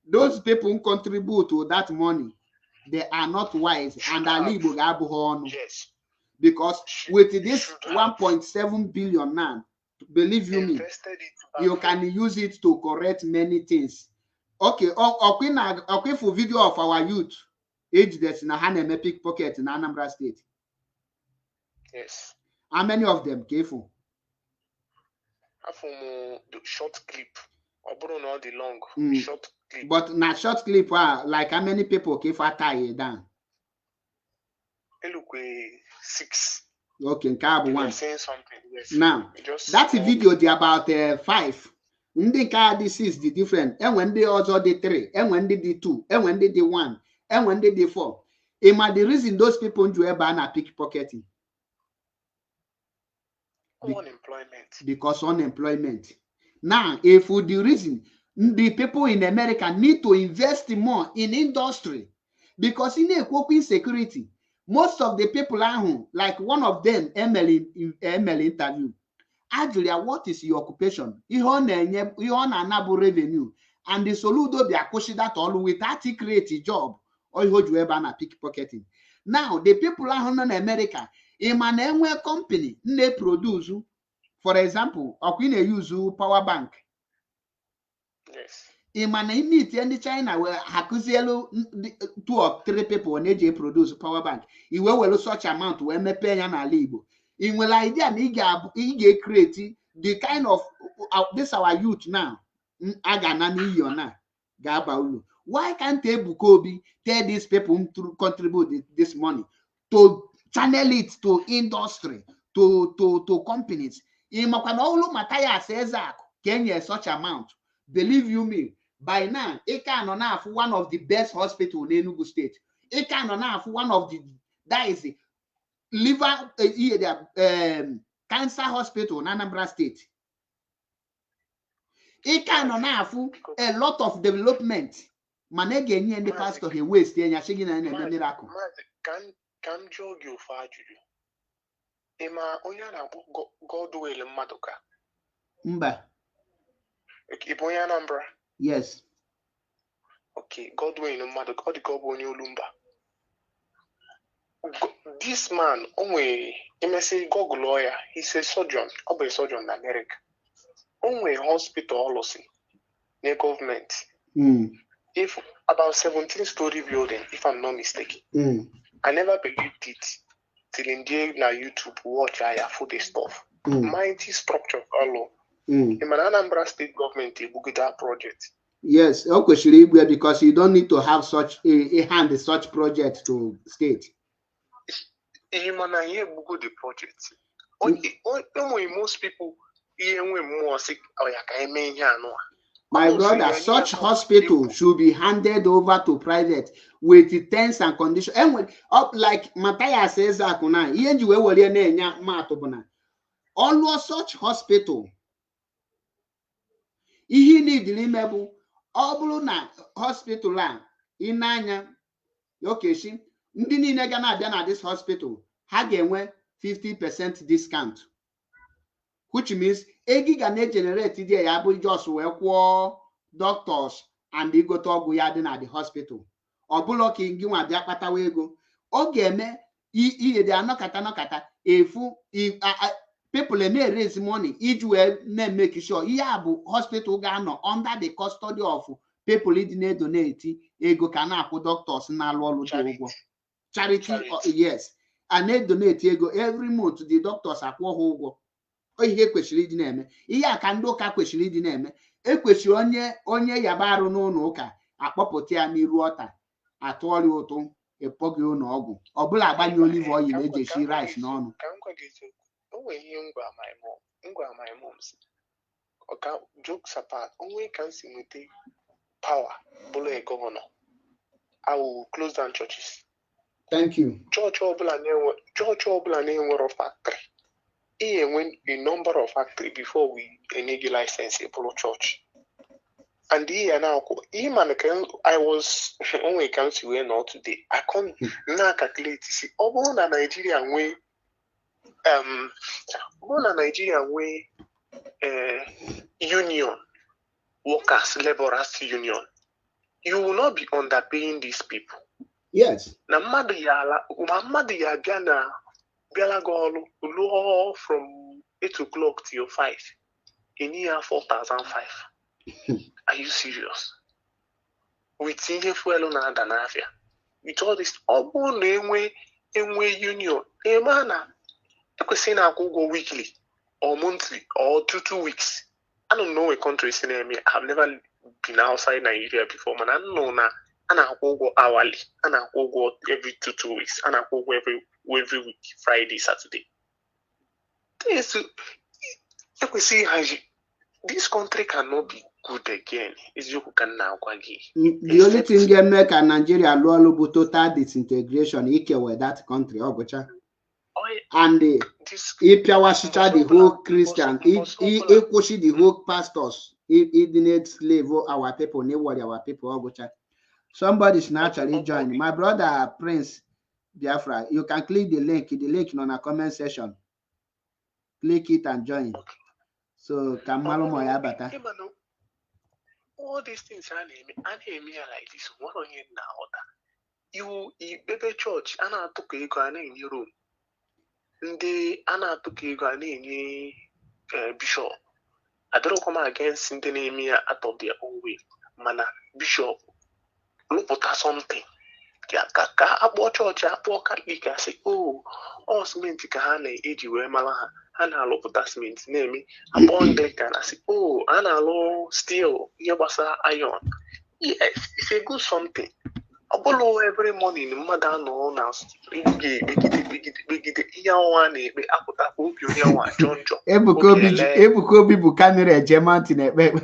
those people who contribute to that money, they are not wise and yes. Because with this 1.7 billion now, believe you me, you can use it to correct many things. Okay, okay for video of our youth age that's in a hand pickpocket in Anambra State. Yes. How many of them careful? From the short clip. Or not the long short clip. But not short clip, like how many people careful tie down? Look, 6. Okay, cab one. Saying something. Yes. Now that's a video about 5. Ndị ka dị 6 dị different. Enwe ndị ọzọ dị 3. Enwe ndị dị 2. Enwe ndị dị 1. Enwe ndị dị 4. The reason those people do ebe a na pickpocketing. Unemployment. Because unemployment. Now, if the reason the people in America need to invest more in industry, because in a insecurity, most of the people are home, like one of them, ML interview. Actually, what is your occupation? You on revenue, and the soludo be akushi that all without create a job or you do ever pickpocketing. Now the people are in America. In an company, they produce, for example, or when they use power bank. Yes. In meet in China where Hakuzielo 2 or 3 people when they produce power bank. You will such amount to pay an alibo. In will idea he create the kind of this our youth now. Why can't they Bukobi tell these people to contribute this money to channel it to industry, to companies? In Makanolo Mataya says Kenya such amount. Believe you me, by now, it can have one of the best hospitals in Enugu State. It can have one of the that is liver cancer hospital in Anambra State. It can have a lot of development. Manege and the pastor he waste and yashigin and a miracle. Can jog you for you? Emma Oyana God will Madoka. Mba. Okay, Boyanambra. Yes. Okay, God will no matter God go Lumba. This man, only MSC Gog lawyer, he's a surgeon, a surgeon in America. Only hospital also, near government. If about 17-story building, if I'm not mistaken. I never believed it till in na YouTube watch I for this stuff. Mighty structure all. In Anambra state government, they book that project. Yes, okay, because you don't need to have such a hand in such project to state. The project. Most people more sick. My brother, such hospital should be handed over to private with the terms and conditions. And when like Matthias says, always such hospital. Ihe need remember all na hospital inanya yokeshi ndị niile ga na-abịa na this hospital ha ga-enwe 50% discount, which means ego ga na-generate dị ya bụ just wee kwụọ doctors and igote ọgwụ ya dị na the hospital. Ọ bụla ka gị nwa bịa kpatawa ego ọ ga-eme ihe dị anọkata efu people may raise money each way make sure bụ hospital ga-anọ under the custody of people dị donate ego ka na-akwụ doctors na-alụ ọrụ dị ụgwọ charity. Yes, and donate ego every month the doctors akwụ ha ụgwọ. Ihe kwesịrị ịdị na-eme ihe a ka ndị ụka kwesịrị ịdị na-eme. Ekwesịrị onye yaba arụ n'ụlọ ụka akpọpụta ya n'iru ọta atụọrị ụtụ ịpọghị ụlọ ọgwụ ọbụla agbanye olive oil eji esi rice n'ọnụ. My mom's okay, jokes apart, only can see with the power, bully governor. I will close down churches. Thank you. Church Oblane were a factory. He went a number of factory before we any license a polo church. And he now I was only council way now today. I can't now calculate to see all the Nigerian way. Nigeria way union workers laborers union, you will not be underpaying these people. Yes. Na mmadụ ya bịa na bịala gị ọrụ lụọ from 8 o'clock till 5 in year 4,500. Are you serious? With ihe fuelu na-ada n'afịa, with all this, ọ bụrụ na enwe union eme na ekwesịghị na-akwụ ụgwọ weekly or monthly or 2 weeks. I don't know a country in me. I've never been outside Nigeria before, man. I don't know now. I go hourly. I go every 2 weeks. I go every week, Friday, Saturday. This country cannot be good again. The only thing they make in Nigeria is total disintegration. With that country, and if you watch the whole Christian, if the whole pastors, it didn't slave our people, our people. Somebody's naturally joined. My brother Prince Biafra, you can click the link on a comment section. Click it and join. So Kamalo Moyabata. All these things are like this. One on you now. You baby church, Anna took a gun in your room. The Anna took a gun in bishop. I don't come against the name out of their own way. Mana bishop, look at something. Kaka abo church abo Catholic say oh all cement ka na eji we mara ha ha na alụpụta cement na-eme abo Anglican say oh ana alụ steel ihe gbasara iron. Yes, it's a good something. Obolo every morning mmadụ anọ na begide ihe ọnwa na-ekpe apụta obi onye nwa jonjo Ebuka Obi bụ kamera ejemanti na-ekpe ekpe.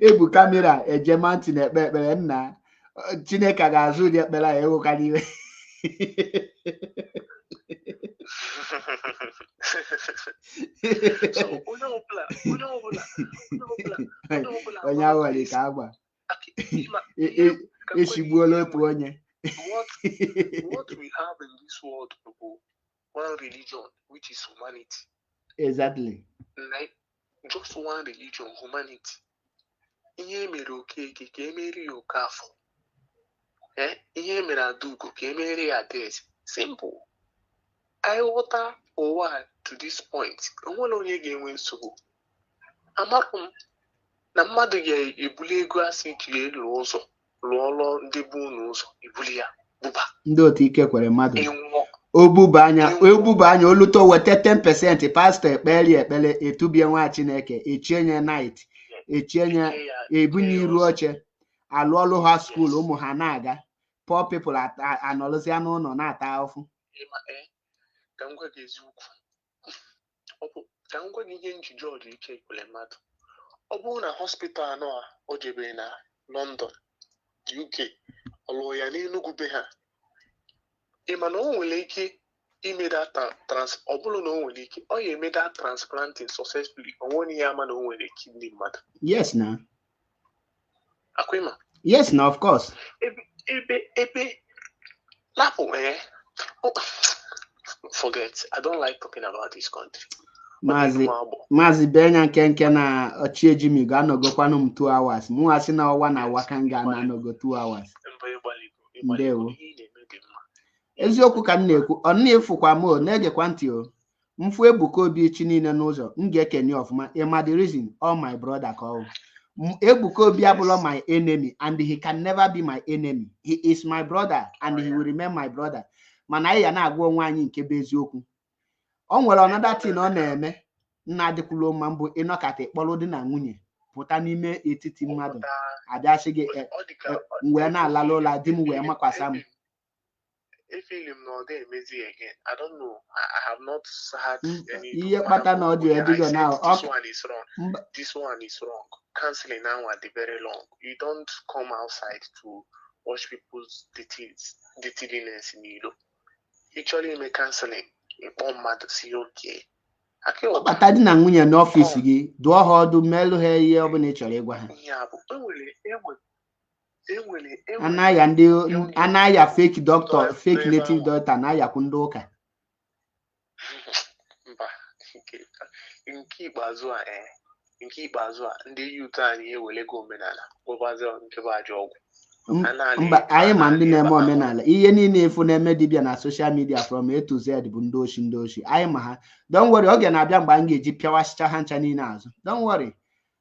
Ebu kamera ejemanti na-ekpe ekpere nna Chineke ga-azụ ụdị ekpere a ewụka n'iwe. Onye awali ka agba eshigbuola otu onye. What we have in this world, people, one religion, which is humanity. Exactly. Like just one religion, humanity. Ihe mere Okeke ka emeri ya Okafọ. Ihe mere Adugo ka emeri ya Adaeze. Simple. I water ụwa to this point. Onwere onye ga-enwe nsogbu. Amarụ m na mmadụ ga-ebuli ego asị ji elu ụzọ lụọ ọrụ ndị bụ n'ụzọ ebuli ya buba. Ndị otu ike kwere mmadụ. Obuba anya oluto weta 10% pastọ ekpere etubie nwa Chineke echenye night echenye ebunye iru oche alụ ọlụ ha school ụmụ ha na-aga poor people anọlụzia n'ụlọ na-ata ahụhụ. Ka m gwa gị eziokwu. Ka m gwa gị ihe nji George ike kwere mmadụ. Ọ bụrụ na hospital anọ a o jebere na London, UK, ọlụ ya n'Enugu be ha. Ị ma na o nwere ike ime that ọ bụrụ na o nwere ike ọ ya eme that transplanting successfully onwe ya ama na o nwere kidney mmadụ. Yes na. Akwema. Yes na, of course. Ebe lapụ forget. I don't like talking about this country. Mazi Benya nke na Ochijimi ga-anọgokwanụ m 2 hours. Mụ asị na ọwa na awa ka m ga-anọgo 2 hours. Ndewo. Eziokwu ka m na-ekwu, ọ na-efukwa m na-egekwa ntị o. Mfu Ebuka Obi chi niile n'ụzọ, m ga-ekenye ọfụma. Ịma the reason, all my brother ka ọ. Ebuka Obi abụlọ my enemy and he can never be my enemy. He is my brother and he will remain my brother. Mana anyị ya na-agwa onwe anyị nke bụ eziokwu. O nwere another thing ọ na-eme nna adịkwulo mma mbụ ịnọkata ịkpọrọ di na nwunye pụta n'ime etiti mmadụ abịasị gị wee na-alala ụla di m wee makwasa m. I don't know. I have not had any. Ihe kpata na audio edigo now. This one is wrong. Counseling now at the very long. You don't come outside to watch people's dirtiness in you. Actually, make counseling. Mmadụ si oke. Ọkpata di na nwunye n'ọfịs gị dụọ ha ọdụ melụ ha ihe ọ bụla ị chọrọ ịgwa ha. Anaya fake doctor, fake native doctor anayakwu ndị ụka. Mba, nke ikpeazụ a ndị youth anyị ewelego omenala gwabazi nke bụ ajọ ọgwụ. Mba, anyị ma ndị na-eme omenala ihe niile efu na-eme dibịa na social media from A to Z bụ ndị oshi anyị ma ha. Don't worry, oge na-abịa mgbe anyị ga-eji pịawasịcha ha ncha niile azụ. Don't worry.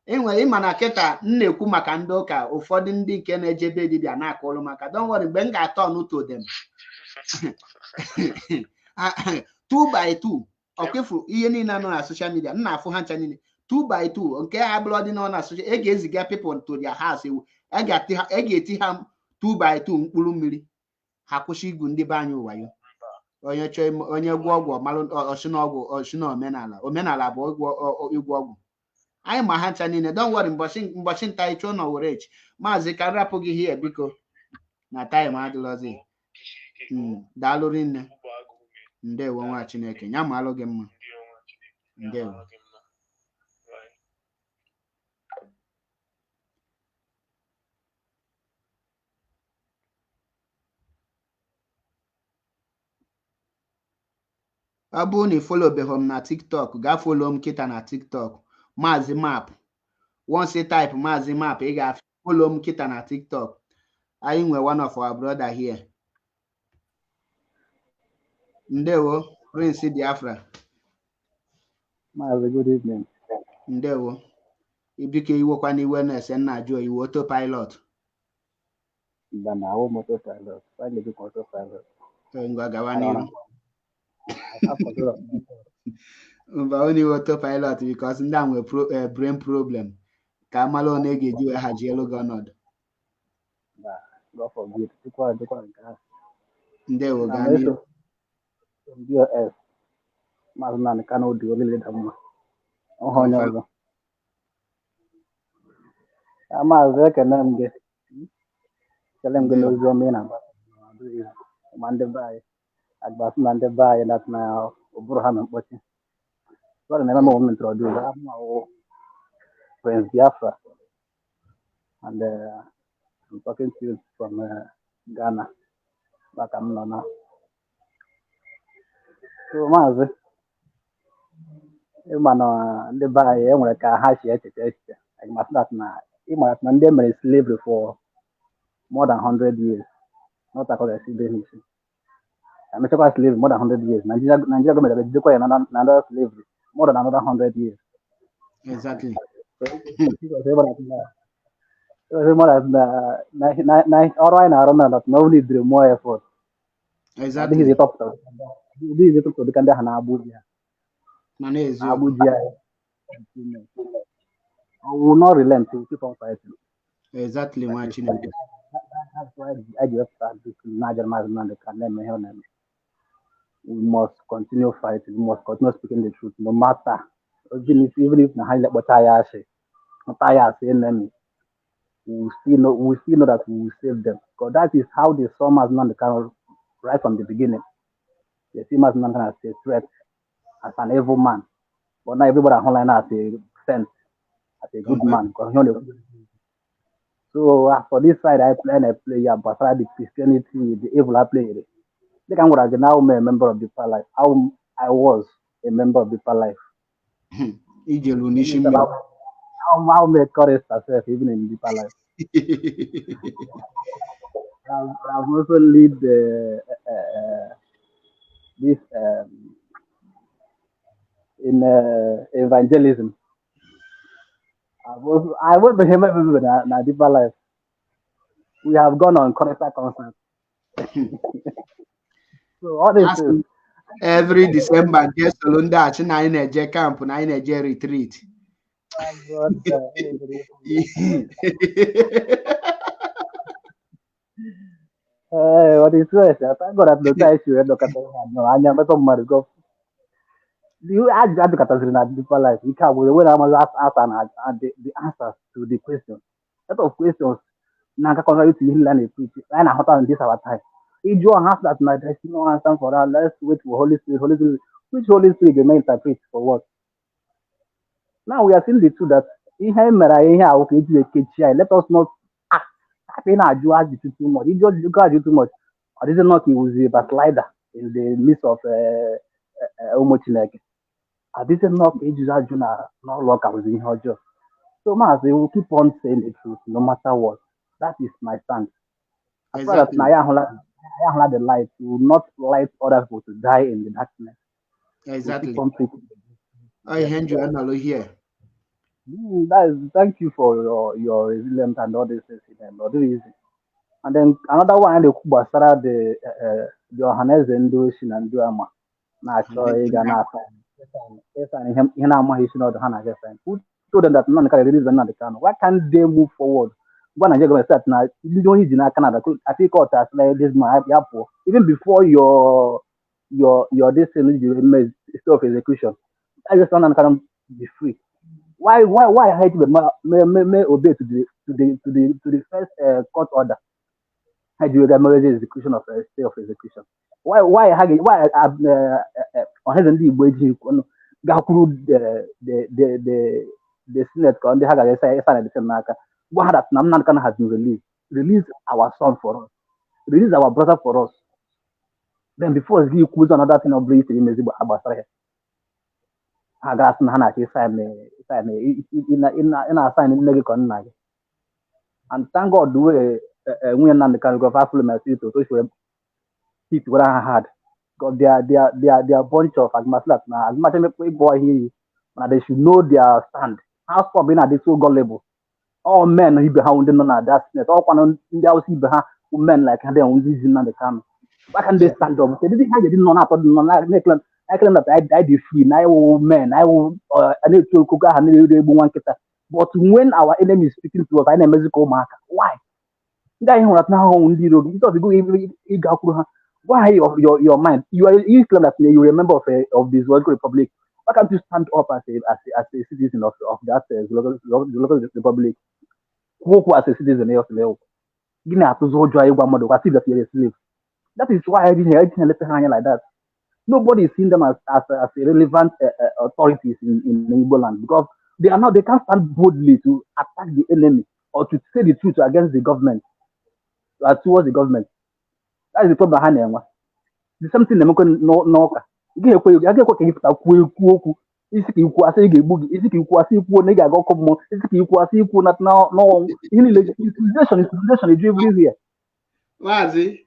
Enwere ịma na kịta na-ekwu maka ndị ụka ụfọdụ ndị nke na-ejebe dibịa na-akọ ọrụ maka don't worry mgbe m ga-atọ n'uto dem 2 by 2 ọkwefu ihe niile nọ na social media m na-afụ ha ncha niile 2 by 2 nke ha bụrụ dị na social e ga-eziga people to their house ewu e ga-eti ha 2 by 2 mkpụrụ mmiri ha kwụsị igwu ndị be anyị ụwayo onye chọọ onye gwọ ọgwụ malụ ọchịna omenala bụ ịgwọ ọgwụ anyị ma ha ncha niile don't worry mbọchị nta ịchọ na were echi maazị ka rapụ gị hie biko na time adịlọzi daalụ rinne ndewo nwa Chineke nya maalụ gị mma ndewo Ọ bụrụ na ị follow m na TikTok, gaa follow m kịta na TikTok, Mazi Map. Once you type Mazi Map, ị ga-follow m kịta na TikTok. Anyị nwere one of our brother here. Ndewo, Prince Biafra. Mazi, good evening. Ndewo. Ibike iwekwa n'iwe na-ese nna ajụ iwu autopilot. Mba na awụ autopilot. Finally, be autopilot. Ngwa gawa n'ihu. I have control of my phone. Mba only autopilot because ndị a nwere brain problem. Ka amala one ga-eji wee hajielu gị ọnọdụ. God forbid. Dịkwa nke ahụ. Ndewo gaa n'ihu. DOS. Maazị Nnamdi Kanu dị olile da mma. Ọhụ onye ọzọ. Maazị ekene m gị. Ekele m gị n'ozi ọma ị na-agba. Ma ndị be anyị. Agbasị na ndị be anyị na ụbụrụ ha na mkpọchi. Sorry, na eme m introduce. I'm Prince Biafra. And I'm talking to you from Ghana. Back I'm not. So, Maazị, ịma na ndị be anyị enwere ka ha si echiche. Ịmara na ndị mere slavery for more than 100 years. Not according to history. I'm talking slavery more than 100 years. Nigeria government has been another slavery more than another 100 years. Exactly. So, more than all right now, that no need more effort. Exactly. This is the top. This is the top of the country. Abuja. Abuja. I will not relent to keep on fighting. Exactly. That's why I just started this Niger Mazman. We must continue fighting. We must continue speaking the truth, no matter. Even if na high level tire enemy, we still know that we will save them. Because that is how the Summers man can right from the beginning. The Summers man can say threat as an evil man, but now everybody online as a saint, as a good man. So for this side, I play but for the Christianity, the evil I play. They can go now I'm a member of Deeper Life. How I was a member of Deeper Life. How make courage yourself even in Deeper Life. I've also lead this in evangelism. I work with him in Deeper Life. We have gone on Corrector concerts. So all this is every December, just Solunda, China camp, Nine retreat. What is this? I got at the time you look at I never told my go. You add that to Deeper Life. You can't when I was asked the answers to the question. A lot of questions. Naka contrary to you learn a preach. And I hope this our time. If you have that night, there's no answer for that. Let's wait for Holy Spirit. Holy Spirit. Which Holy Spirit they may interpret for what? Now we are seeing the truth that let us not act. You ask the truth too much. You just look at you too much. Or is it not he was a backslider in the midst of Omochineke? This is not not look at in her job. So Mas, they will keep on saying the truth no matter what. That is my stance. As far as I have the light, you will not light other people to die in the darkness. Exactly. I hand you another here. Thank you for your resilience and all these things. And then another one, the Kubasara, the Johannes and Dushin and Duama. Naturally, who told them that none can release another can? Why can't they move forward? One and you're start now. You don't use in Canada. I think as this man even before your destiny you of execution. I just want to be free. Why I hate may obey to the first court order? How do you get marriage execution of a stay of execution? Why hasn't the wage Gakuru the Senate on the Haga the same what that Namnan has been released. Release our son for us. Release our brother for us. Then before he could another thing of British in the Abasra. I got Hana, he signed in a sign in Negacon. And thank God, do a win and the kind of affluent to social heat what I had. Because they are bunch of Agmaslat now. As much as a boy here, they should know their stand. How for being at this so gullible. All men he behind them on that net. All one in the house he behind men like they on this in the camp. Why can they stand up? They didn't have it non up on I claim that I did free. I will men. I will I need to cook and one kita. But when our enemy is speaking to us, I never go marker. Why? That is not now on the road. Because you go why your mind? You claim that you're a member of this World Republic. Why can't you stand up as a citizen of that local republic? Who as a citizen of the Guinea to Zoja Iguamado, as if you're a slave. That is why I didn't let hang like that. Nobody is seeing them as relevant authorities in Igbo land because they can't stand boldly to attack the enemy or to say the truth against the government towards the government. That is the problem behind them. The same thing no. Isi ka ikwu asị ga-egbu gị isi ka ikwu asị ikwu na ị ga-aga ọkụ mmụọ isi ka ikwu asị ikwu na ihe niile intimidation eju everywhere. Mazi,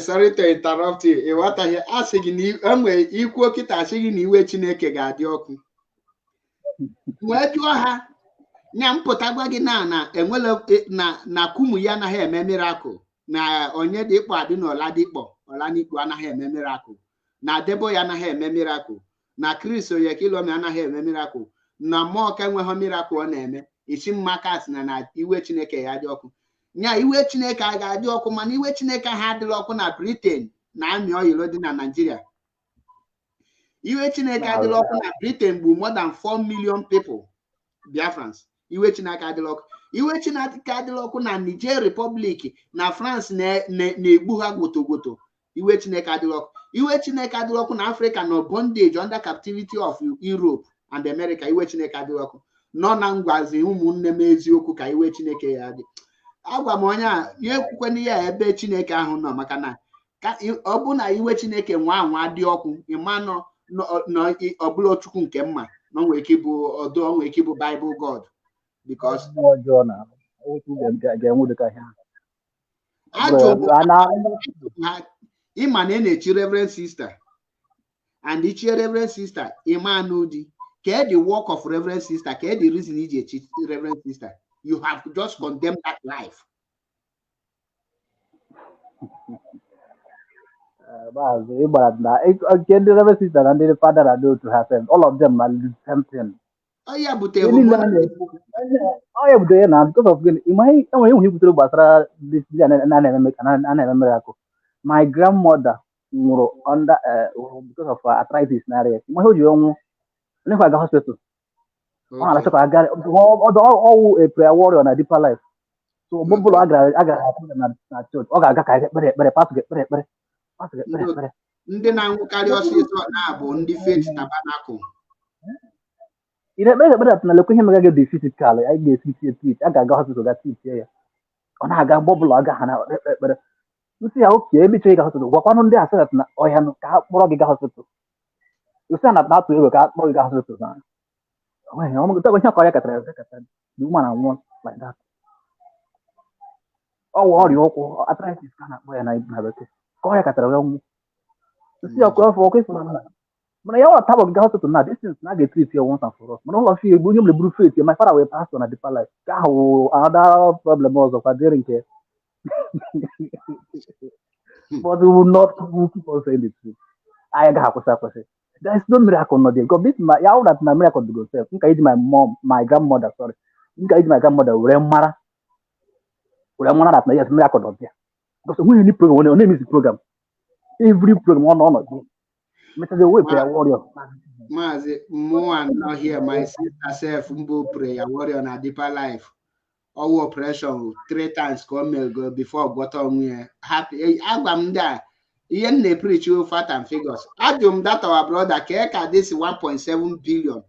sorry to interrupt you. Ịghọtaghị asị gị na enwe ikwu kịta asị gị na iwe Chineke ga-adị ọkụ. Wee jụọ ha nya mpụta gwa gị na enwela na kumu ya anaghị eme miracle na onye dị ikpọ adị n'ọla dịkpọ ọla n'ikpo anaghị eme miracle na debo ya anaghị eme miracle na Chris Oyekilomi anaghị eme miracle na mmụọ ka enweghị miracle ọ na-eme isi mmaka sị na iwe Chineke ya dị ọkụ nya iwe Chineke a ga-adị ọkụ mana iwe Chineke ha adịla ọkụ na Britain na amị oyilo dị na Nigeria. Iwe Chineke adịla ọkụ na Britain bụ more than 4 million people Biafrans. Iwe Chineke adịla ọkụ. Iwe Chineke adịla ọkụ na Niger Republic na France na-egbu ha gwotogoto. Iwe Chineke adịla ọkụ. Iwe Chineke adịla ọkụ na Africa no bondage under captivity of Europe and America. Iwe Chineke adịla ọkụ. Nọ na ngwazi ụmụnne m eziokwu ka iwe Chineke ya dị. Agwa m onye a ya ekwukwana ya ebe Chineke ahụ nọ maka na ọ bụ na iwe Chineke nwa anwa dị ọkụ ịma nọ ọbụla Chukwu nke mma na nwere ike ịbụ ọdụ nwere ike ịbụ Bible God because ịma na na-echi Reverend Sister and ichi Reverend Sister ịma n'ụdị ka the work of Reverend Sister ka the reason iji echi Reverend Sister you have to just condemn that life. The Reverend Sister and the father are due to happen. All of them are the same thing. Oh yeah, but because of miracle. My grandmother under because of arthritis in the hospital. I got all a prayer warrior on a deeper life. So Bobo I got church. But pass get ndị na-anwụkarị ọsịsọ na-abụ ndị faith tabernacle. Better na lekwe him ga dey physical I get treat I ga hospital ga treat ya ọ na-aga bọbụlụ aga ha na ekpere nsị ya oke ebe chọrọ ịga hospital gwakwanụ ndị asị na ọhịa nụ ka ha kpọrọ gị ga hospital nsị na atụ ego ka ha kpọrọ gị ga hospital na ọhịa ọmụ gụta onye kọrọ ya katara the woman and one like that ọrịa ụkwụ arthritis ka na-akpọ ya na bekee kọrọ ya katara ya nwụ nsị ya ọkụ afọ ọkụ ịfụna mana ya ọ tabọ ga hospital na distance na ga treat you once and for all mana ụlọ fi egbu onye mleburu faith my father were pastor na deeper life ka ahụ another problem ọzọ kwa dịrị nke but we will not keep on saying the truth I ga akwụsị there is no miracle not there because this ya all that na miracle to go self nka iji my grandmother sorry nka iji my grandmother were mara that na yes miracle not there because when any program when name is program every program on Mr. The way prayer warrior. Mazi, more not here. My sister self mbo prayer warrior na deeper life. All operation 3 times come go before bottom we happy. Agam da. Yen ne preach you fat and figures. Adum that our brother ke this 1.7 billion.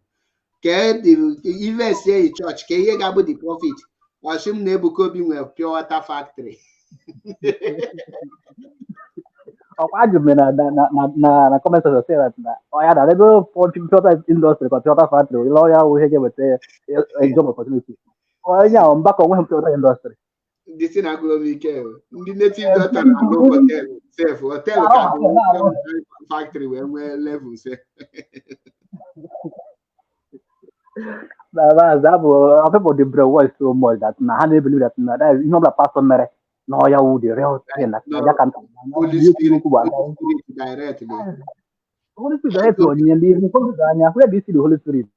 Ke the even say church ke ye gabo the profit. Assume nebuko bi we pure water factory. na comment section say that yeah, that level for filter industry, for filter factory, lawyer will have a job opportunity. Oh yeah, I'm back on filter industry. This thing the native doctor na low hotel, safe hotel can factory where level say. That people the bro so much that na how they believe that that is not the pastor mere. No, yeah, would the real thing that No, I can't. Holy Spirit directly. Holy Spirit direct to you and the where do you see the Holy Spirit?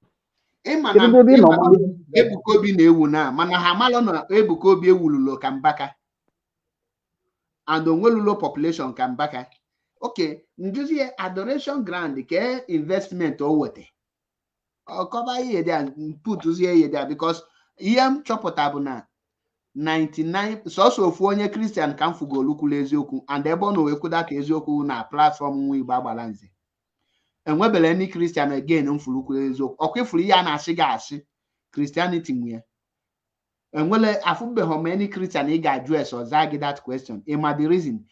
Ebuka Obi na-ewu na mana ha malụ na Ebuka Obi ewululo ka Mbaka and onwelulo population ka Mbaka. Okay, nduzi adoration grand ke investment o wete. O cover ihe there put ihe there because ihe m chọpụta bụ na 99 sọsọ ofu onye Christian ka m fugolukwulu eziokwu and ebe ọ na wekwuda ka eziokwu na platform nwa Igbo agbala nze. Enwebele any Christian again mfulukwulu eziokwu. Ọkwa ifuru ihe a na-asị ga-asị Christianity nwe. Enwele afụbeghị m any Christian ị ga-ajụ ese ọza gị that question. Ịma the reason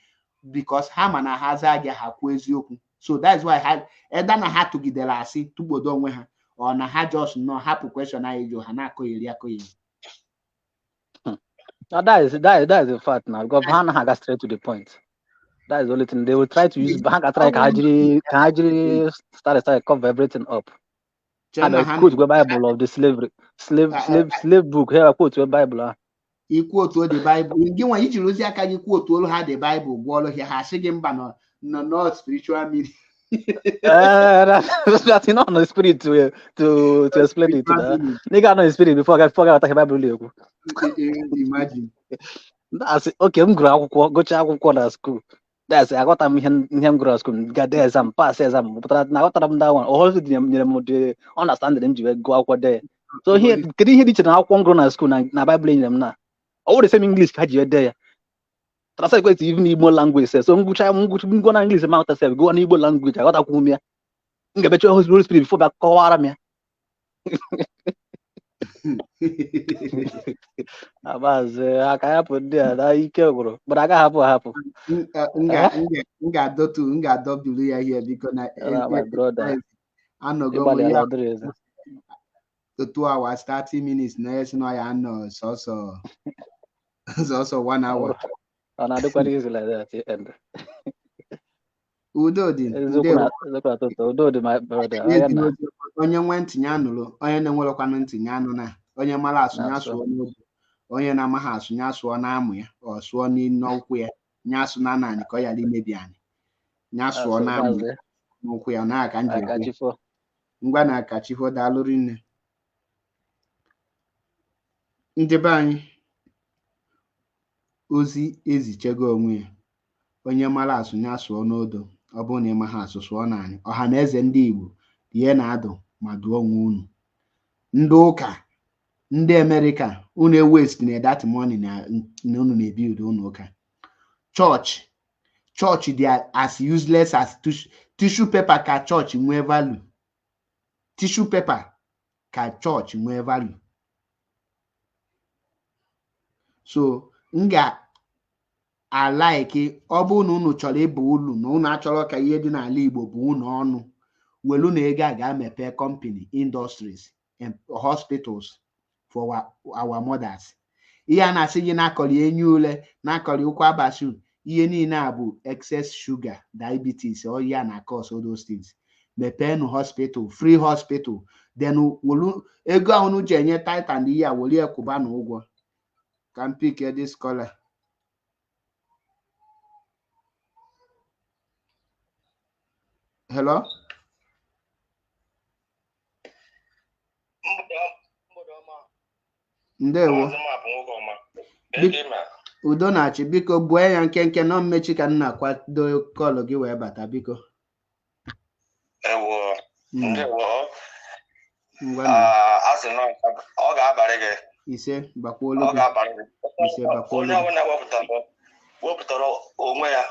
because ha ma na ha zaa gị ha kwuo eziokwu. So that's why ha either na ha tụgidere asị tụgbodo onwe ha or na ha just no hapụ question anyị jụ ha na-akọgheri akọgheri. That is a fact now. Because Hana has straight to the point. That is the only thing they will try to use. Hana try can start cover everything up. And I quote the Bible of the slave book. Here I quote the Bible. He quote the Bible. Gị nwa iji rozi aka gị quote olu ha the Bible gwọọlụ ha ha sị gị mba no not spiritual meaning. That's not no spirit to explain it. Nigga no spirit before I talk about Bible. Imagine. That's okay. I'm go to na school. That's I got him go school. Get the exam, pass exam. But now what I'm that one. Also the understand them to go out there. So here, can you hear it now? One grown school na Bible in them now. All the same English had you there. That's like even Igbo language. So I'm go na English amount self. Go on Igbo language. I got a kumia. I'm bet you Holy Spirit before back call me. Aka happen there. That you care, bro. But I got happen. Nga ya here because my brother. I know go the 2 hours 30 minutes next no I know so it's also 1 hour. And I do quite easy like that end. Udo dị my brother. Onye nwe ntinye anụrụ onye na-enwerekwanụ ntinye anụ na onye mara asụ ya sụọ n'obi onye na-amaghị asụ ya sụọ n'amụ ya ọ sụọ n'ụkwụ ya nya sụ na naanị ka ọ yara imebi anyị nya sụọ n'amụ ya n'ụkwụ ya na aka njikwa ngwa na akachifo daalụ rinne ndị be anyị ozi ezichego onwe ya onye mara asụ ya sụọ n'odo ọ bụrụ na ịma ha asụ sụọ naanị ọha na eze ndị Igbo ihe na-adụ ma duo onwe unu ndị ụka ndị Amerịka unu ewest na that money na unu na-ebuild unu ụka church dị as useless as tissue paper ka church nwee value tissue paper ka church nwee value so alaike ọ bụ na unu chọrọ ịba ulu na unu achọrọ ka ihe dị n'ala Igbo bụ unu ọnụ welu na ego a ga-emepe company industries and hospitals for our mothers ihe a na-asị gị na-akọrị enyi ule na-akọrị ụkwụ abasu ihe niile a bụ excess sugar diabetes or ya na cause all those things mepeenụ hospital free hospital then welu ego ahụ unu ji enye titan ihe a weli ekwuba na ụgwọ ka m pick this scholar. Hello? Ndewo. Udo na-achị biko buo ya nkenke nọ mmechi ka nna kwado kọlụ gị wee bata biko. Ewo. Ndewo. Asị na ọ ga-abalị gị. Ise bakwuolu gị. Ọ ga-abalị gị. Ise bakwuolu gị. Onye ọbụla wepụtara onwe ya.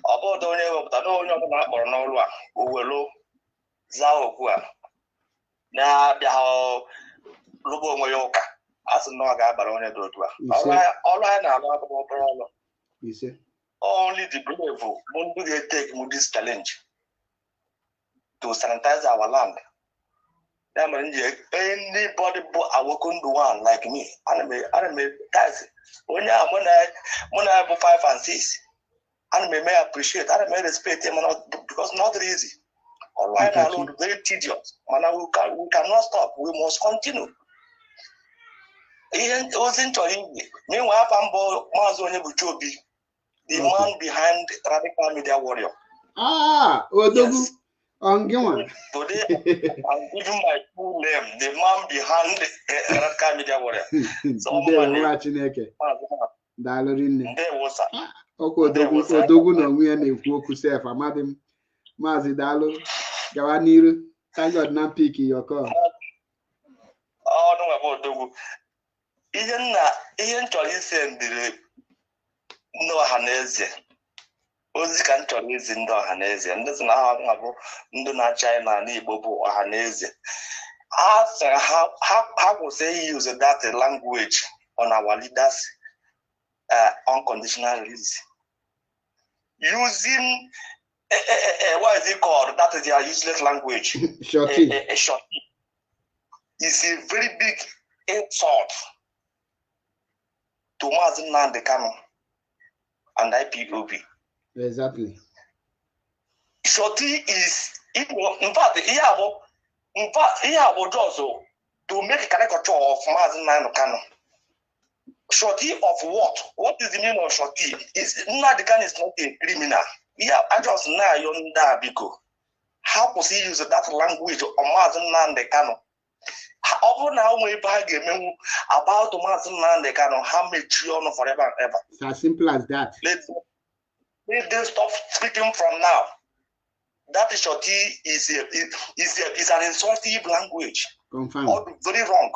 Ọ bụrụ onye wepụtara onye ọbụla akpọrọ n'ọrụ a owelu zaa okwu a na-abịa lụba onwe ya ụka a sị na ọ ga-abara onye dị otu a ọrụ anyị na-alụ akwụkwọ ọrụ only the brave who take this challenge to sanitize our land. Anybody but I will do one like me. Anime guys. When I have 5 and 6, anime may appreciate, anime respect them because not easy. Online alone very tedious. We cannot stop. We must continue. It wasn't meanwhile, Mazi, the man behind Radical Media Warrior. Ah, Odogu. Yes. Today, I'm giving my full name, the man behind Radical Media Warrior. So, Odogu no nwe na-ekwu okwu self amadim Mazi Dalu gawa n'iru. Thank God na pick your call. Oh no, about Odogu. Ihe nchọrọ ise ndịrị ndị ọhaneze ozi ka nchọrọ izi ndị ọhaneze ndị si na ha bụ ndị na-achị anyị n'ala Igbo bụ ọhaneze ha sịrị ha kwụsị use that language on our leaders unconditional release using what is it called, that is their useless language. Shorty. Shorty is a very big insult to Mazi Nnamdi Kanu and Ipob. Exactly. Shorty is, in fact, he have also to make a caricature of Mazi Nnamdi Kanu. Shorty of what? What is the meaning of shorty? Nnamdi Kanu is not a criminal. Yeah, I just know you know because how could he use that language of Mazi Nnamdi Kanu? How now we bag about Mazi Nnamdi Kanu, how much you know forever and ever? It's as simple as that. Let them stop speaking from now. That shorty is an insulting language. Confirm. All very wrong.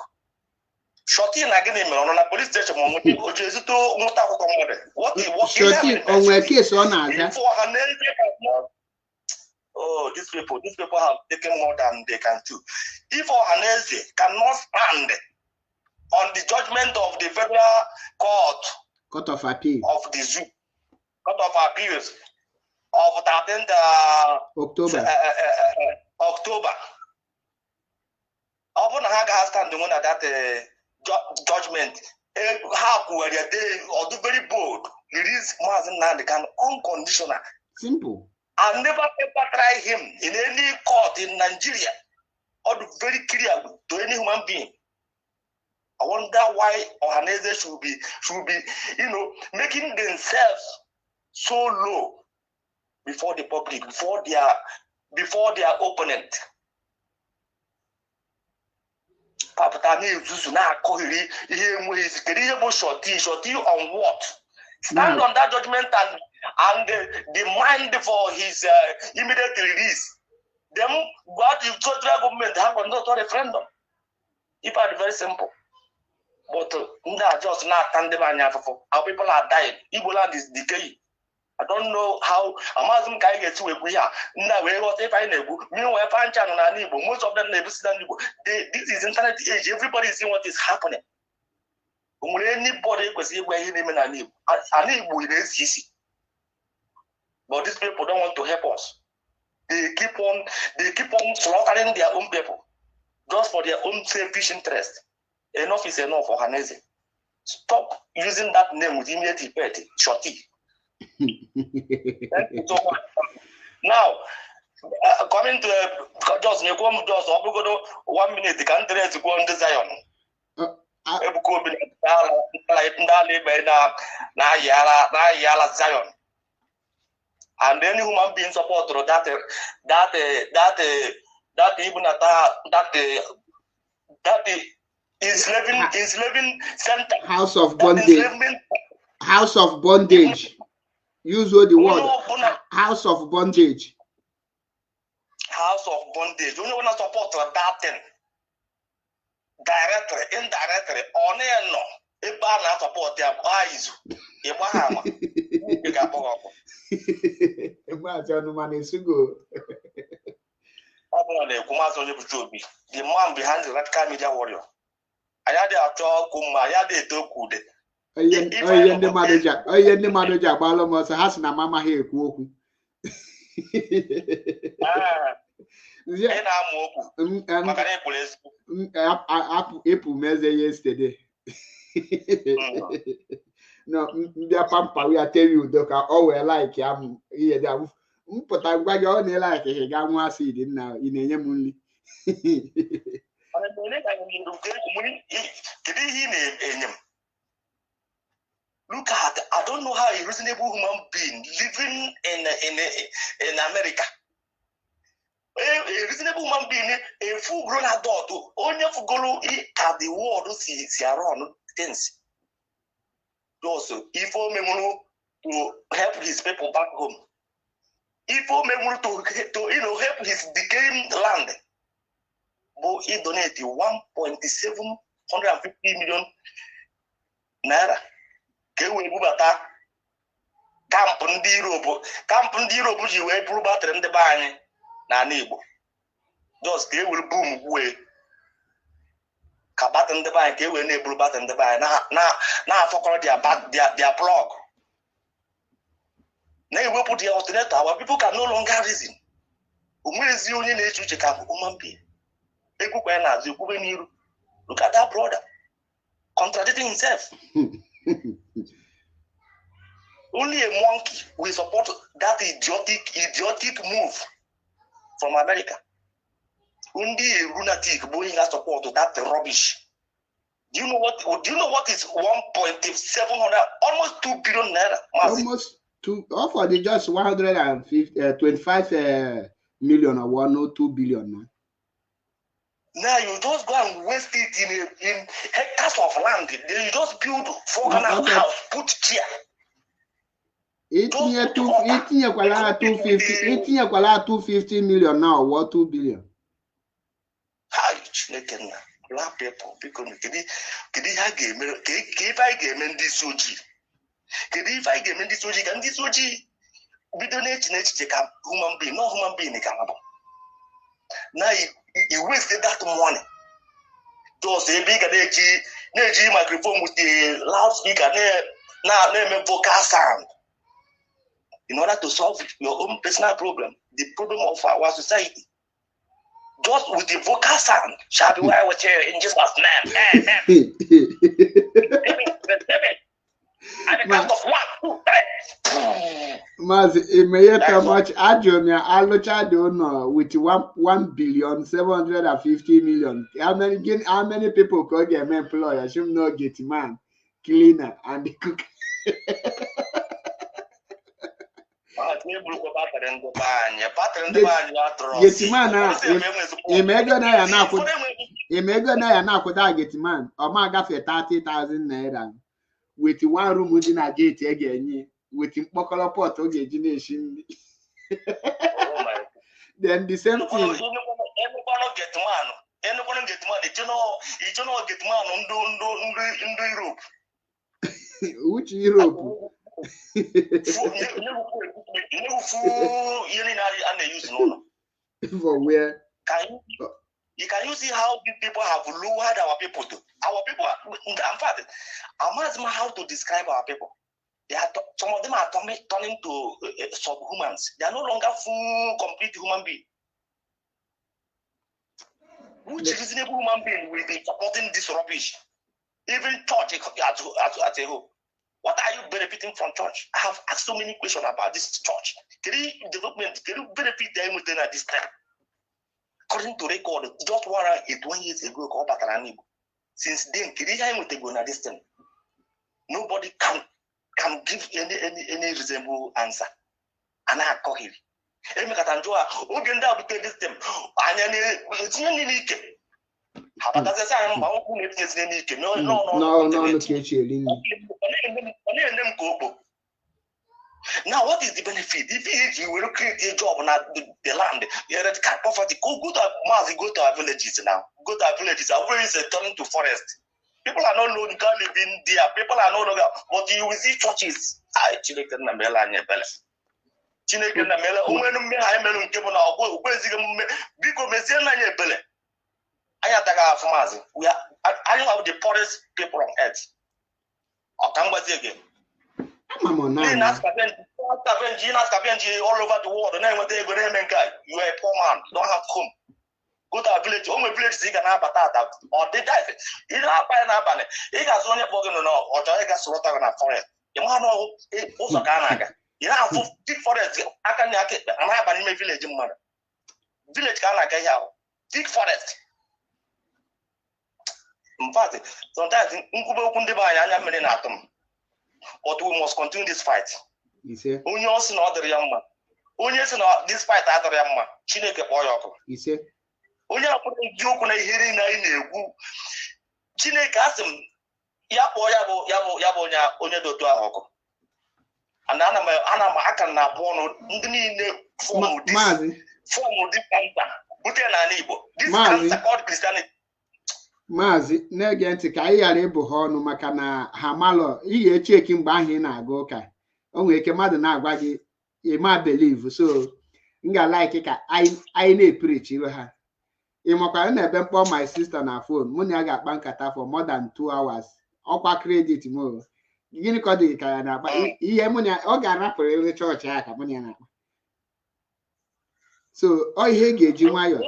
Shorty na gini me on na police station mo o jesu to muta ko komode. What Shorty on we case on as oh, these people have taken more than they can do. If Ohaneze cannot stand on the judgment of the federal court of appeal of the zoo, court of appeals of 13th October. Often ha stand on that judgment. How were they or do very bold? Release Mazi Nnamdi Kanu unconditional. Simple. I'll never ever try him in any court in Nigeria or very clear to any human being. I wonder why Ohaneze should be, making themselves so low before the public, before their opponent. Shorty on what? Stand on that judgment and demand for his immediate release. Then what if federal government have conduct a referendum? It's very simple. But just not standing by our people are dying. Ebola is decaying. I don't know how Amazon can get to a we are. Now we what if I know. Meanwhile, most of them never see them. This is internet age. Everybody is seeing what is happening. Anybody can see where he name and easy. But these people don't want to help us. They keep on slaughtering their own people just for their own selfish interest. Enough is enough for Haneze. Stop using that name with immediate effect. Shorty. Thank you so much. Now, coming to just 1 minute, can't to go on the Zion. Zion. And any human being support that even that is living center. House of bondage. House of bondage. Use the word. House of bondage. House of bondage. You want to support that thing. Directly, indirectly, on air no. If I support them, eyes. The man behind the Radical Media Warrior. I had a talk, I had a talk. Onye ndị mmadụ ji agbalụ m ọsọ ha si na mama ha ekwu okwu. Ịpụ meze yesterday. No, mbịa pampa ya tell you udo ka ọ wee like ya m ihe dị abụ mpụta gwa gị ọ na-like ihe ga nwa acid nna ị na-enye m nri. Look at, I don't know how a reasonable human being living in America. A reasonable human being, a full grown adult, only for go at the world see around things. Also, if only to help his people back home. If only to help his decaying land. But he donated 1.750 million naira. Kewe bubata kamp ndị Europe ji wee bụrụ batrị ndị be anyị na Igbo. Just ka e were boom gwe ka batrị ndị be anyị ka e were na-eburu batrị ndị be anyị na-afọkọrọ their plug. Na-ewepụ the alternator, our people can no longer reason. Onwezi onye na-eche uche ka human being. Ekwukwa ya na-azụ ekwube n'iru. Look at that brother contradicting himself. Only a monkey will support that idiotic move from America. Only a lunatic will support that rubbish. Do you know what is 1.700, almost 2 billion naira? Mazi? Almost 2, for the just 125 million or 102 billion. No? Now you just go and waste it in hectares of land. Then you just build 400 house, put chair. 250 million now, what 2 billion? How you chicken black people? Because if I game in this OG, if I game in this OG, and this OG, we donate take up human being, no human being. Now you wasted that money. Just a big energy microphone with the loudspeaker, now name vocal sound. In order to solve your own personal problem, the problem of our society. Just with the vocal sound, shall be why we're here in Jesus' name. And the count of 1, 2, 3. Mazi, it may yet how much Adjomia Alocha donor with 1,750 million. How many people could get an employer? I should not get man, cleaner, and the cook. Imega na ya na koda get man o ma gafe 30,000 naira with one room di na gate e ga-enye with mkpokolo pot o ga-eji na eshi nri. Then the same thing Anyone get man, you know get man ndo Europe. Which Europe? For where? You can see how these people have lowered our people to. Our people, in fact, I'm asking how to describe our people. They are some of them are turning to subhumans. They are no longer full, complete human beings. Which reasonable human being will be supporting this rubbish? Even church at a whole. What are you benefiting from church? I have asked so many questions about this church. Can you benefit them within at this time? According to record, just 1 years ago, since then, this time, nobody can give any reasonable answer. And I call him. No, Now, what is the benefit? If you will create a job on the land, you eradicate poverty, go to Mazi, go to our villages now. Go to our villages. Our villages are turning to forest. People are no longer living there. People are no longer, but you will see churches. I have the poorest people on earth. again. Mama, all over the world. You are a poor man, don't have home. Go to a village, only village you can have batata or they die. You don't buy an abane. You got only working on or Jaga Sota on a forest. You want to also Ganaga. You have 50 forest. I can get an abane village in mother. Village Ganaga, thick forest. In fact, sometimes Unkubo Kundiba and Yaminatum. But we must continue this fight. You say? Only also not the young man. Only this fight other young man. Chineke Boyoko. You say? Onye akwụkwọ joke na ihe na anyị na-egwu Chineke asị m ya kpọọ ya bụ onye dotu ahụ ọkụ ana m aka na abụọ ọnụ ndị niile fọmụ dị kanta bute n'ala Igbo this cancer called Christianity. Mazi na-ege ntị ka anyị ghara ịbụ ha ọnụ maka na ha malụ ihe echeki mgbe ahụ ị na-aga ụka o nwere ike mmadụ na-agwa gị ịma believe so m ga-like ka anyị na-epreach iwe ha ị makwa na-ebe mkpọ my sister na phone mụ na ya ga-akpa nkata for more than 2 hours ọkwa credit m gịnị ka ọ dị ka ya na-akpa ihe mụ na ọ ga-arapụrụ elu chọọchị ya ka mụ na ya na-akpa so ọ ihe ga-eji nwayọ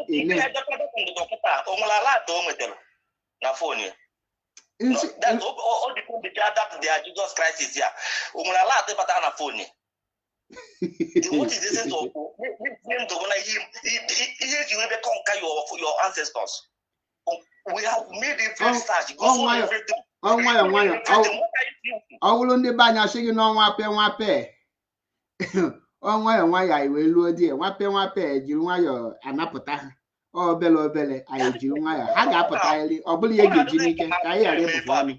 na phone ya that's all the people that they are Jesus Christ is here onwere ala atebata na phone ya what is this to him to gonna him here you will conquer your ancestors. We have made a very search ọwụlụ ndị be anya sị gị n'ọnwa pe ọnwa ya iwe luo di nwape jiri nwayọ anapụta ha obele anyị jiri nwayọ ha ga-apụtarịrị ọ bụla ihe ga-eji n'ike ka anyị ghara ịbụ ọnụ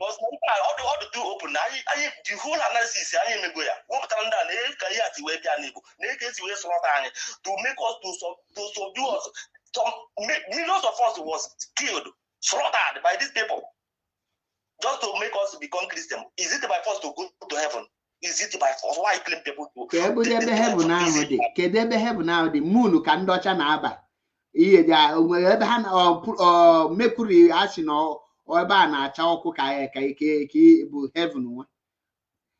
the whole analysis anyị emego ya wepụtara ndị a na ka ihe ati wee bịa n'Igbo na ka esi wee sọrọta anyị to make us to subdue us. Some millions of us was killed, slaughtered by these people just to make us become Christian. Is it by force to go to heaven? Is it by force? Why claim people to kedu ebe heaven ahụ dị moon ka ndị ọcha na-aba ihe dị nwere ebe ha mekuri asị na ebe a na-acha ọkụ ka ike bụ heaven nwa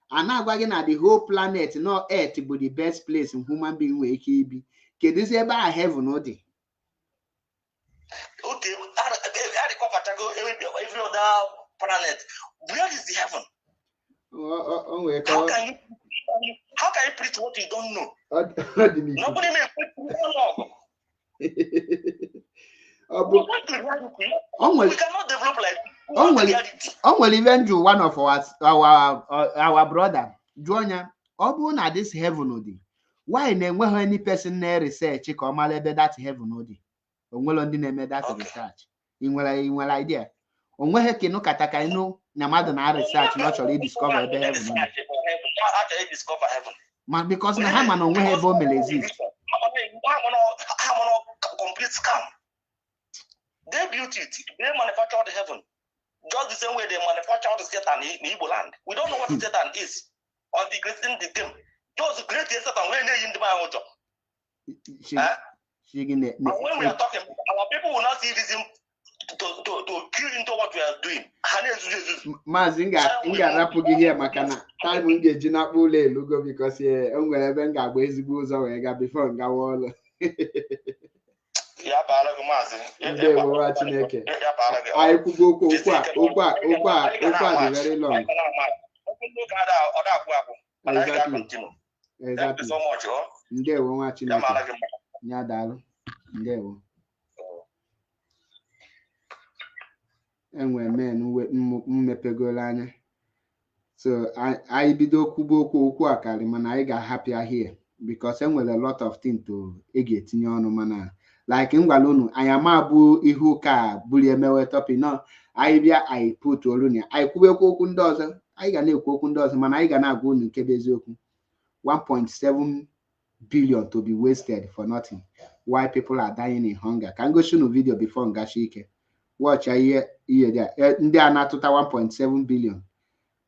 a na-agwa gị na the whole planet no earth bụ the best place human being nwere ike ibi kedụzi ebe a heaven dị. Okay, I recover every other planet. Where is the heaven? How can you preach what you don't know? Nobody may preach what you don't know. We cannot develop like will even do one of our brother Jonya. Obuna this heaven odi. Why na any person na research ka o mara ebe that heaven odi? Onwelo ndị na-eme that research. I nwere idea. Onweghị ka ịnụ kata ka ịnụ na mmadụ na research na ọ chọrọ discover ebe heaven odi. Ma because na ha ma na onweghị ebe o mere exist. Complete scam. They built it. They manufactured the heaven. Just the same way they manufactured Satan in Igbo land. We don't know what Satan is. On the Christian victim. Just create Satan when they in the Bible. When we are talking, our people will not see reason to kill into what we are doing. Mazi nga rapu gị here maka na time m ga-eji na ụlọ elugo because o nwere ebe m ga-agba ezigbo ụzọ wee ga before ngawa ụlọ. Ya baara gị Mazi. Ndewo nwa Chineke. Anyị kwugo okwu a dị very long. Exactly. So much. Ndewo nwa Chineke. Ya daalụ. Ndewo. Enwe men mmepegolo anya. So I bido kwubo okwu akari mana anyị ga-ahapụ here because enwere a lot of things to etinye ọnụ mana like ngwala unu anyị amabụ ihu ka buli emewe topic no anyị bịa anyị put olu na anyị kwubekwa okwu ndị ọzọ anyị ga na-ekwu okwu ndị ọzọ mana anyị ga na-agwa unu nke bụ eziokwu 1.7 billion to be wasted for nothing. Why people are dying in hunger. Can go show no video before ngashike. Watch here there. Ndị a na-atụta 1.7 billion.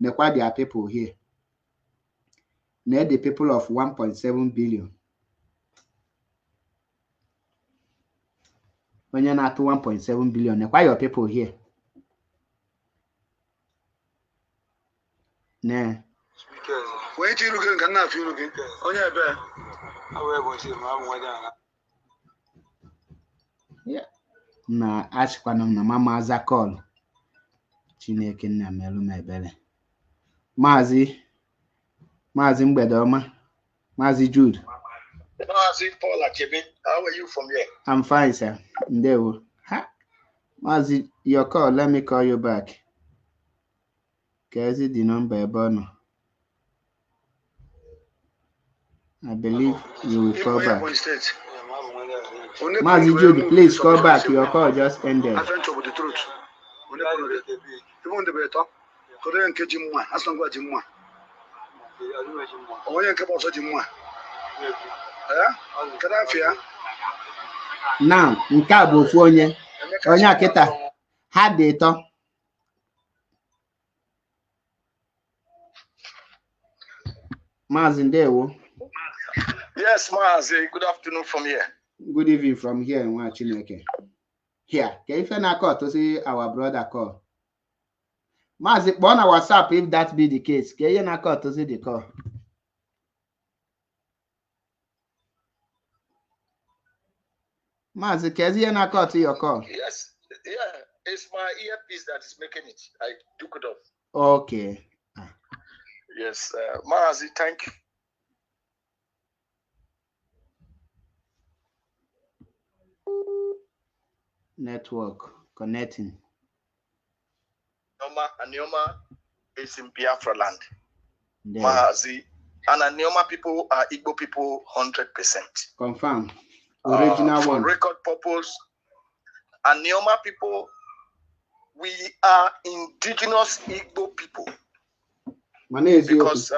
Nekwa there are people here. Now the people of 1.7 billion. When you're not 1.7 billion, nekwa your people here. Nah. Wait till you can not feel looking on your bed. Yeah. Na ashkwana na mama aza call. Chineke nna melu mebele. Mazi mgbede ọma. Mazi Jude. Mazi Paul Achebe, how are you from here? I'm fine, sir. Ndewo. Ha. Mazi, your call. Let me call you back. Kezi the number ebe. I believe you will call back. Mazi Jude, please call back. Your call just ended. Now, nke a bụ ofu onye akịta ha dị ịtọ. Mazi ndewo. Yes, Mazi. Good afternoon from here. Good evening from here, nwa Chineke. Here, ka ife na-akọ to see our brother call. Mazi, kpọọ na WhatsApp if that be the case. Ka ihe na-akọ to see the call. Mazi, ka ihe na-akọ to your call. Yes, yeah, it's my earpiece that is making it. I took it off. Okay. Yes, Mazi, thank you. Network connecting. Anioma is in Biafra land. There. Mazi, and Anioma people are Igbo people 100%. Confirm. Original for one. record purpose, Anioma people, we are indigenous Igbo people. Because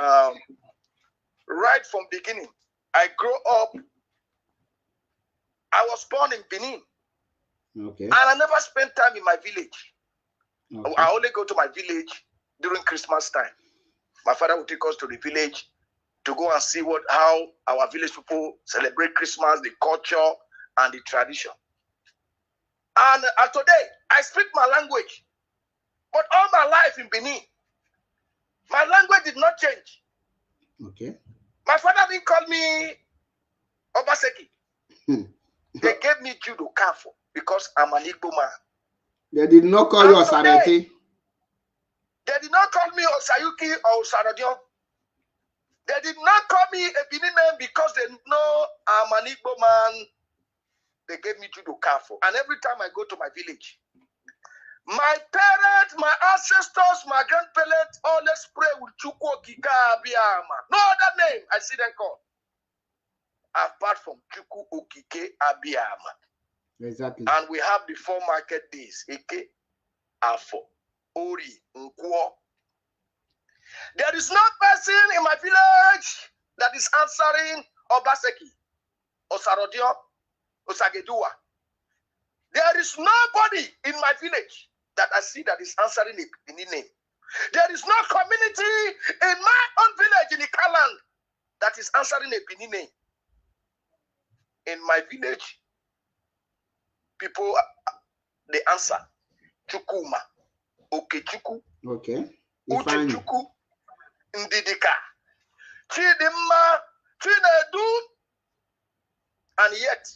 right from beginning, I grew up, I was born in Benin. Okay. And I never spent time in my village. Okay. I only go to my village during Christmas time. My father would take us to the village to go and see how our village people celebrate Christmas, the culture, and the tradition. And today, I speak my language. But all my life in Benin, my language did not change. Okay. My father didn't call me Obaseki. They gave me Judo Kafo because I'm an Igbo man. They did not call you Osareti. They did not call me Osayuki or Osarodion. They did not call me a Benin name because they know I'm an Igbo man. They gave me Judo Kafo. And every time I go to my village, my parents, my ancestors, my grandparents always pray with Chukwu Okike Abiyama. No other name I see them call. Apart from Chukwu Okike Abiyama. Exactly. And we have the 4 market days. Eke, Afo, Ori, Nkwo. There is no person in my village that is answering Obaseki, Osarodio, Osagedua. There is nobody in my village that I see that is answering a Benin name. There is no community in my own village in Ikaland that is answering a Benin name. In my village, people, they answer Chukuma, Okechuku, okay. Uchechuku, Ndidika, Chidimma, Chinedu, and yet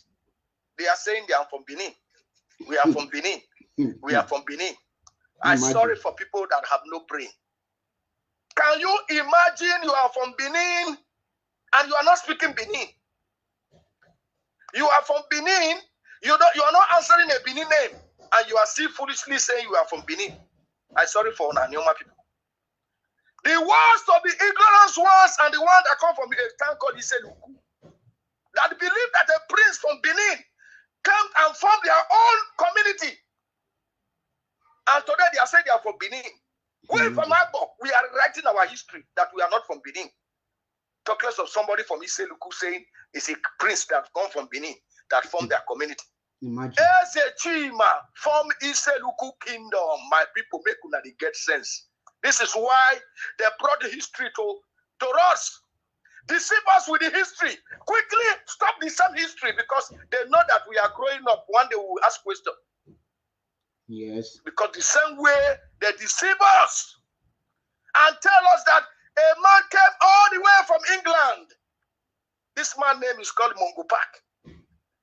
they are saying they are from Benin. We are from Benin. We are from Benin. I'm sorry for people that have no brain. Can you imagine you are from Benin and you are not speaking Benin? You are from Benin, you are not answering a Benin name, and you are still foolishly saying you are from Benin. I'm sorry for Anioma people. The worst of the ignorance ones and the ones that come from a town called Iseluku, that believe that a prince from Benin came and formed their own community. And today they are saying they are from Benin. We from Agbo, we are writing our history that we are not from Benin. Talk less of somebody from Iseluku saying it's a prince that come from Benin that formed their community. Imagine. As a Chima from Iseluku kingdom, my people make una they get sense. This is why they brought the history to us. Deceive us with the history. Quickly stop the same history because they know that we are growing up. One day we will ask questions. Yes. Because the same way they deceive us and tell us that a man came all the way from England. This man's name is called Mungo Park.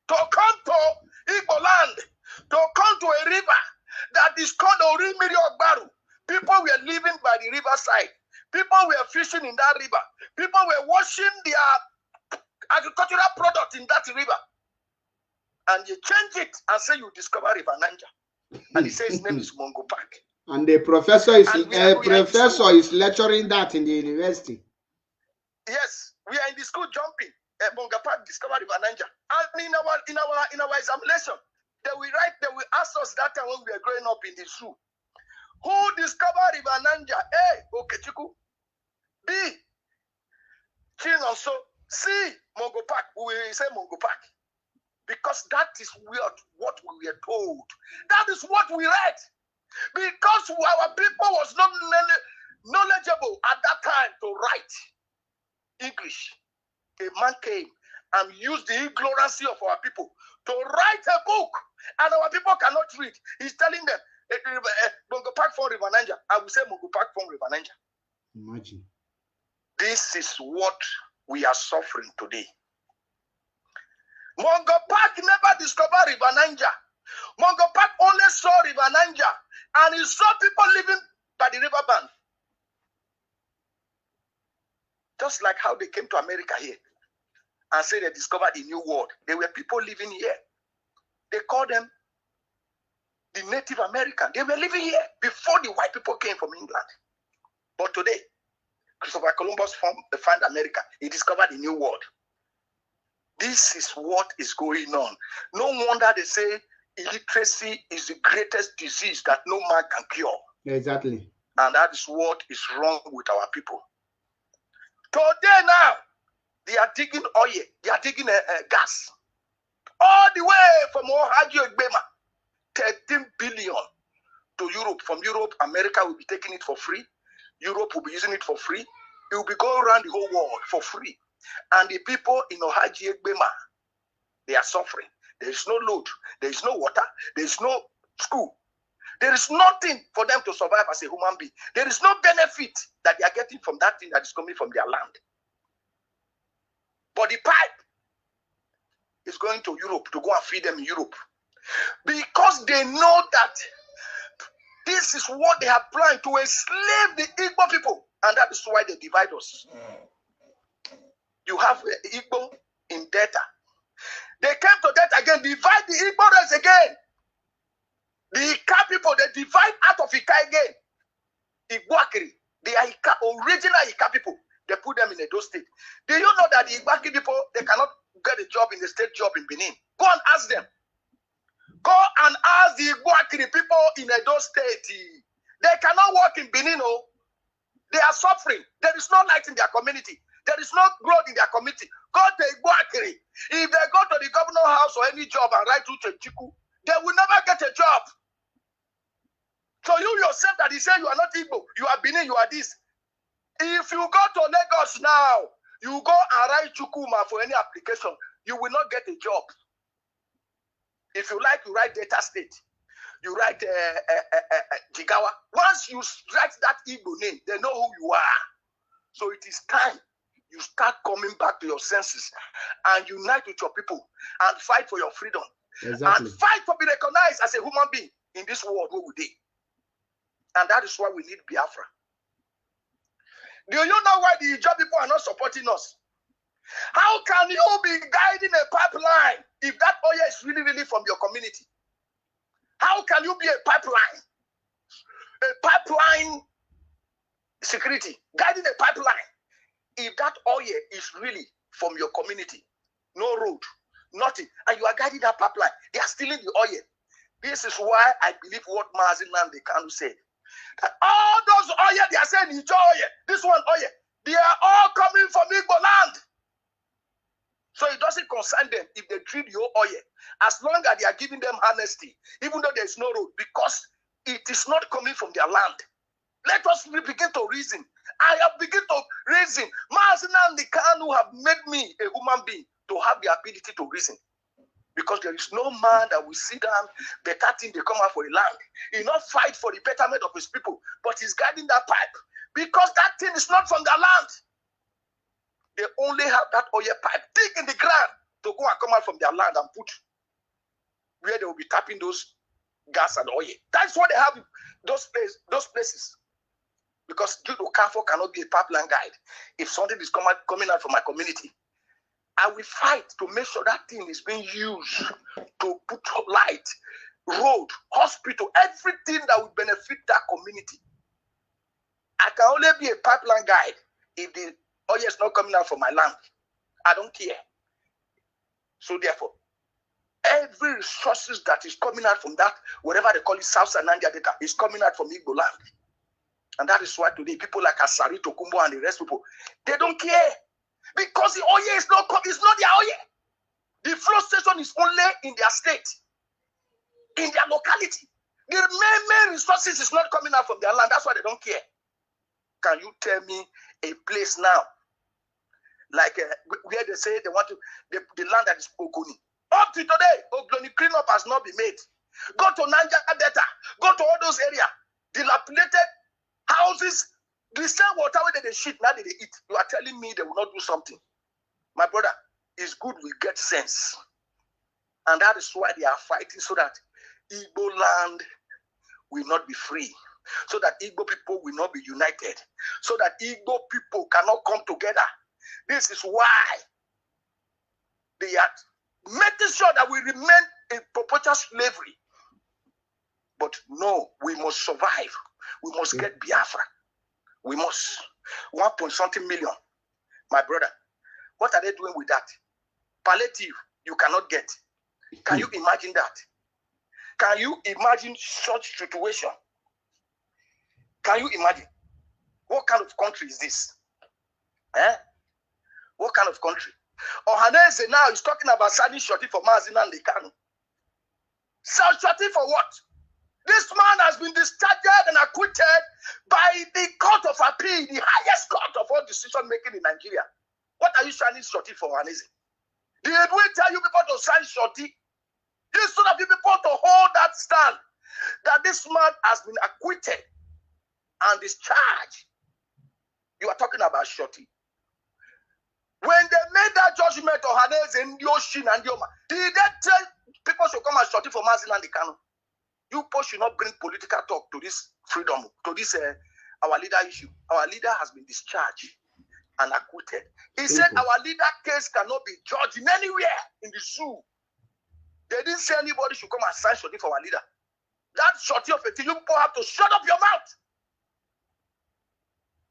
To come to Igbo land, to come to a river that is called Orimiri Ogbaru. People were living by the riverside. People were fishing in that river. People were washing their agricultural product in that river. And you change it and say you discover River Niger. And he says his name is Mungo Park. And the professor is lecturing that in the university. Yes, we are in the school jumping. Mungo Park discovered River Niger. And in our examination, they will ask us that time when we were growing up in the zoo. Who discovered River Niger? A. Okechukwu. B. Chinonso. C. Mungo Park. We will say Mungo Park. Because that is what we were told. That is what we read. Because our people was not knowledgeable at that time to write English. A man came and used the ignorance of our people to write a book. And our people cannot read. He's telling them, Mungo Park from River Niger. I will say Mungo Park from River Niger. Imagine. This is what we are suffering today. Mungo Park never discovered River Niger. Mungo Park only saw River Niger, and he saw people living by the river bank. Just like how they came to America here and said they discovered a new world. There were people living here. They called them the Native American. They were living here before the white people came from England. But today, Christopher Columbus found America. He discovered a new world. This is what is going on. No wonder they say illiteracy is the greatest disease that no man can cure. Exactly. And that is what is wrong with our people. Today now, they are digging oil. They are digging gas. All the way from Ohio, 13 billion to Europe. From Europe, America will be taking it for free. Europe will be using it for free. It will be going around the whole world for free. And the people in Ohio, they are suffering. There is no load. There is no water. There is no school. There is nothing for them to survive as a human being. There is no benefit that they are getting from that thing that is coming from their land. But the pipe is going to Europe to go and feed them in Europe. Because they know that this is what they have planned to enslave the Igbo people. And that is why they divide us. You have Igbo in Delta. They came to Delta again, divide the Igbo race again. The Ika people, they divide out of Ika again. Igboakiri, they are Ika, original Ika people. They put them in Edo State. Do you know that the Igboakiri people, they cannot get a job in the state job in Benin? Go and ask them. Go and ask the Igboakiri people in Edo State. They cannot work in Benin. Oh. They are suffering. There is no light in their community. There is no growth in their community. Go to Igboakiri. If they go to the governor's house or any job and write to Chiku, they will never get a job. So you yourself that he said you are not Igbo, you are Benin, you are this. If you go to Lagos now, you go and write Chukuma for any application, you will not get a job. If you like, you write Delta State. You write Jigawa. Once you write that Igbo name, they know who you are. So it is time you start coming back to your senses and unite with your people and fight for your freedom. Exactly. And fight to be recognized as a human being in this world where we live. And that is why we need Biafra. Do you know why the Ipob people are not supporting us? How can you be guiding a pipeline if that oil is really, really from your community? How can you be a pipeline? A pipeline security, guiding a pipeline, if that oil is really from your community? No road, nothing. And you are guiding that pipeline. They are stealing the oil. This is why I believe what Mazi Nnamdi Kanu said. That all those oil, they are saying it's oil, this one oil, they are all coming from Igbo land. So it doesn't concern them if they treat your oil, as long as they are giving them honesty, even though there is no road, because it is not coming from their land. Let us begin to reason. I have begun to reason. Mazi Nnamdi Kanu have made me a human being to have the ability to reason. Because there is no man that will sit down, better thing they come out for the land. He not fight for the betterment of his people, but he's guiding that pipe. Because that thing is not from their land. They only have that oil pipe dig in the ground to go and come out from their land and put where they will be tapping those gas and oil. That's what they have those places. Because due to CAFO cannot be a pipeline guide. If something is coming out from my community, I will fight to make sure that thing is being used to put light, road, hospital, everything that will benefit that community. I can only be a pipeline guide if the oil is not coming out from my land. I don't care. So therefore, every resources that is coming out from that, whatever they call it, South Sanandia data, is coming out from Igbo land. And that is why today people like Asari, Tokumbo, and the rest people, they don't care. Because the oil is not coming, it's not their oil. The flow station is only in their state, in their locality. The main resources is not coming out from their land. That's why they don't care. Can you tell me a place now, like where they say they want to, the land that is Ogoni? Up to today, Ogoni cleanup has not been made. Go to Niger Delta, go to all those areas, dilapidated houses, the same water where they shit, now they eat. You are telling me they will not do something. My brother, it's good we get sense. And that is why they are fighting, so that Igbo land will not be free, so that Igbo people will not be united, so that Igbo people cannot come together. This is why they are making sure that we remain in perpetual slavery. But no, we must survive. We must get Biafra. We must. 1.something million. My brother, what are they doing with that? Palliative, you cannot get. Can you imagine that? Can you imagine such situation? Can you imagine? What kind of country is this? What kind of country? Ohaneze now is talking about signing shorty for Mazi and Kanu. Shorty for what? This man has been discharged and acquitted by the Court of Appeal, the highest court of all decision making in Nigeria. What are you signing shorty for, Ohaneze? Did we tell you people to sign shorty? Instead of you people to hold that stand, that this man has been acquitted and discharged. You are talking about shorty. When they made that judgment on Hanez and Yoshin and Yoma, did they tell people should come and shorty for Mazi and Kanu? You people should not bring political talk to this freedom, to this our leader issue. Our leader has been discharged and acquitted. He said our leader case cannot be judged in anywhere in the zoo. They didn't say anybody should come and sign shorty for our leader. That shorty of a thing, you people have to shut up your mouth.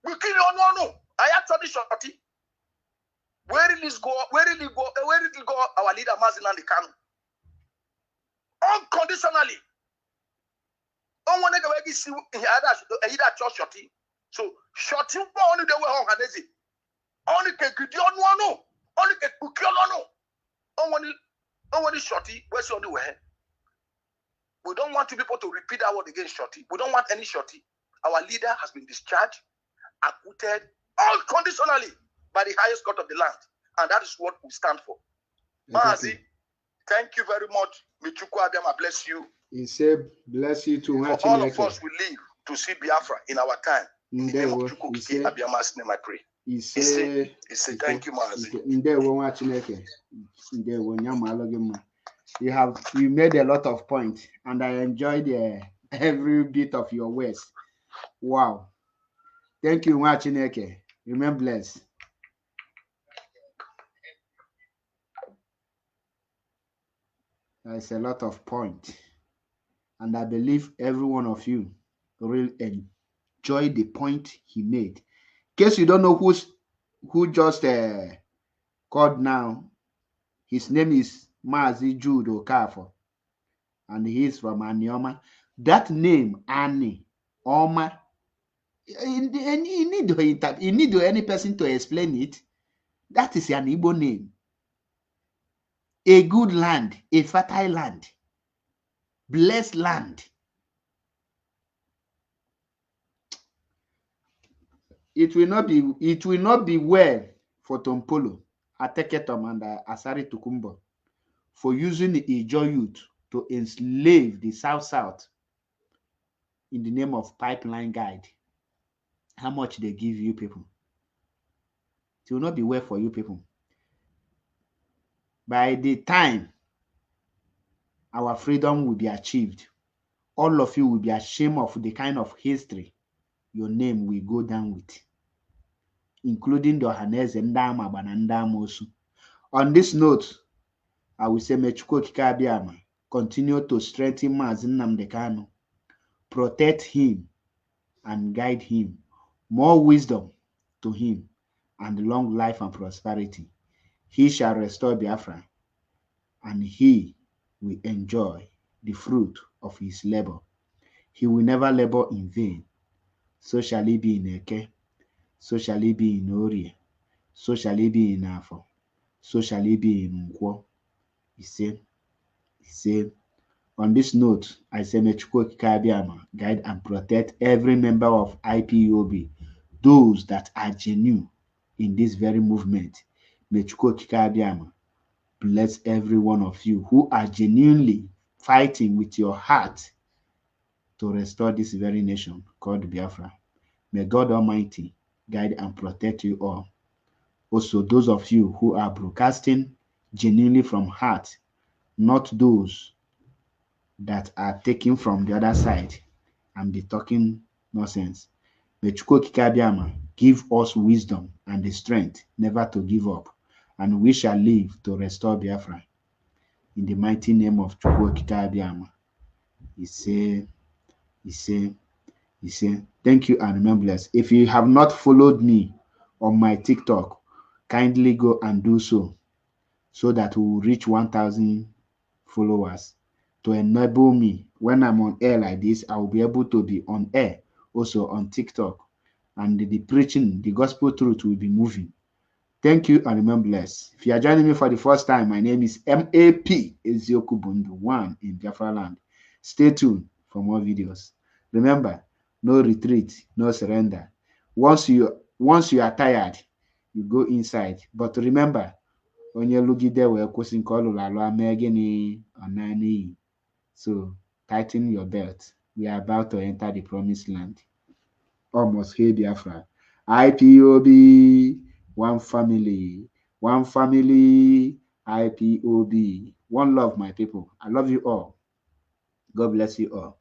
We kill you, no. I have to shorty. Where did it go? Where did it go? Where did it go? Our leader Mazi and Kanu. Unconditionally. On one nigga we see either church shorty. So shorty only the way on Hanezi. Only ke Gideon no. Only ke Bukio no. On one shorty. Where's on the way? We don't want people to repeat that word against shorty. We don't want any shorty. Our leader has been discharged, acquitted unconditionally by the highest court of the land. And that is what we stand for. Mazi, thank you very much. Michuku Abiyama bless you. He said, bless you too. For all of us will live to see Biafra in our time. In the name of Chukwuka Abiyama's name I pray. He said, thank you, Mazi. You made a lot of points, and I enjoyed every bit of your words. Wow. Thank you, Machineke. Remain blessed. There's a lot of points. And I believe every one of you will enjoy the point he made. In case you don't know who just called now, his name is Mazi Jude Okafo, and he is from Anioma. That name, Ani, Oma, you need any person to explain it. That is an Igbo name. A good land, a fertile land. Blessed land. It will not be well for Tompolo, Ateketom, and Asari Tukumbo for using the Ijo youth to enslave the South in the name of pipeline guide. how much they give you people. It will not be well for you people. By the time our freedom will be achieved, all of you will be ashamed of the kind of history your name will go down with, including the Ohaneze, Ndama, and Ndamosu. On this note, I will say, Mechukwu Okike Abiama, continue to strengthen Mazi Nnamdi Kanu, protect him and guide him, more wisdom to him, and long life and prosperity. He shall restore Biafra, and he will enjoy the fruit of his labor. He will never labor in vain. So shall he be in Eke, so shall he be in Orie, so shall he be in Afo, so shall he be in Nkwo. He said, on this note, I say, Mechukwu Okike Abiama, guide and protect every member of IPOB, those that are genuine in this very movement. Mechukwu Okike Abiama, bless every one of you who are genuinely fighting with your heart to restore this very nation called Biafra. May God Almighty guide and protect you all. Also, those of you who are broadcasting genuinely from heart, not those that are taken from the other side and be talking nonsense. May Chukwu Okike Abiama give us wisdom and the strength never to give up, and we shall live to restore Biafra. In the mighty name of Chukwu Okike Abiama. He said, thank you and remember blessed. If you have not followed me on my TikTok, kindly go and do so that we will reach 1,000 followers to enable me. When I'm on air like this, I will be able to be on air also on TikTok, and the preaching, the gospel truth will be moving. Thank you and remember blessed. If you are joining me for the first time, my name is MAP Ezioku Bundu 1 in Biafra land. Stay tuned for more videos. Remember, no retreat, no surrender. Once you are tired, you go inside. But remember, onye lugide wee kwụsị nke ọ lụrụ alụ ame gịnị ọ na n'iyi. So tighten your belt. We are about to enter the promised land. Almost here, Biafra. IPOB, one family, IPOB. One love, my people. I love you all. God bless you all.